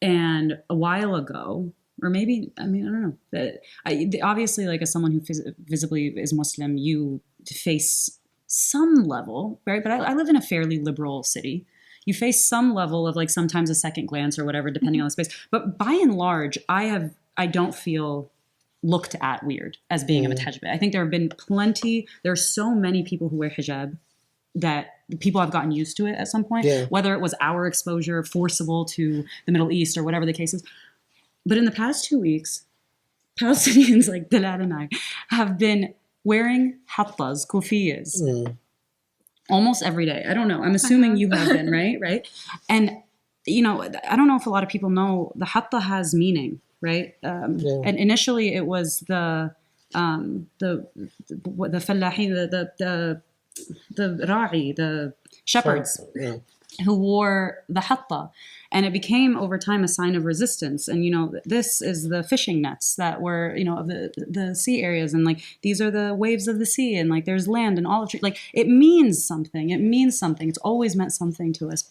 And a while ago, or maybe, I mean, I don't know. Obviously, like as someone who visibly is Muslim, you face some level, right? But I live in a fairly liberal city. You face some level of like sometimes a second glance or whatever, depending on the space. But by and large, I don't feel looked at weird as being a mutajbeh. I think there are so many people who wear hijab that people have gotten used to it at some point, whether it was our exposure forcible to the Middle East or whatever the case is. But in the past 2 weeks, Palestinians like Dalal and I have been wearing hattas, kufiyas, almost every day. I don't know. I'm assuming you have been, right? Right. And, you know, I don't know if a lot of people know the hatta has meaning, right? And initially it was the fallahin, the ra'i, the shepherds who wore the hatta. And it became over time a sign of resistance. And, you know, this is the fishing nets that were, you know, of the sea areas. And like, these are the waves of the sea. And like, there's land and olive trees. Like, it means something. It means something. It's always meant something to us.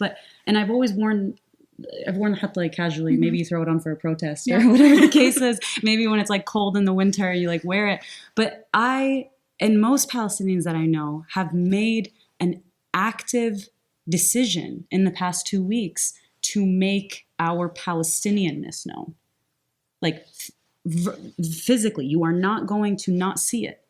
And I've worn the hatta like casually. Maybe you throw it on for a protest or whatever the case is. Maybe when it's like cold in the winter, you like wear it. But and most Palestinians that I know have made an active decision in the past 2 weeks to make our Palestinianness known. Like physically, you are not going to not see it.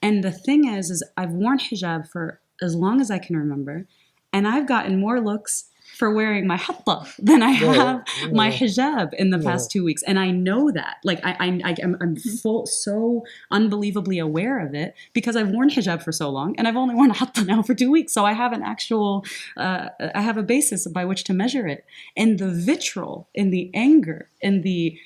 And the thing is I've worn hijab for as long as I can remember, and I've gotten more looks for wearing my hatta than I have my hijab in the past 2 weeks. And I know that. Like, I'm so unbelievably aware of it because I've worn hijab for so long and I've only worn a hatta now for 2 weeks. So I have an actual, I have a basis by which to measure it. And the vitriol and the anger and the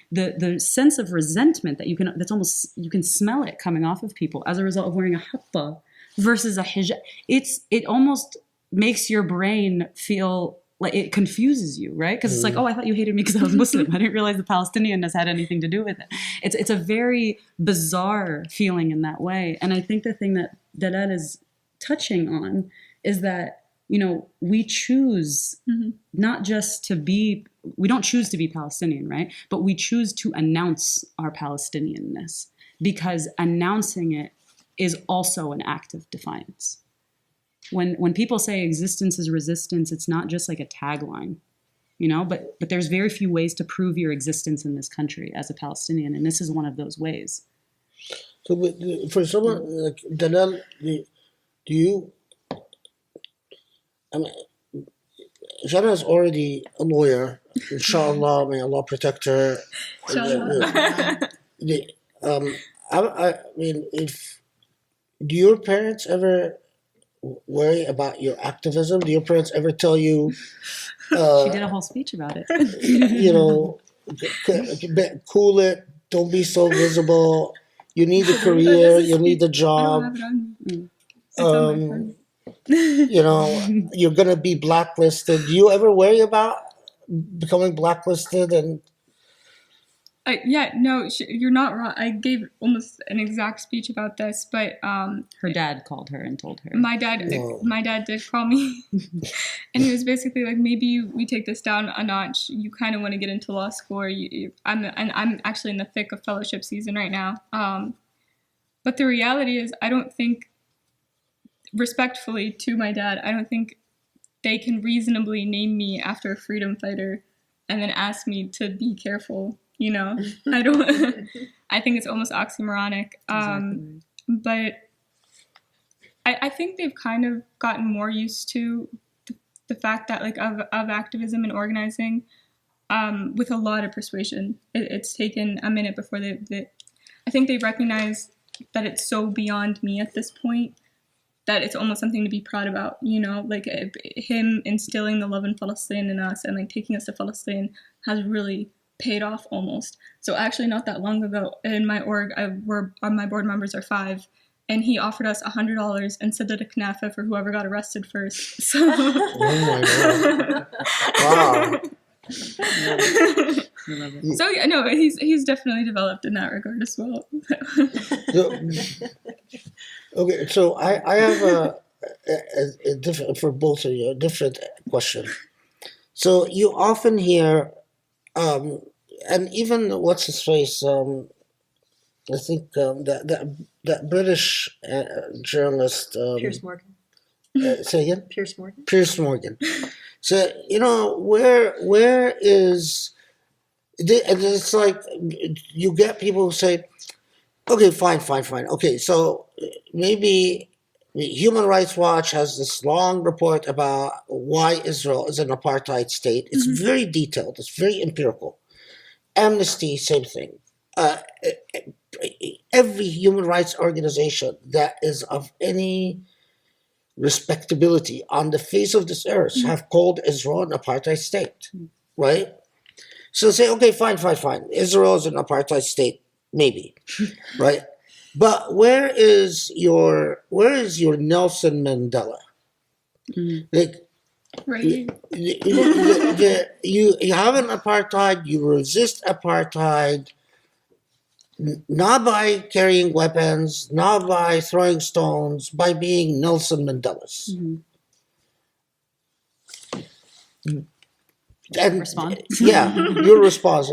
sense of resentment that you can smell it coming off of people as a result of wearing a hatta versus a hijab. It almost makes your brain feel like it confuses you, right? Because it's like, oh, I thought you hated me because I was Muslim. I didn't realize the Palestinianness had anything to do with it. It's a very bizarre feeling in that way. And I think the thing that Dalal is touching on is that, you know, we choose not just to be, we don't choose to be Palestinian, right? But we choose to announce our Palestinianness because announcing it is also an act of defiance. When people say existence is resistance, it's not just like a tagline, you know, but there's very few ways to prove your existence in this country as a Palestinian, and this is one of those ways. So for someone like Dalal, do you, I mean, Jana is already a lawyer. Inshallah, may Allah protect her. Inshallah. I mean, do your parents ever worry about your activism? Do your parents ever tell you? She did a whole speech about it. You know, cool it. Don't be so visible. You need a career. You need a job. You know, you're gonna be blacklisted. Do you ever worry about becoming blacklisted? And no, you're not wrong. I gave almost an exact speech about this, but her dad called her and told her. My dad did call me, and he was basically like, maybe we take this down a notch. You kind of want to get into law school. I'm actually in the thick of fellowship season right now. But the reality is, I don't think, respectfully to my dad, I don't think they can reasonably name me after a freedom fighter and then ask me to be careful. You know, I think it's almost oxymoronic. Exactly. But I think they've kind of gotten more used to the fact that, like, of activism and organizing with a lot of persuasion. It's taken a minute before I think they recognize that it's so beyond me at this point that it's almost something to be proud about, you know, like him instilling the love in Palestine in us and like taking us to Palestine has really paid off almost. So actually not that long ago in my org, my board members are 5, and he offered us $100 and said that a knafa for whoever got arrested first. So, Oh my God. Wow. I love it. so yeah, no, he's definitely developed in that regard as well. So, okay, so I have a different, for both of you, a different question. So you often hear, and even what's his face, I think that British journalist, Piers Morgan. say again? Piers Morgan. Piers Morgan. So, where is, and it's like you get people who say, okay, fine. Okay, so maybe Human Rights Watch has this long report about why Israel is an apartheid state. It's very detailed. It's very empirical. Amnesty, same thing. Every human rights organization that is of any respectability on the face of this earth have called Israel an apartheid state, right? So say, okay, fine. Israel is an apartheid state, maybe, right? But where is your Nelson Mandela? Like, Right. you have an apartheid, you resist apartheid, not by carrying weapons, not by throwing stones, by being Nelson Mandelas. And Respond? yeah, your response.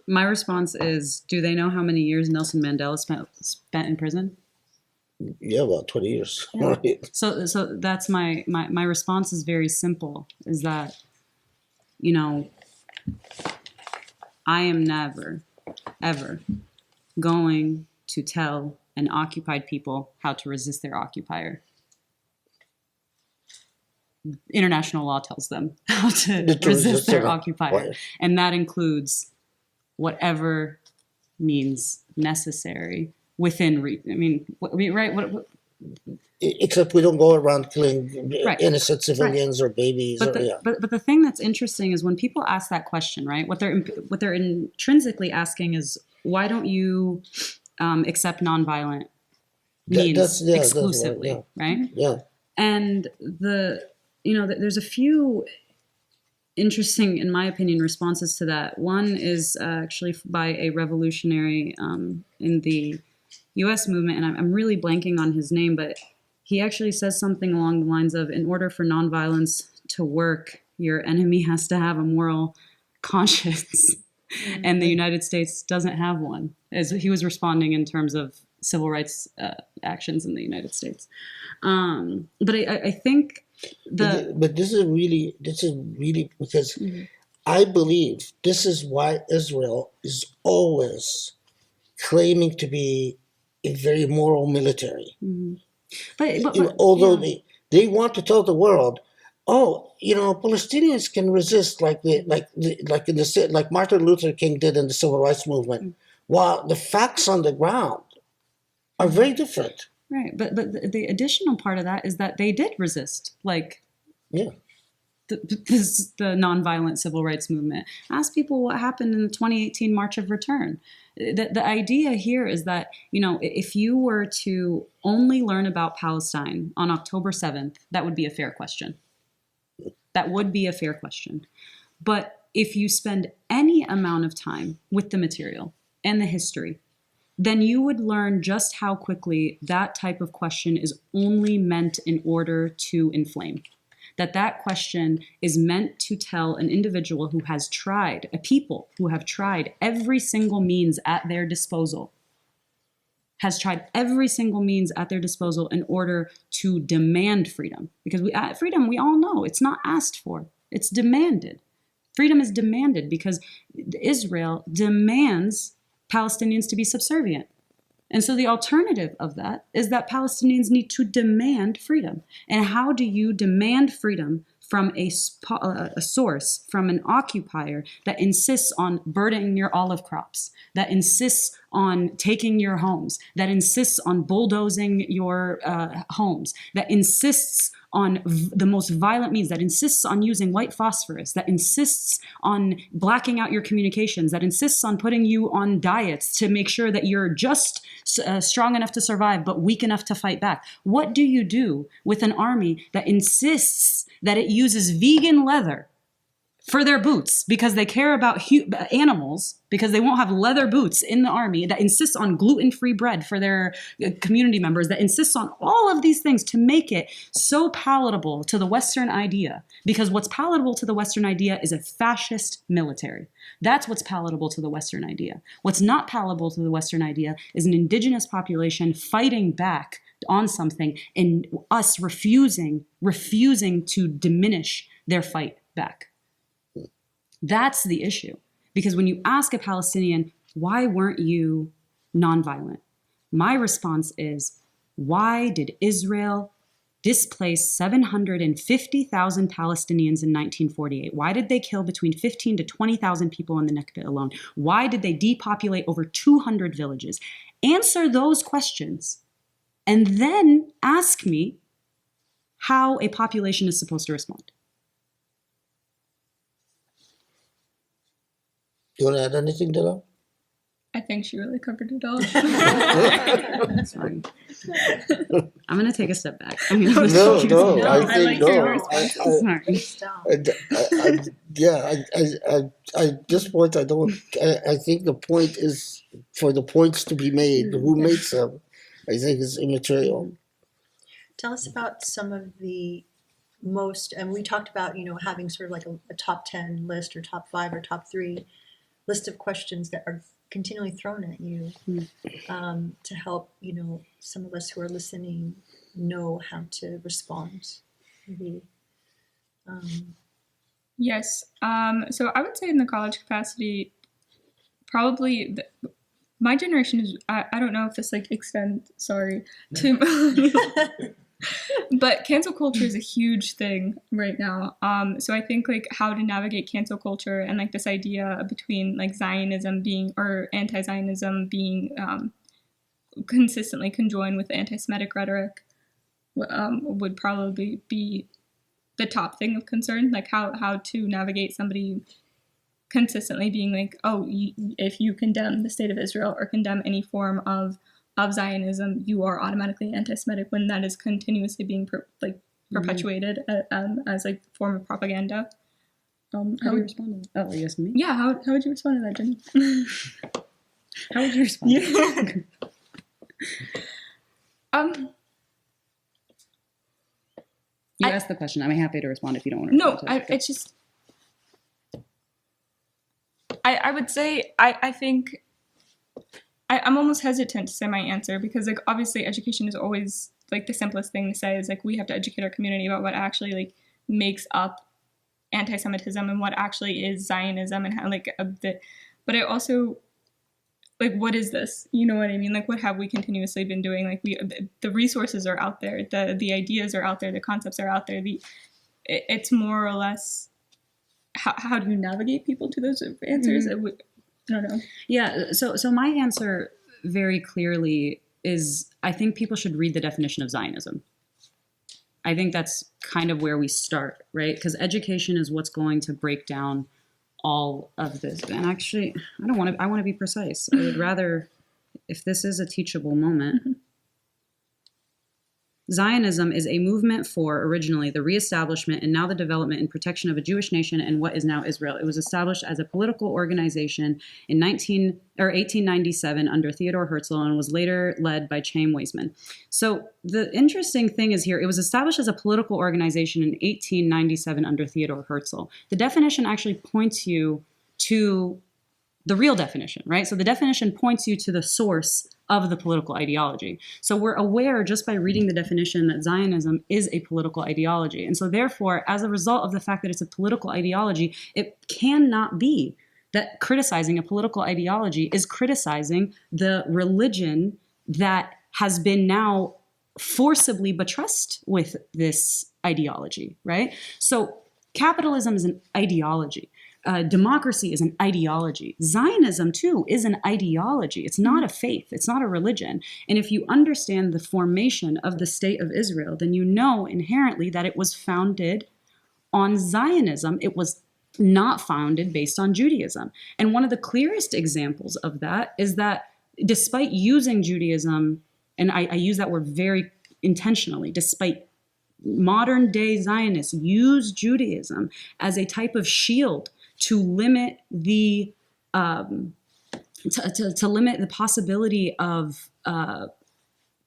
My response is, do they know how many years Nelson Mandela spent in prison? Yeah, about 20 years. Right. So that's my response is very simple, is that, I am never, ever going to tell an occupied people how to resist their occupier. International law tells them how to resist their occupier. Right. And that includes whatever means necessary within Except we don't go around killing Right. innocent civilians or babies. But the thing that's interesting is when people ask that question, right? What they're intrinsically asking is, why don't you accept nonviolent means exclusively, right? Yeah. And there's a few interesting, in my opinion, responses to that. One is actually by a revolutionary in the U.S. movement, and I'm really blanking on his name, but he actually says something along the lines of, in order for nonviolence to work, your enemy has to have a moral conscience. And the United States doesn't have one, as he was responding in terms of civil rights actions in the United States. But I think but this is really because I believe this is why Israel is always claiming to be a very moral military. But although they want to tell the world, Palestinians can resist like Martin Luther King did in the civil rights movement, while the facts on the ground are very different. Right, but the additional part of that is that they did resist, the nonviolent civil rights movement. Ask people what happened in the 2018 March of Return. The idea here is that, if you were to only learn about Palestine on October 7th, that would be a fair question. That would be a fair question. But if you spend any amount of time with the material and the history, then you would learn just how quickly that type of question is only meant in order to inflame. That question is meant to tell an individual who has tried, a people who have tried every single means at their disposal, in order to demand freedom. Because freedom, we all know, it's not asked for, it's demanded. Freedom is demanded because Israel demands Palestinians to be subservient. And so the alternative of that is that Palestinians need to demand freedom. And how do you demand freedom from a source, from an occupier that insists on burning your olive crops, that insists on taking your homes, that insists on bulldozing your homes, that insists on the most violent means, that insists on using white phosphorus, that insists on blacking out your communications, that insists on putting you on diets to make sure that you're just strong enough to survive but weak enough to fight back. What do you do with an army that insists that it uses vegan leather for their boots because they care about animals, because they won't have leather boots in the army, that insists on gluten-free bread for their community members, that insists on all of these things to make it so palatable to the Western idea? Because what's palatable to the Western idea is a fascist military. That's what's palatable to the Western idea. What's not palatable to the Western idea is an indigenous population fighting back on something and us refusing to diminish their fight back. That's the issue. Because when you ask a Palestinian, why weren't you nonviolent? My response is, why did Israel displace 750,000 Palestinians in 1948? Why did they kill between 15 to 20,000 people in the Nakba alone? Why did they depopulate over 200 villages? Answer those questions and then ask me how a population is supposed to respond. You want to add anything to that? I think she really covered it all. That's fine. I'm going to take a step back. I think at this point, I think the point is for the points to be made. Who makes them, I think, is immaterial. Tell us about some of the most, and we talked about, having sort of like a top 10 list or top 5 or top 3 list of questions that are continually thrown at you to help, some of us who are listening know how to respond. Maybe. Yes. So I would say in the college capacity, probably my generation is, I don't know if this extends, to but cancel culture is a huge thing right now. So I think how to navigate cancel culture and this idea between Zionism being, or anti-Zionism being consistently conjoined with anti-Semitic rhetoric would probably be the top thing of concern. How to navigate somebody consistently being if you condemn the state of Israel or condemn any form of Zionism, you are automatically anti-Semitic, when that is continuously being perpetuated as a form of propaganda. How would you respond to that? Oh, yes, me? Yeah, how would you respond to that, Jenny? How would you respond? You asked the question. I'm happy to respond if you don't want to respond to it. It's just, I would say, I think, I'm almost hesitant to say my answer because obviously education is always the simplest thing to say is we have to educate our community about what actually makes up anti-Semitism and what actually is Zionism and how but I also what is this? You know what I mean? What have we continuously been doing? The resources are out there, the ideas are out there, the concepts are out there. It's more or less how do you navigate people to those answers? I don't know. Yeah, so my answer very clearly is I think people should read the definition of Zionism. I think that's kind of where we start, right? Because education is what's going to break down all of this. And actually, I want to be precise. I would rather, if this is a teachable moment, Zionism is a movement for, originally, the reestablishment and now the development and protection of a Jewish nation and what is now Israel. It was established as a political organization in 1897 under Theodore Herzl and was later led by Chaim Weizmann. So the interesting thing is here, it was established as a political organization in 1897 under Theodore Herzl. The definition actually points you to the real definition, right? So the definition points you to the source of the political ideology. So we're aware just by reading the definition that Zionism is a political ideology. And so therefore, as a result of the fact that it's a political ideology, it cannot be that criticizing a political ideology is criticizing the religion that has been now forcibly buttressed with this ideology, right? So capitalism is an ideology. Democracy is an ideology. Zionism, too, is an ideology. It's not a faith. It's not a religion. And if you understand the formation of the state of Israel, then you know inherently that it was founded on Zionism. It was not founded based on Judaism. And one of the clearest examples of that is that despite using Judaism, and I use that word very intentionally, despite modern day Zionists use Judaism as a type of shield to limit the to limit the possibility of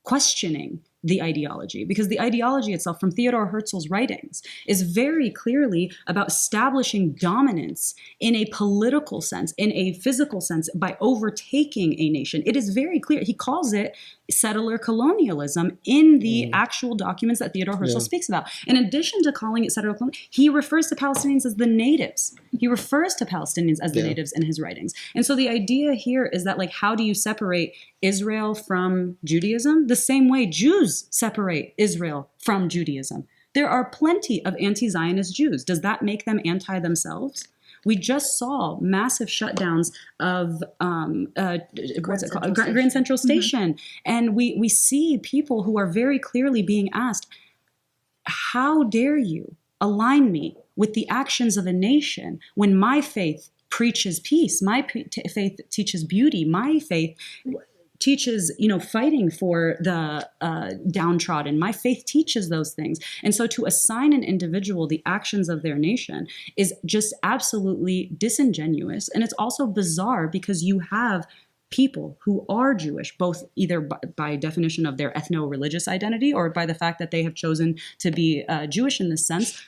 questioning the ideology, because the ideology itself, from Theodore Herzl's writings, is very clearly about establishing dominance in a political sense, in a physical sense, by overtaking a nation. It is very clear. He calls it settler colonialism in the actual documents that Theodore Herzl speaks about. In addition to calling it settler colonialism, he refers to Palestinians as the natives. He refers to Palestinians as the natives in his writings. And so the idea here is that, like, how do you separate Israel from Judaism? The same way Jews separate Israel from Judaism. There are plenty of anti-Zionist Jews. Does that make them anti-themselves? We just saw massive shutdowns of Grand Central Station. And we see people who are very clearly being asked, how dare you align me with the actions of a nation when my faith preaches peace, my faith teaches beauty, my faith teaches, fighting for the downtrodden. My faith teaches those things. And so to assign an individual the actions of their nation is just absolutely disingenuous. And it's also bizarre because you have people who are Jewish, both either by definition of their ethno-religious identity or by the fact that they have chosen to be Jewish in this sense.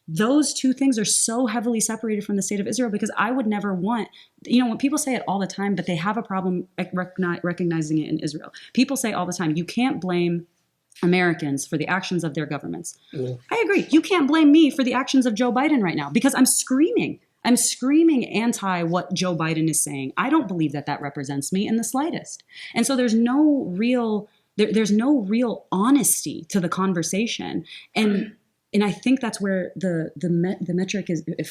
Those two things are so heavily separated from the state of Israel, because I would never want, when people say it all the time, but they have a problem recognizing it in Israel. People say all the time, you can't blame Americans for the actions of their governments. Yeah. I agree. You can't blame me for the actions of Joe Biden right now, because I'm screaming anti what Joe Biden is saying. I don't believe that represents me in the slightest. And so there's no real honesty to the conversation. And I think that's where the metric is. It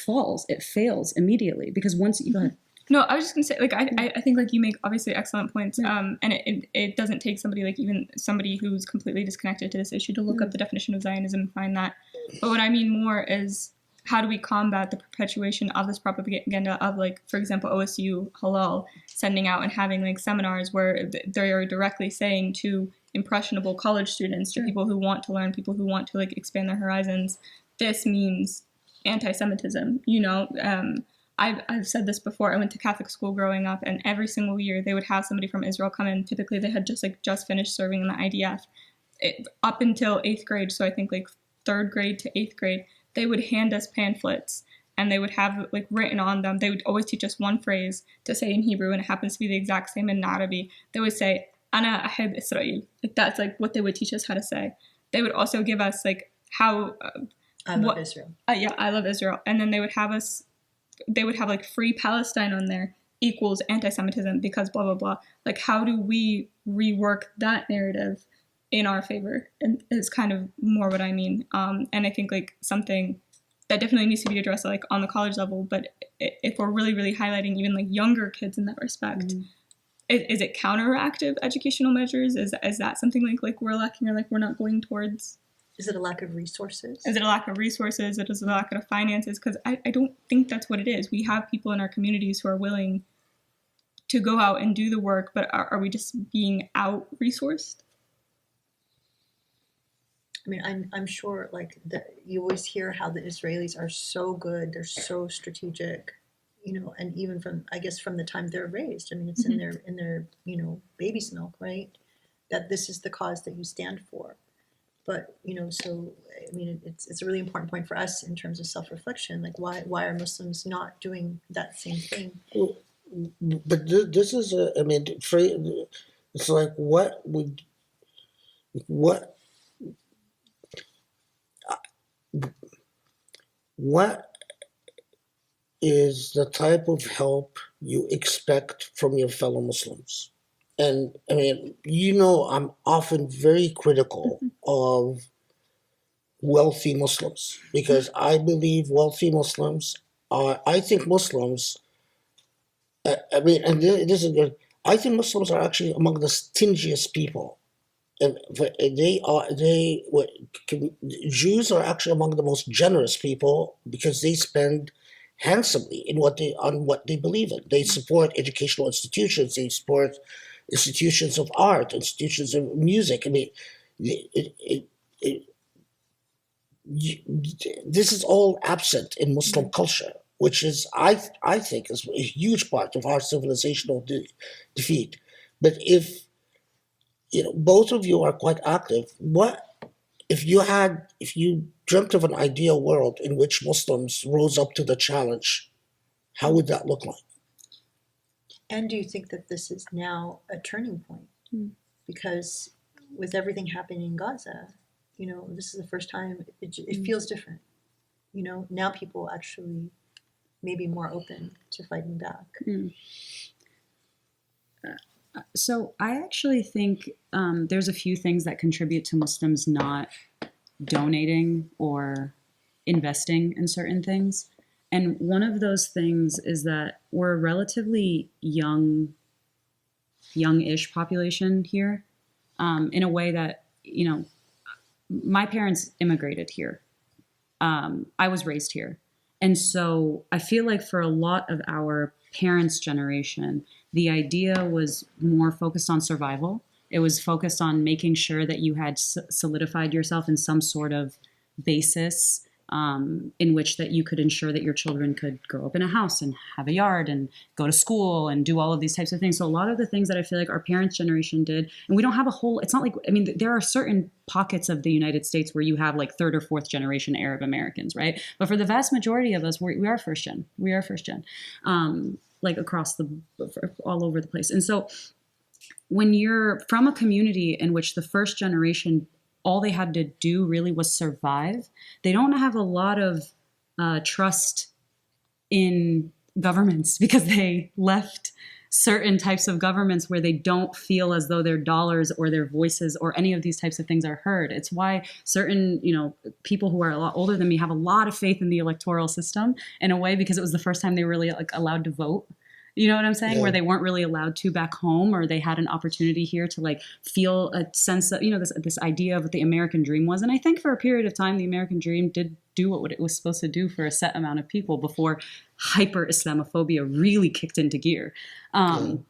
fails immediately, because once you go ahead. No, I was just gonna say, I think you make obviously excellent points, and it doesn't take somebody, even somebody who's completely disconnected to this issue, to look up the definition of Zionism and find that. But what I mean more is, how do we combat the perpetuation of this propaganda of, for example, OSU Halal sending out and having seminars where they are directly saying to impressionable college students, to people who want to learn, people who want to expand their horizons, this means anti-Semitism. I've said this before. I went to Catholic school growing up, and every single year they would have somebody from Israel come in. Typically they had just finished serving in the IDF. Up until 8th grade, so I think 3rd grade to 8th grade, they would hand us pamphlets, and they would have written on them. They would always teach us one phrase to say in Hebrew, and it happens to be the exact same in Arabic. They would say, Ana ahib Israel. That's what they would teach us how to say. They would also give us how I love Israel. Yeah, I love Israel. And then they would have free Palestine on there equals anti-Semitism because blah blah blah. How do we rework that narrative in our favor? And it's kind of more what I mean. And I think something that definitely needs to be addressed on the college level. But if we're really really highlighting even younger kids in that respect. Is it counteractive educational measures? Is that something we're lacking, or we're not going towards? Is it a lack of resources? Is it a lack of resources? Is it a lack of finances? Because I don't think that's what it is. We have people in our communities who are willing to go out and do the work, but are we just being out-resourced? I mean, I'm sure you always hear how the Israelis are so good, they're so strategic. And even from the time they're raised, I mean, it's in their baby's milk, right? That this is the cause that you stand for. But, so, I mean, it's a really important point for us in terms of self-reflection. Why are Muslims not doing that same thing? But this is, it's what is the type of help you expect from your fellow Muslims? And I mean, I'm often very critical of wealthy Muslims, because I believe wealthy Muslims I think Muslims, I mean, and this is good. I think Muslims are actually among the stingiest people. And Jews are actually among the most generous people because they spend handsomely in what they believe in. They support educational institutions. They support institutions of art, institutions of music. I mean, it, it, it, this is all absent in Muslim culture, which is I think is a huge part of our civilizational defeat. But if both of you are quite active, what if you dreamt of an ideal world in which Muslims rose up to the challenge, how would that look like? And do you think that this is now a turning point? Because with everything happening in Gaza, this is the first time it feels different. Now people actually may be more open to fighting back. So I actually think there's a few things that contribute to Muslims not donating or investing in certain things. And one of those things is that we're a relatively young-ish population here, in a way that, my parents immigrated here. I was raised here. And so I feel like for a lot of our parents' generation, the idea was more focused on survival. It was focused on making sure that you had solidified yourself in some sort of basis in which that you could ensure that your children could grow up in a house and have a yard and go to school and do all of these types of things. So a lot of the things that I feel like our parents' generation did, and we don't have it's not like, there are certain pockets of the United States where you have like third or fourth generation Arab Americans, right? But for the vast majority of us, we are first gen. We are first gen, like all over the place. And so when you're from a community in which the first generation, all they had to do really was survive, they don't have a lot of trust in governments because they left certain types of governments where they don't feel as though their dollars or their voices or any of these types of things are heard. It's why certain, people who are a lot older than me have a lot of faith in the electoral system in a way, because it was the first time they were really allowed to vote. You know what I'm saying? Yeah. Where they weren't really allowed to back home, or they had an opportunity here to feel a sense of, this idea of what the American dream was. And I think for a period of time, the American dream did do what it was supposed to do for a set amount of people before hyper Islamophobia really kicked into gear. And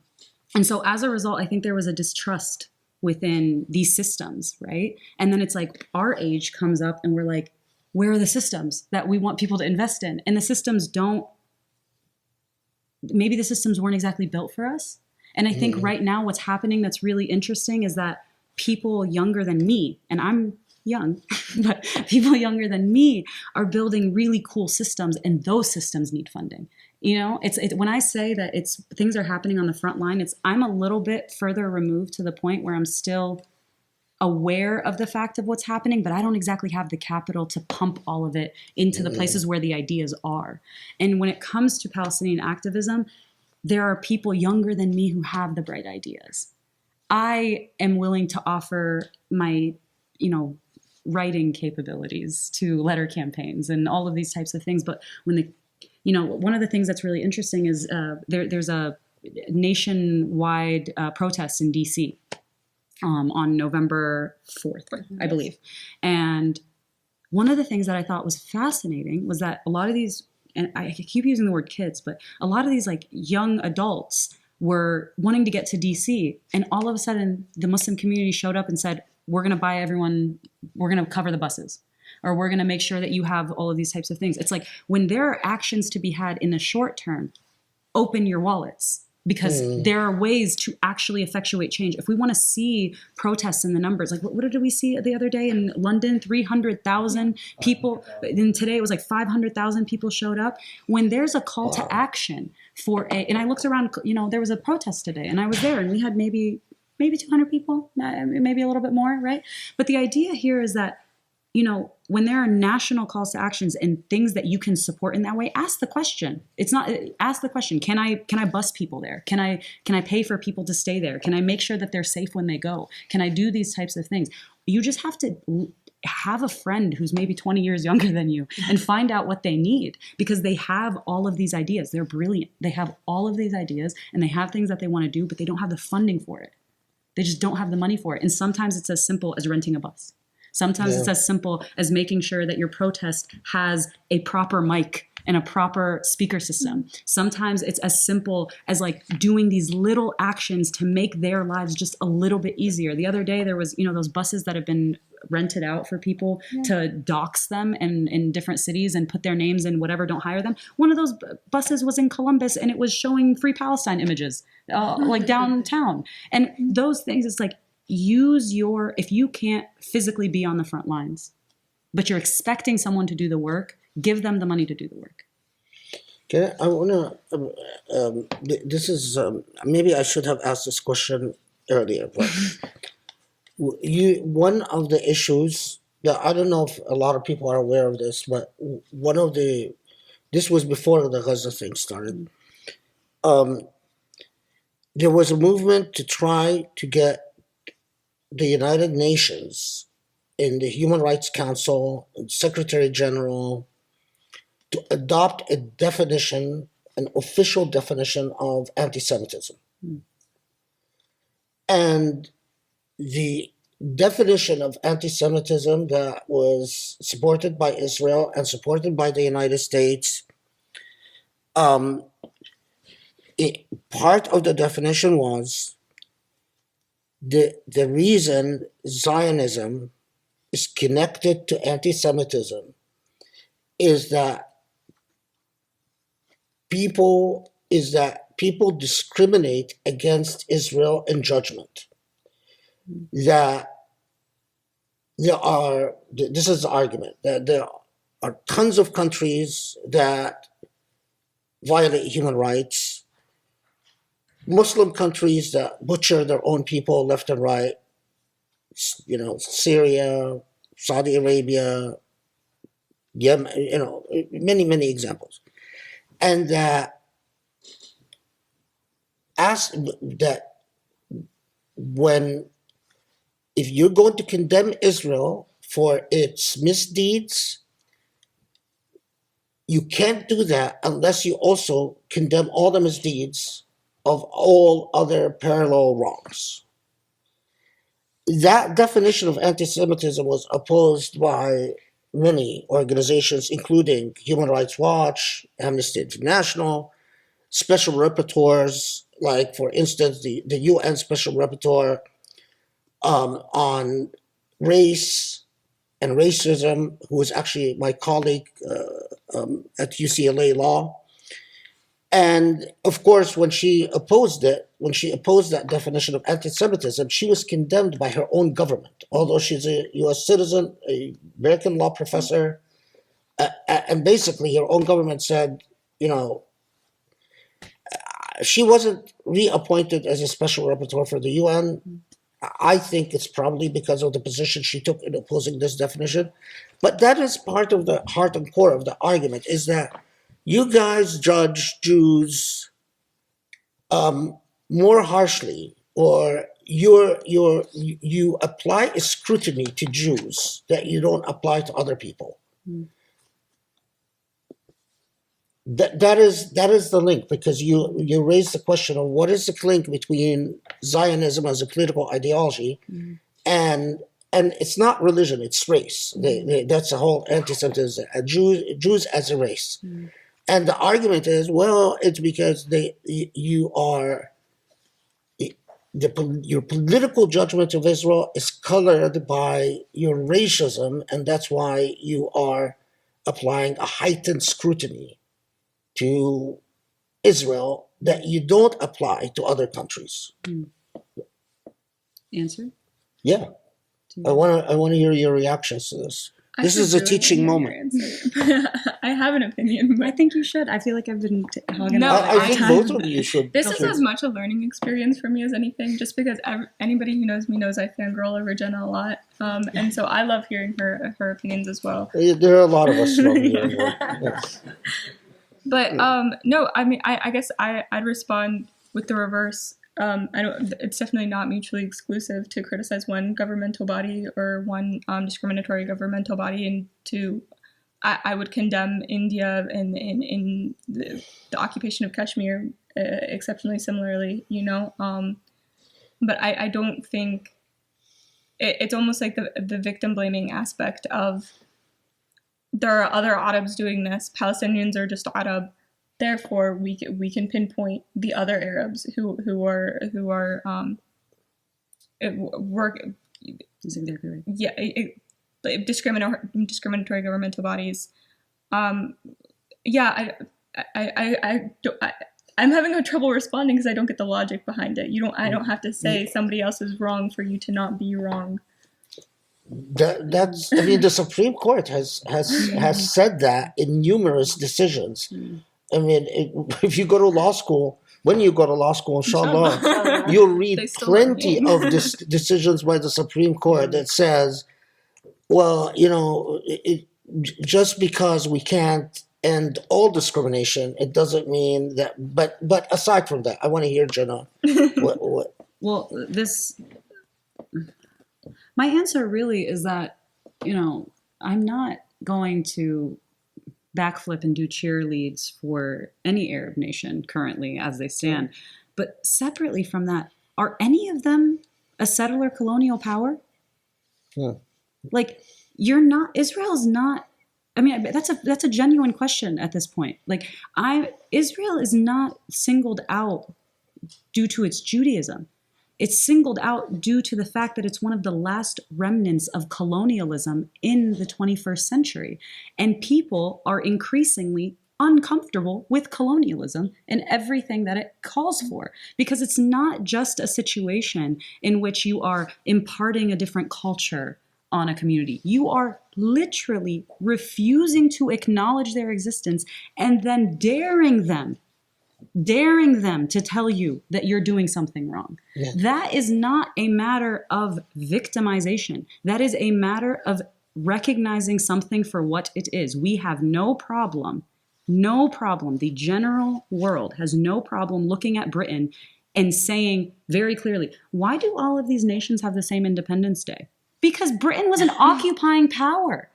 so as a result, I think there was a distrust within these systems, right? And then it's like our age comes up and we're like, where are the systems that we want people to invest in? And the systems maybe the systems weren't exactly built for us. And I think right now what's happening that's really interesting is that people younger than me, and I'm young, but people younger than me are building really cool systems, and those systems need funding. It's when I say that things are happening on the front line, I'm a little bit further removed to the point where I'm still aware of the fact of what's happening, but I don't exactly have the capital to pump all of it into the places where the ideas are. And when it comes to Palestinian activism, there are people younger than me who have the bright ideas. I am willing to offer my, writing capabilities to letter campaigns and all of these types of things. But when one of the things that's really interesting is there's a nationwide protest in DC. On November 4th, I believe. And one of the things that I thought was fascinating was that a lot of these, and I keep using the word kids, but a lot of these young adults were wanting to get to DC. And all of a sudden the Muslim community showed up and said, we're going to cover the buses, or we're going to make sure that you have all of these types of things. It's like when there are actions to be had in the short term, open your wallets. Because there are ways to actually effectuate change. If we want to see protests in the numbers, what did we see the other day in London? 300,000 people. And today it was 500,000 people showed up. When there's a call to action and I looked around, there was a protest today, and I was there, and we had maybe 200 people, maybe a little bit more, right? But the idea here is that, when there are national calls to actions and things that you can support in that way, ask the question. Ask the question. Can I bus people there? Can I pay for people to stay there? Can I make sure that they're safe when they go? Can I do these types of things? You just have to have a friend who's maybe 20 years younger than you and find out what they need, because they have all of these ideas. They're brilliant. They have all of these ideas and they have things that they want to do, but they don't have the funding for it. They just don't have the money for it. And sometimes it's as simple as renting a bus. Sometimes it's as simple as making sure that your protest has a proper mic and a proper speaker system. Sometimes it's as simple as like doing these little actions to make their lives just a little bit easier. The other day there was, those buses that have been rented out for people to dox them in different cities and put their names in whatever, don't hire them. One of those buses was in Columbus and it was showing Free Palestine images like downtown. And those things, it's like, if you can't physically be on the front lines, but you're expecting someone to do the work, give them the money to do the work. Okay, I want to, this is, maybe I should have asked this question earlier, but one of the issues that I don't know if a lot of people are aware of this, but this was before the Gaza thing started. There was a movement to try to get the United Nations in the Human Rights Council, and Secretary General, to adopt a definition, an official definition of anti-Semitism. And the definition of anti-Semitism that was supported by Israel and supported by the United States, part of the definition was the reason Zionism is connected to anti-Semitism is that people discriminate against Israel in judgment. That this is the argument, that there are tons of countries that violate human rights, Muslim countries that butcher their own people left and right, Syria, Saudi Arabia, Yemen, many, many examples. And that if you're going to condemn Israel for its misdeeds, you can't do that unless you also condemn all the misdeeds of all other parallel wrongs. That definition of anti-Semitism was opposed by many organizations, including Human Rights Watch, Amnesty International, special rapporteurs, like, for instance, the UN Special Rapporteur on race and racism, who was actually my colleague at UCLA Law. And of course, when she opposed that definition of anti-Semitism, she was condemned by her own government, although she's a US citizen, an American law professor. And basically, her own government said, she wasn't reappointed as a special rapporteur for the UN. I think it's probably because of the position she took in opposing this definition. But that is part of the heart and core of the argument, is that you guys judge Jews more harshly, or you apply a scrutiny to Jews that you don't apply to other people. That is the link, because you raise the question of what is the link between Zionism as a political ideology and it's not religion, it's race. That's the whole anti-Semitism, Jews as a race. And the argument is, well, it's because your political judgment of Israel is colored by your racism, and that's why you are applying a heightened scrutiny to Israel that you don't apply to other countries. Answer? Yeah. I want to hear your reactions to this. This is a teaching moment. I have an opinion, but I think you should. I feel like I've been hogging No, up all the I think time. both of you should. this is as much a learning experience for me as anything, just because anybody who knows me knows I fangirl over Jenna a lot. And so I love hearing her opinions as well. There are a lot of us from here. Yes. But no, I mean, I guess I'd respond with the reverse. I don't. It's definitely not mutually exclusive to criticize one governmental body or one discriminatory governmental body, and to I would condemn India in the occupation of Kashmir exceptionally similarly, you know. But I don't think it's almost like the victim blaming aspect of there are other Arabs doing this. Palestinians are just Arab. Therefore, we can pinpoint the other Arabs who are work. That's exactly right. Yeah, discriminatory governmental bodies. Yeah, I'm having trouble responding because I don't get the logic behind it. I don't have to say somebody else is wrong for you to not be wrong. That's. I mean, the Supreme Court has said that in numerous decisions. I mean, if you go to law school, when you go to law school, inshallah, you'll read plenty of decisions by the Supreme Court that says, well, you know, just because we can't end all discrimination, it doesn't mean that. But aside from that, I want to hear Jannah. What? Well, my answer really is that, you know, I'm not going to backflip and do cheerleads for any Arab nation currently as they stand. But separately from that, are any of them a settler colonial power? Yeah. Like, Israel's not, I mean, that's a genuine question at this point. Like, Israel is not singled out due to its Judaism. It's singled out due to the fact that it's one of the last remnants of colonialism in the 21st century. And people are increasingly uncomfortable with colonialism and everything that it calls for. Because it's not just a situation in which you are imparting a different culture on a community. You are literally refusing to acknowledge their existence and then daring them to tell you that you're doing something wrong. Yeah. That is not a matter of victimization. That is a matter of recognizing something for what it is. We have no problem. The general world has no problem looking at Britain and saying very clearly, why do all of these nations have the same Independence Day? Because Britain was an occupying power.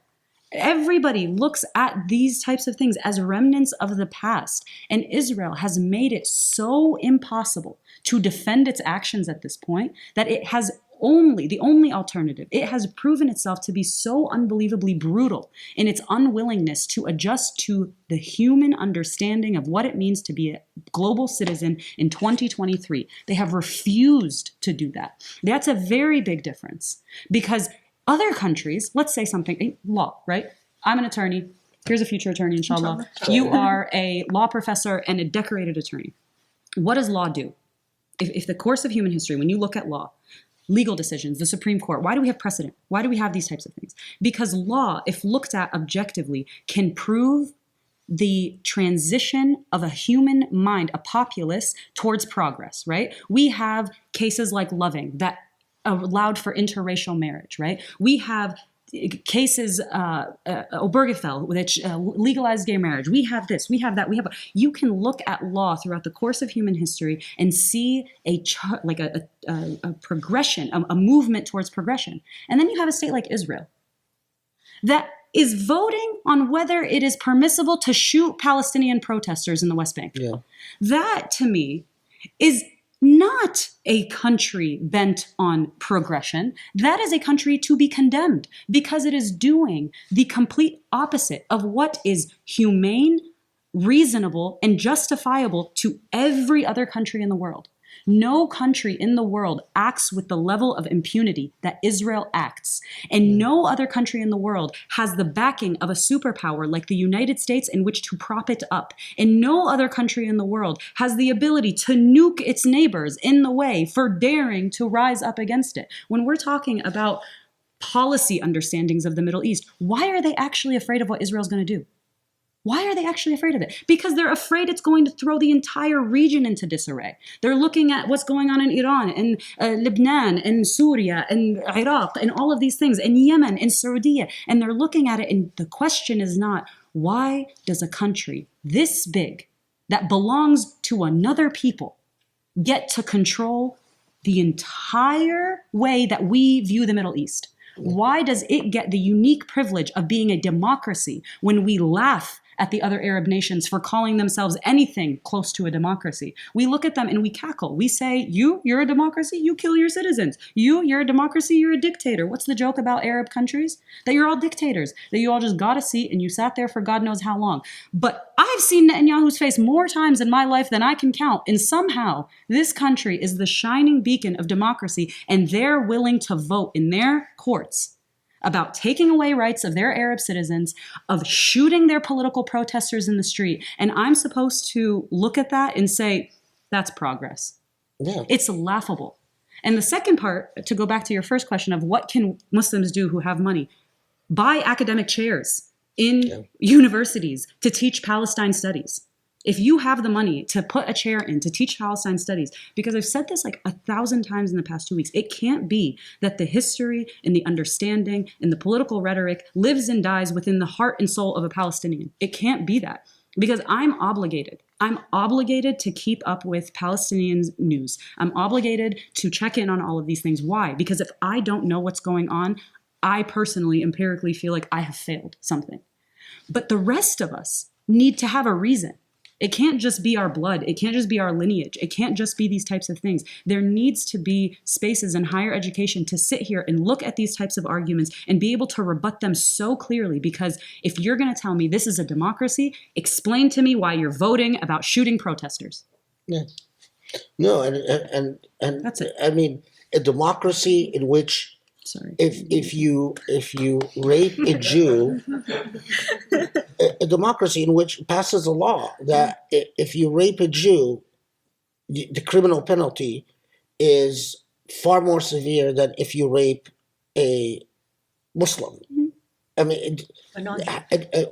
Everybody looks at these types of things as remnants of the past. And Israel has made it so impossible to defend its actions at this point that it has the only alternative. It has proven itself to be so unbelievably brutal in its unwillingness to adjust to the human understanding of what it means to be a global citizen in 2023. They have refused to do that. That's a very big difference because other countries, let's say something, law, right? I'm an attorney. Here's a future attorney, inshallah. You are a law professor and a decorated attorney. What does law do? If the course of human history, when you look at law, legal decisions, the Supreme Court, why do we have precedent? Why do we have these types of things? Because law, if looked at objectively, can prove the transition of a human mind, a populace, towards progress, right? We have cases like Loving that allowed for interracial marriage, right? We have cases, Obergefell, which legalized gay marriage. We have this, we have that, you can look at law throughout the course of human history and see a progression, a movement towards progression. And then you have a state like Israel that is voting on whether it is permissible to shoot Palestinian protesters in the West Bank. Yeah. That, to me, is not a country bent on progression. That is a country to be condemned because it is doing the complete opposite of what is humane, reasonable, and justifiable to every other country in the world. No country in the world acts with the level of impunity that Israel acts. And no other country in the world has the backing of a superpower like the United States in which to prop it up. And no other country in the world has the ability to nuke its neighbors in the way for daring to rise up against it. When we're talking about policy understandings of the Middle East, why are they actually afraid of what Israel's going to do? Why are they actually afraid of it? Because they're afraid it's going to throw the entire region into disarray. They're looking at what's going on in Iran and Lebanon and Syria and Iraq and all of these things and Yemen and Saudi. And they're looking at it and the question is not, why does a country this big that belongs to another people get to control the entire way that we view the Middle East? Why does it get the unique privilege of being a democracy when we laugh at the other Arab nations for calling themselves anything close to a democracy? We look at them and we cackle. We say, you're a democracy, you kill your citizens. You're a democracy, you're a dictator. What's the joke about Arab countries? That you're all dictators, that you all just got a seat and you sat there for God knows how long. But I've seen Netanyahu's face more times in my life than I can count. And somehow this country is the shining beacon of democracy, and they're willing to vote in their courts about taking away rights of their Arab citizens, of shooting their political protesters in the street. And I'm supposed to look at that and say, that's progress. Yeah. It's laughable. And the second part, to go back to your first question of what can Muslims do who have money? Buy academic chairs in universities to teach Palestine studies. If you have the money to put a chair in to teach Palestine studies, because I've said this like 1,000 times in the past 2 weeks, it can't be that the history and the understanding and the political rhetoric lives and dies within the heart and soul of a Palestinian. It can't be that, because I'm obligated. I'm obligated to keep up with Palestinian news. I'm obligated to check in on all of these things. Why? Because if I don't know what's going on, I personally, empirically feel like I have failed something. But the rest of us need to have a reason. It can't just be our blood. It can't just be our lineage. It can't just be these types of things. There needs to be spaces in higher education to sit here and look at these types of arguments and be able to rebut them so clearly. Because if you're going to tell me this is a democracy, explain to me why you're voting about shooting protesters. Yeah. No, and That's it. I mean, a democracy in which Sorry. if you rape a Jew, a democracy in which passes a law that if you rape a Jew, the criminal penalty is far more severe than if you rape a Muslim. I mean,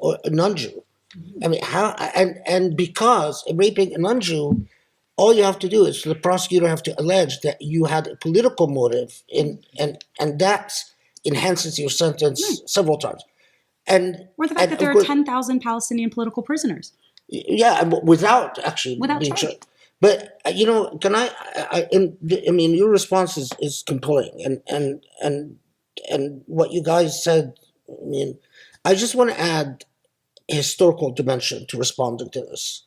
or a non-Jew. I mean, how and because raping a non-Jew, all you have to do is the prosecutor have to allege that you had a political motive, and that enhances your sentence several times. And Or the fact that there are 10,000 Palestinian political prisoners. Yeah, without actually Without being charge. charged. But you know, can I mean, your response is compelling, and what you guys said. I mean, I just want to add a historical dimension to responding to this.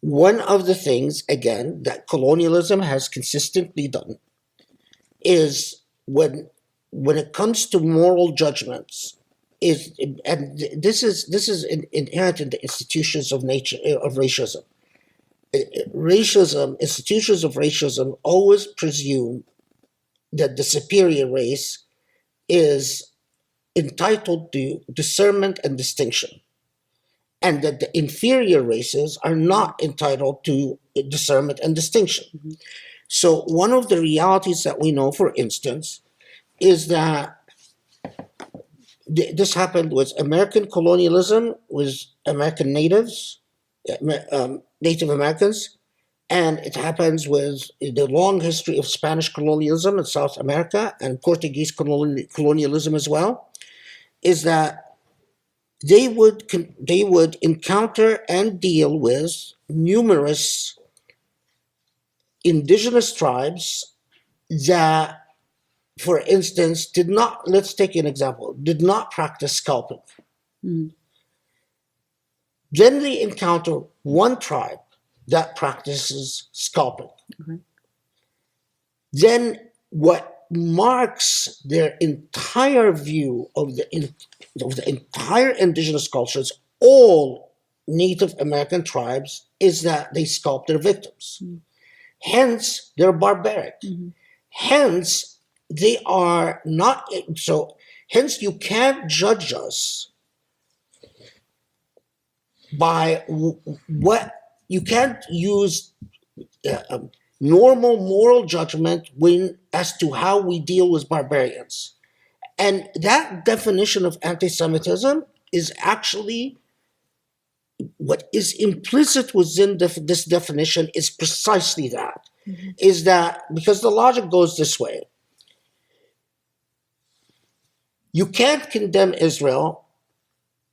One of the things, again, that colonialism has consistently done is when it comes to moral judgments, and this is inherent in the institutions of nature of racism. Institutions of racism always presume that the superior race is entitled to discernment and distinction, and that the inferior races are not entitled to discernment and distinction. Mm-hmm. So one of the realities that we know, for instance, is that this happened with American colonialism, with American natives, Native Americans, and it happens with the long history of Spanish colonialism in South America and Portuguese colonialism as well, is that they would encounter and deal with numerous indigenous tribes that, for instance, let's take an example, did not practice scalping. Mm. Then they encounter one tribe that practices scalping. Mm-hmm. Then what marks their entire view of the entire indigenous cultures, all Native American tribes, is that they scalp their victims. Mm-hmm. Hence, they're barbaric. Mm-hmm. Hence, they are not, so hence you can't judge us by what, you can't use normal moral judgment as to how we deal with barbarians. And that definition of anti-Semitism is actually, what is implicit within this definition is precisely that. Mm-hmm. Is that, because the logic goes this way. You can't condemn Israel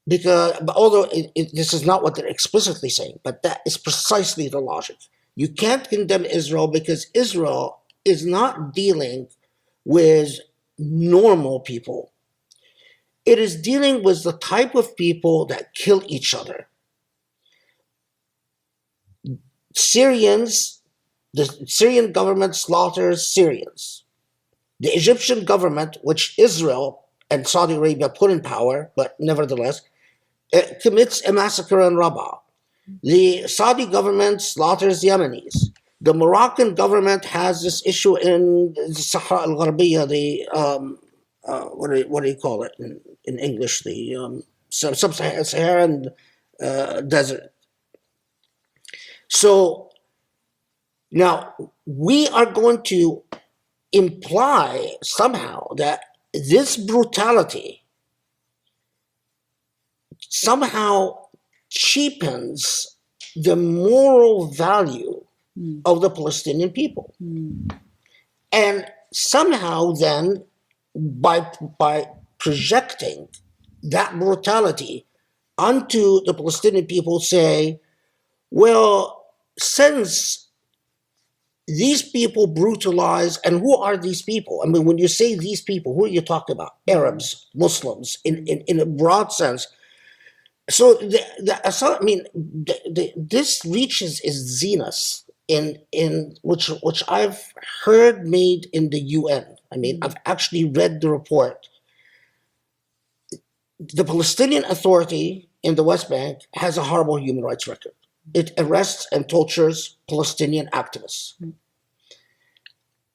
Because, but although this is not what they're explicitly saying, but that is precisely the logic. You can't condemn Israel because Israel is not dealing with normal people. It is dealing with the type of people that kill each other. Syrians, the Syrian government slaughters Syrians. The Egyptian government, which Israel and Saudi Arabia put in power, but nevertheless, it commits a massacre in Rabah. The Saudi government slaughters Yemenis. The Moroccan government has this issue in the Sahara al-Gharbiyya, what do you call it in English? The sub-Saharan desert. So now we are going to imply somehow that this brutality somehow cheapens the moral value of the Palestinian people. And somehow then, by projecting that brutality onto the Palestinian people, say, well, since these people brutalize, and who are these people? I mean, when you say these people, who are you talking about? Arabs, Muslims, in a broad sense. So, this reaches its zenith in which I've heard made in the UN. I mean, I've actually read the report. The Palestinian Authority in the West Bank has a horrible human rights record. It arrests and tortures Palestinian activists.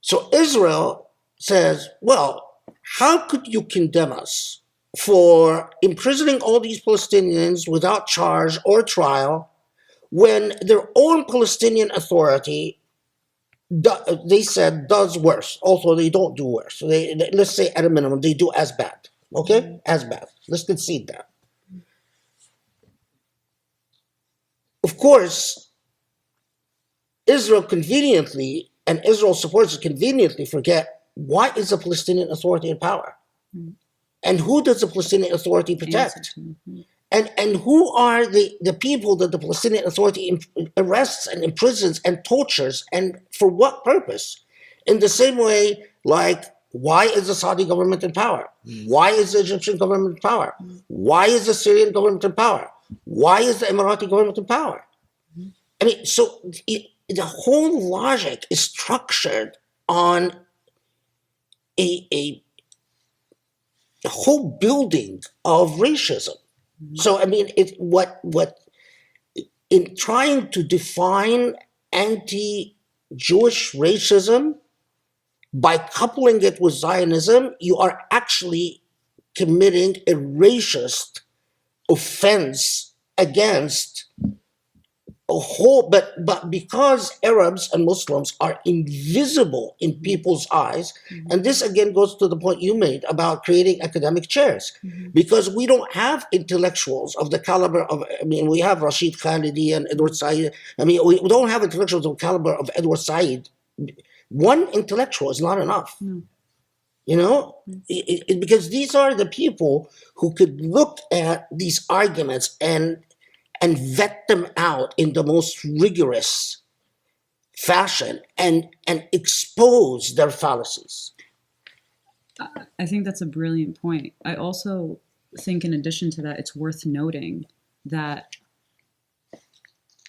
So Israel says, well, how could you condemn us for imprisoning all these Palestinians without charge or trial when their own Palestinian Authority, they said, does worse. Also, they don't do worse. Let's say at a minimum, they do as bad. Okay? As bad. Let's concede that. Of course, Israel conveniently, and Israel supporters conveniently forget, why is the Palestinian Authority in power? And who does the Palestinian Authority protect? And who are the people that the Palestinian Authority arrests and imprisons and tortures, and for what purpose? In the same way, like, why is the Saudi government in power? Why is the Egyptian government in power? Why is the Syrian government in power? Why is the Emirati government in power? I mean, so the whole logic is structured on a whole building of racism. So, I mean, what in trying to define anti-Jewish racism, by coupling it with Zionism, you are actually committing a racist offense against a whole, but because Arabs and Muslims are invisible in people's eyes, and this again goes to the point you made about creating academic chairs, because we don't have intellectuals of the caliber of, I mean, we have Rashid Khalidi and Edward Said. I mean, we don't have intellectuals of the caliber of Edward Said. One intellectual is not enough. You know, because these are the people who could look at these arguments and vet them out in the most rigorous fashion and expose their fallacies. I think that's a brilliant point. I also think, in addition to that, it's worth noting that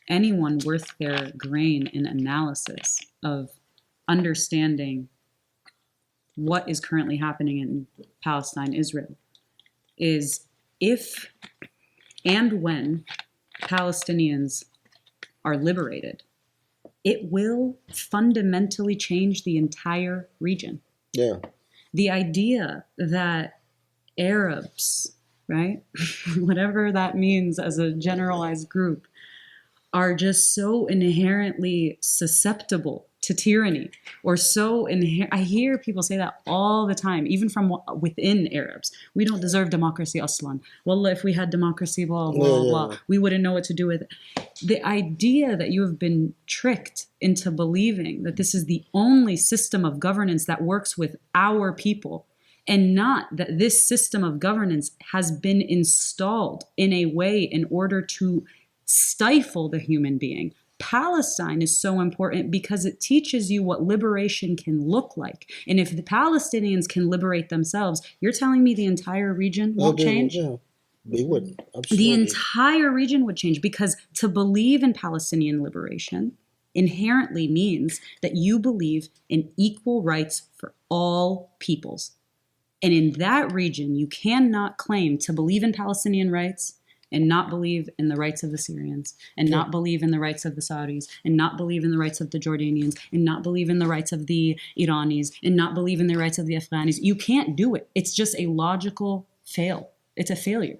anyone worth their grain in analysis of understanding what is currently happening in Palestine, Israel, is if and when Palestinians are liberated, it will fundamentally change the entire region. Yeah. The idea that Arabs, right, whatever that means as a generalized group, are just so inherently susceptible to tyranny, or so I hear people say that all the time, even from within Arabs. We don't deserve democracy, aslan. Wallah, if we had democracy, blah, blah, blah, we wouldn't know what to do with it. The idea that you have been tricked into believing that this is the only system of governance that works with our people and not that this system of governance has been installed in a way in order to stifle the human being. Palestine is so important because it teaches you what liberation can look like. And if the Palestinians can liberate themselves, you're telling me the entire region won't change? Yeah, they would. The Absolutely. entire region would change, because to believe in Palestinian liberation inherently means that you believe in equal rights for all peoples. And in that region, you cannot claim to believe in Palestinian rights and not believe in the rights of the Syrians, and not believe in the rights of the Saudis, and not believe in the rights of the Jordanians, and not believe in the rights of the Iranis, and not believe in the rights of the Afghanis. You can't do it. It's just a logical fail. It's a failure.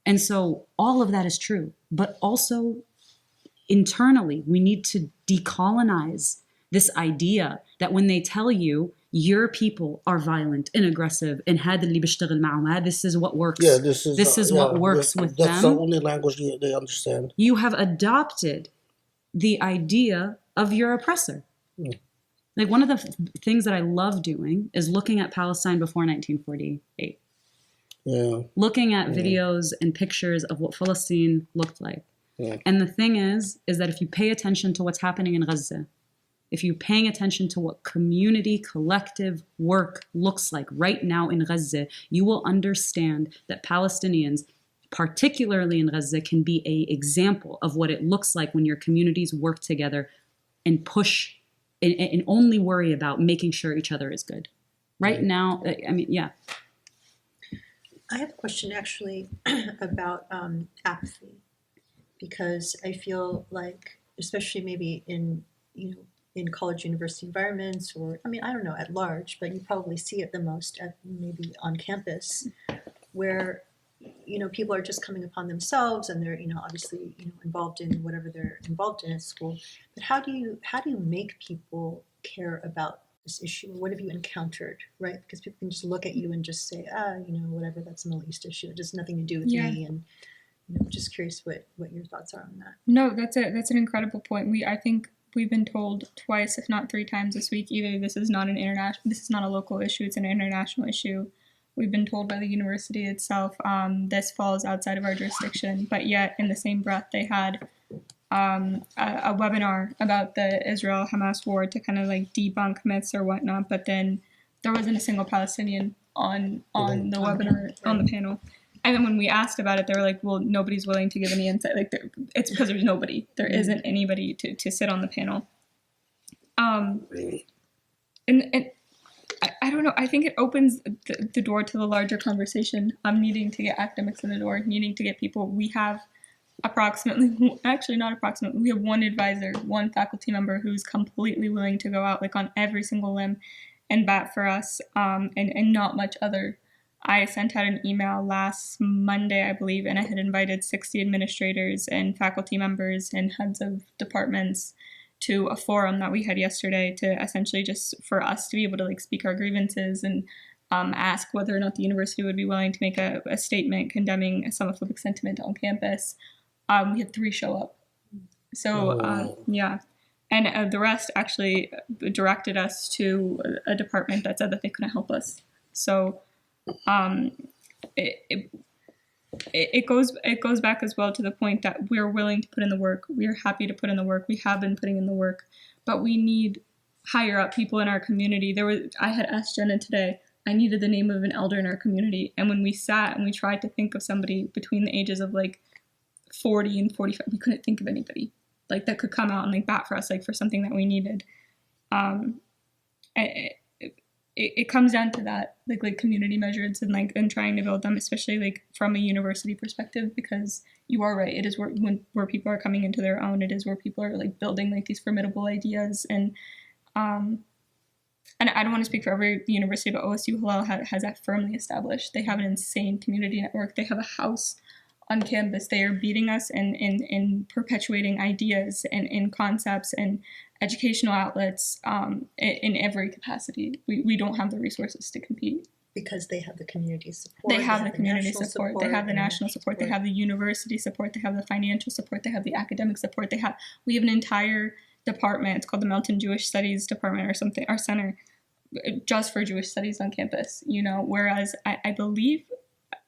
And so all of that is true. But also internally, we need to decolonize this idea that when they tell you your people are violent and aggressive and هذا اللي بيشتغل معهم, this is what works. Yeah, this is what works with that's them. the only language they understand. You have adopted the idea of your oppressor. Like, one of the things that I love doing is looking at Palestine before 1948. Yeah. Looking at videos and pictures of what Palestine looked like. Yeah. And the thing is that if you pay attention to what's happening in Gaza, if you're paying attention to what community, collective work looks like right now in Gaza, you will understand that Palestinians, particularly in Gaza, can be an example of what it looks like when your communities work together and push and only worry about making sure each other is good. Right now, I mean, yeah. I have a question actually about apathy, because I feel like, especially maybe in college university environments, or I mean, I don't know, at large, but you probably see it the most at maybe on campus, where people are just coming upon themselves, and they're obviously involved in whatever they're involved in at school. But how do you make people care about this issue? What have you encountered, right? Because people can just look at you and just say, whatever, that's a Middle East issue. It has nothing to do with me. And just curious what your thoughts are on that. No, that's an incredible point. I think we've been told twice, if not 3 times this week, either this is not a local issue, it's an international issue. We've been told by the university itself, this falls outside of our jurisdiction, but yet in the same breath they had a webinar about the Israel-Hamas war to kind of like debunk myths or whatnot, but then there wasn't a single Palestinian on the webinar, on the panel. And then when we asked about it, they were like, well, nobody's willing to give any insight. Like, it's because there's nobody. There isn't anybody to sit on the panel. And I don't know. I think it opens the door to the larger conversation. Needing to get academics in the door, needing to get people. We have we have one advisor, one faculty member who's completely willing to go out like on every single limb and bat for us, and not much other. I sent out an email last Monday, I believe, and I had invited 60 administrators and faculty members and heads of departments to a forum that we had yesterday to essentially just for us to be able to like speak our grievances and ask whether or not the university would be willing to make a statement condemning Islamophobic sentiment on campus. We had 3 show up. So, yeah. And the rest actually directed us to a department that said that they couldn't help us. So it goes back as well to the point that we're willing to put in the work. We're happy to put in the work. We have been putting in the work, but we need higher up people in our community. I had asked Jenna today, I needed the name of an elder in our community. And when we sat and we tried to think of somebody between the ages of like 40 and 45, we couldn't think of anybody like that could come out and like bat for us, like for something that we needed. It comes down to that, like community measures and trying to build them, especially like from a university perspective, because you are right. It is where people are coming into their own. It is where people are like building like these formidable ideas. And I don't want to speak for every university, but OSU Halal has that firmly established. They have an insane community network. They have a house on campus. They are beating us in perpetuating ideas and in concepts and educational outlets in every capacity. We don't have the resources to compete. Because they have the community support. They have the community support. They have the national support. They have the university support. They have the financial support. They have the academic support. We have an entire department. It's called the Melton Jewish Studies Department or something, our center. just for Jewish studies on campus, you know, whereas I believe,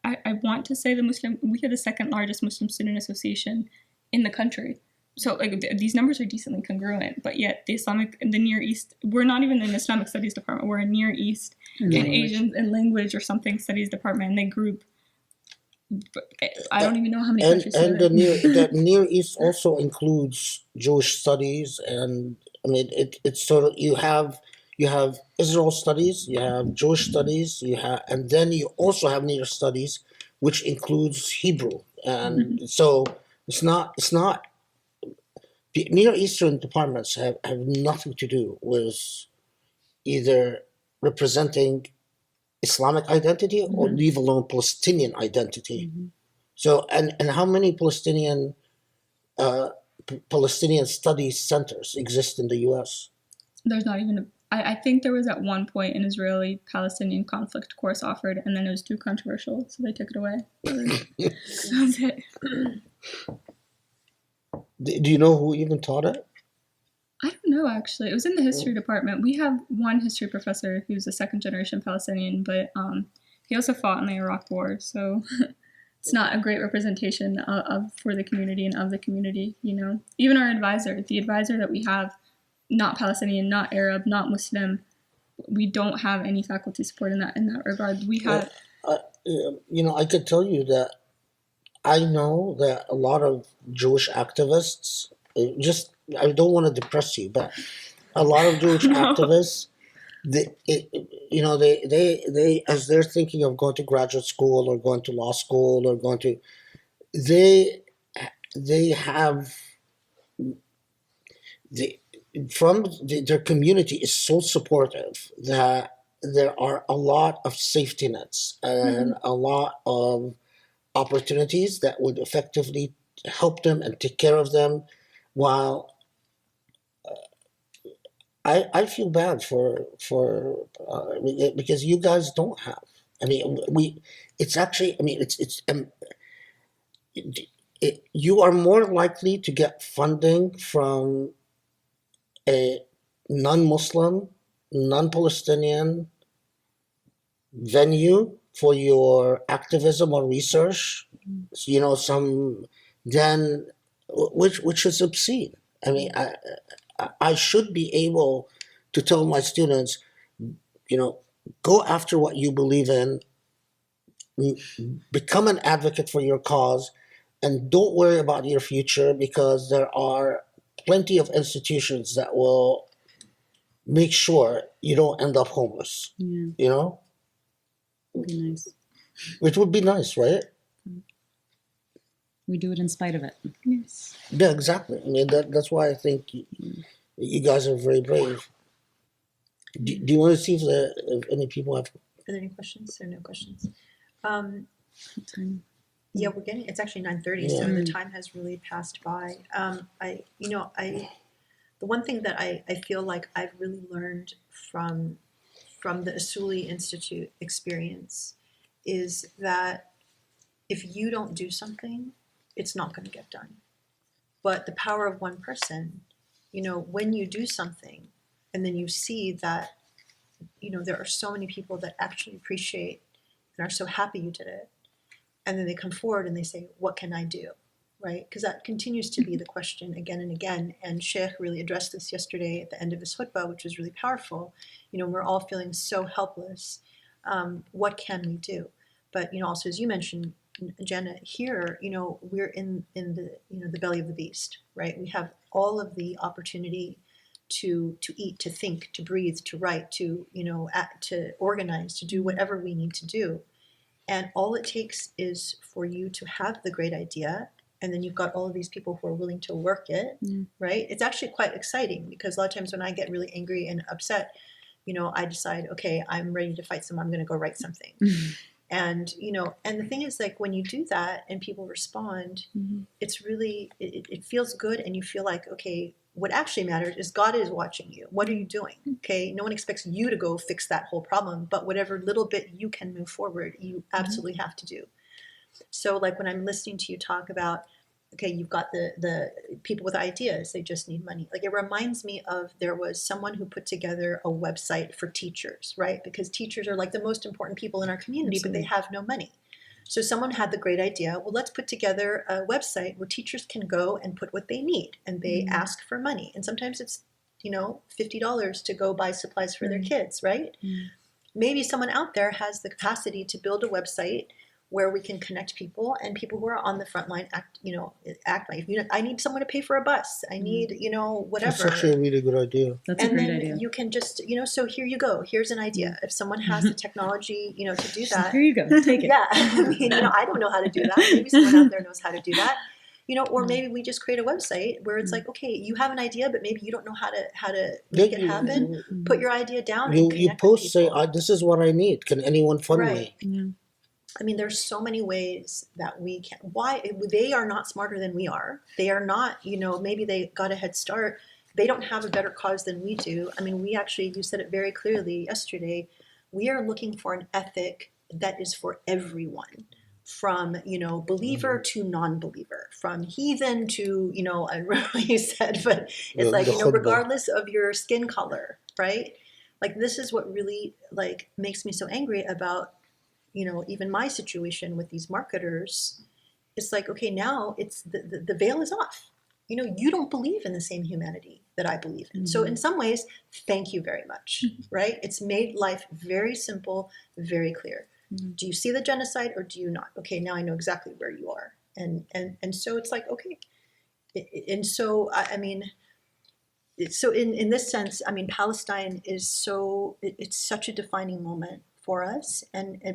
I want to say we have the second largest Muslim student association in the country. So like these numbers are decently congruent, but yet the Near East, we're not even in Islamic studies department, we're a Near East and Asian and language or something studies department, and they group, I don't even know how many countries. And the Near East also includes Jewish studies, and I mean it's sort of you have Israel studies, you have Jewish studies, and then you also have Near studies, which includes Hebrew, and so it's not the Near Eastern departments have nothing to do with either representing Islamic identity or leave alone Palestinian identity. So and how many Palestinian studies centers exist in the U.S.? There's not even I think there was at one point an Israeli-Palestinian conflict course offered, and then it was too controversial, so they took it away. That's it. Do you know who even taught it? I don't know, actually. It was in the history department. We have one history professor who's a second-generation Palestinian, but he also fought in the Iraq War, so it's not a great representation for the community and of the community, you know. Even our advisor, the advisor that we have, not Palestinian, not Arab, not Muslim, we don't have any faculty support in that regard. We have... you know, I could tell you that I know that a lot of Jewish activists, I don't want to depress you, but a lot of Jewish activists, they as they're thinking of going to graduate school or going to law school or their community is so supportive that there are a lot of safety nets and a lot of opportunities that would effectively help them and take care of them, while I feel bad for because you guys don't have. I mean, you are more likely to get funding from a non-Muslim, non-Palestinian venue for your activism or research, you know, which is obscene. I mean, I should be able to tell my students, you know, go after what you believe in, become an advocate for your cause, and don't worry about your future, because there are plenty of institutions that will make sure you don't end up homeless. Yeah. You know? Would be nice. Which would be nice, right? We do it in spite of it. Yes. Yeah, exactly. I mean, that's why I think you guys are very brave. Do you want to see if any people have... Are there any questions or no questions? Yeah, it's actually 9:30, so the time has really passed by. The one thing that I feel like I've really learned from the Asuli Institute experience is that if you don't do something, it's not going to get done. But the power of one person, you know, when you do something and then you see that, you know, there are so many people that actually appreciate and are so happy you did it, and then they come forward and they say, what can I do? Right? Because that continues to be the question again and again. And Sheikh really addressed this yesterday at the end of his khutbah, which was really powerful. You know, we're all feeling so helpless. What can we do? But, you know, also, as you mentioned, Jenna, here, you know, we're in the, you know, the belly of the beast, right? We have all of the opportunity to eat, to think, to breathe, to write, to, you know, to organize, to do whatever we need to do. And all it takes is for you to have the great idea, and then you've got all of these people who are willing to work it, right? It's actually quite exciting, because a lot of times when I get really angry and upset, you know, I decide, okay, I'm ready to fight someone, I'm going to go write something. And, you know, and the thing is, like, when you do that and people respond, it's really, it feels good, and you feel like, okay, what actually matters is God is watching you. What are you doing? Okay, no one expects you to go fix that whole problem, but whatever little bit you can move forward, you absolutely have to do. So, like, when I'm listening to you talk about, okay, you've got the people with ideas, they just need money. Like, it reminds me of, there was someone who put together a website for teachers, right? Because teachers are like the most important people in our community, but they have no money. So someone had the great idea, well, let's put together a website where teachers can go and put what they need, and they ask for money. And sometimes it's, $50 to go buy supplies for their kids, right? Maybe someone out there has the capacity to build a website where we can connect people, and people who are on the front line act like, I need someone to pay for a bus. I need, whatever. That's actually a really good idea. That's a And great then idea. you can just, so here you go. Here's an idea. If someone has the technology, to do that. Here you go. Take it. Yeah. I mean, I don't know how to do that. Maybe someone out there knows how to do that. Or maybe we just create a website where it's like, okay, you have an idea, but maybe you don't know how to make it happen. Put your idea down and You connect post, with say, people. this is what I need. Can anyone fund Right. me? I mean, there's so many ways that we can. Why they are not smarter than we are. They are not, maybe they got a head start. They don't have a better cause than we do. I mean, you said it very clearly yesterday. We are looking for an ethic that is for everyone, from, believer to non-believer, from heathen to, I don't know what you said, but it's like, regardless of your skin color, right? Like, this is what really, like, makes me so angry about, even my situation with these marketers. It's like, okay, now it's the veil is off. You don't believe in the same humanity that I believe in. So in some ways, thank you very much, right? It's made life very simple, very clear. Do you see the genocide or do you not? Okay, now I know exactly where you are. And so it's like, okay. And so, I mean, so in this sense, I mean, Palestine is it's such a defining moment for us,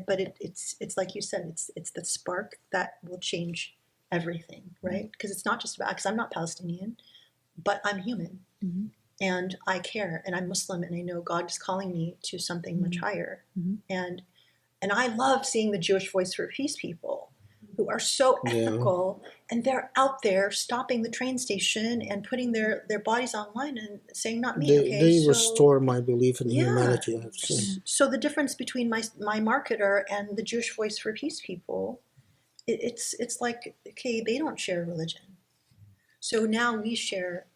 but it's like you said, it's the spark that will change everything, right? Because it's not just about, because I'm not Palestinian, but I'm human, and I care, and I'm Muslim, and I know God is calling me to something much higher, and I love seeing the Jewish Voice for Peace people who are so ethical, and they're out there stopping the train station and putting their bodies online and saying, not me. They restore my belief in humanity, I have to say. So the difference between my marketer and the Jewish Voice for Peace people, it's like, okay, they don't share religion. So now we share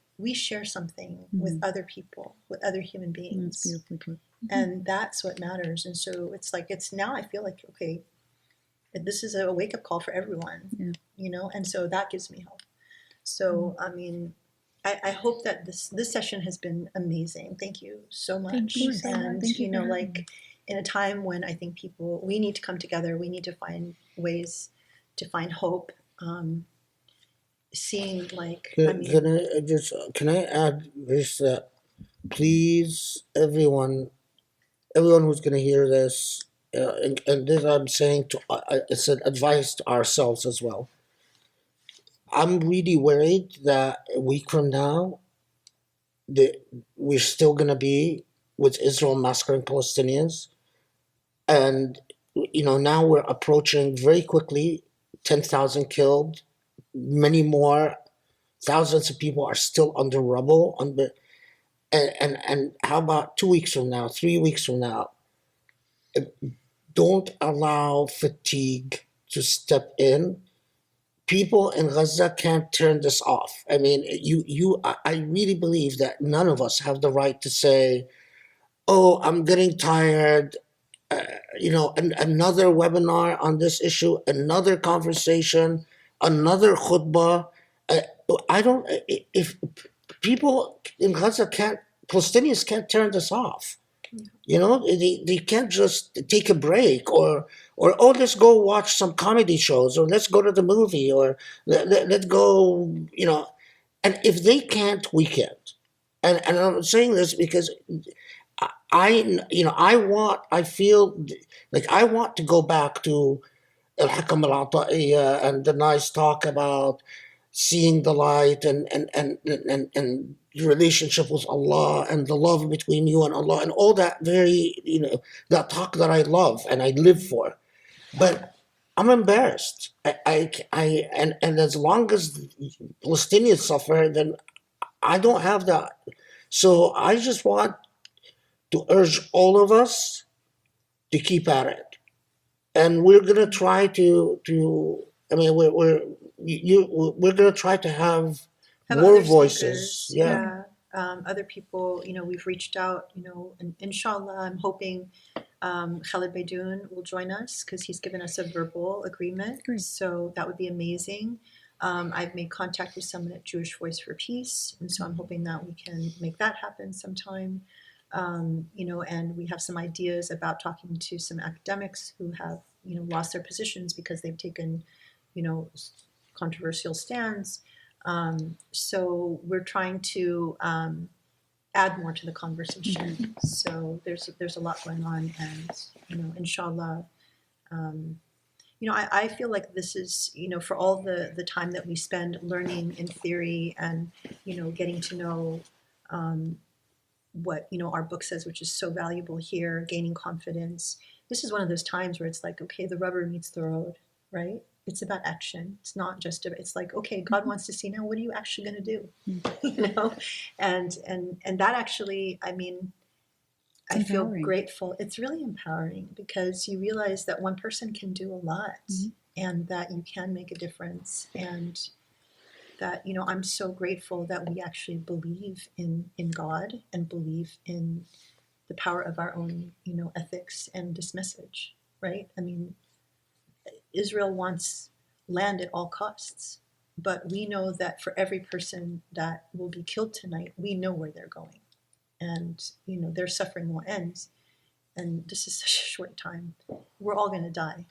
something with other people, with other human beings. That's beautifully put. And that's what matters. And so it's like, now I feel like, okay, this is a wake-up call for everyone, and so that gives me hope. So, I mean, I hope that this session has been amazing. Thank you so much. Thank you so and, much. Thank you like, in a time when I think we need to come together, we need to find ways to find hope, seeing, like, Can I add this, that please, everyone who's going to hear this, and this I'm saying it's an advice to ourselves as well. I'm really worried that a week from now, we're still going to be with Israel massacring Palestinians. And, now we're approaching very quickly 10,000 killed, many more, thousands of people are still under rubble. And how about 2 weeks from now, 3 weeks from now? Don't allow fatigue to step in. People in Gaza can't turn this off. I mean, I really believe that none of us have the right to say, "Oh, I'm getting tired." Another webinar on this issue, another conversation, another khutbah. I don't. If people in Gaza Palestinians can't turn this off. They can't just take a break or let's go watch some comedy shows, or let's go to the movie, or let's go, and if they can't, we can't. And I'm saying this because I feel like I want to go back to Al-Hakam al-Ata'iyya and the nice talk about seeing the light and your relationship with Allah and the love between you and Allah and all that that talk that I love and I live for. But I'm embarrassed. And as long as Palestinians suffer, then I don't have that. So I just want to urge all of us to keep at it. And we're going to try to I mean, we're going to try to have Have more other voices. speakers, Yeah. other people, we've reached out, and inshallah, I'm hoping Khalid Baidoun will join us because he's given us a verbal agreement. Great. So that would be amazing. I've made contact with someone at Jewish Voice for Peace, and so I'm hoping that we can make that happen sometime. And we have some ideas about talking to some academics who have, lost their positions because they've taken, controversial stands. So we're trying to add more to the conversation. So there's a lot going on, and inshallah, I feel like this is, for all the time that we spend learning in theory and getting to know what our book says, which is so valuable here, gaining confidence. This is one of those times where it's like, okay, the rubber meets the road, right? It's about action. It's not just it's like, okay, God wants to see now, what are you actually going to do? And that actually, I mean, I feel empowering. grateful. It's really empowering because you realize that one person can do a lot and that you can make a difference, and that I'm so grateful that we actually believe in God and believe in the power of our own ethics and this message, right? I mean, Israel wants land at all costs, but we know that for every person that will be killed tonight, we know where they're going, and their suffering will end, and this is such a short time. We're all going to die,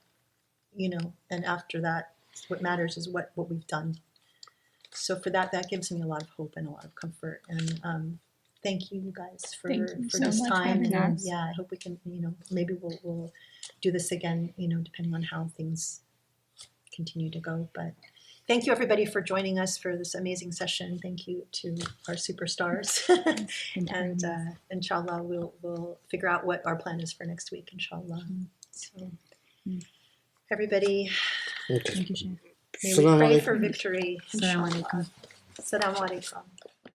and after that, what matters is what we've done. So for that gives me a lot of hope and a lot of comfort. And thank you guys for so this much time. for having And us. yeah, I hope we can, maybe we'll do this again, depending on how things continue to go. But thank you everybody for joining us for this amazing session. Thank you to our superstars. And inshallah, we'll figure out what our plan is for next week, inshallah. So everybody, Okay. Thank you, Sheikh. may we Assalamu pray alaikum. for victory. Assalamu Inshallah. alaikum. Assalamu alaikum.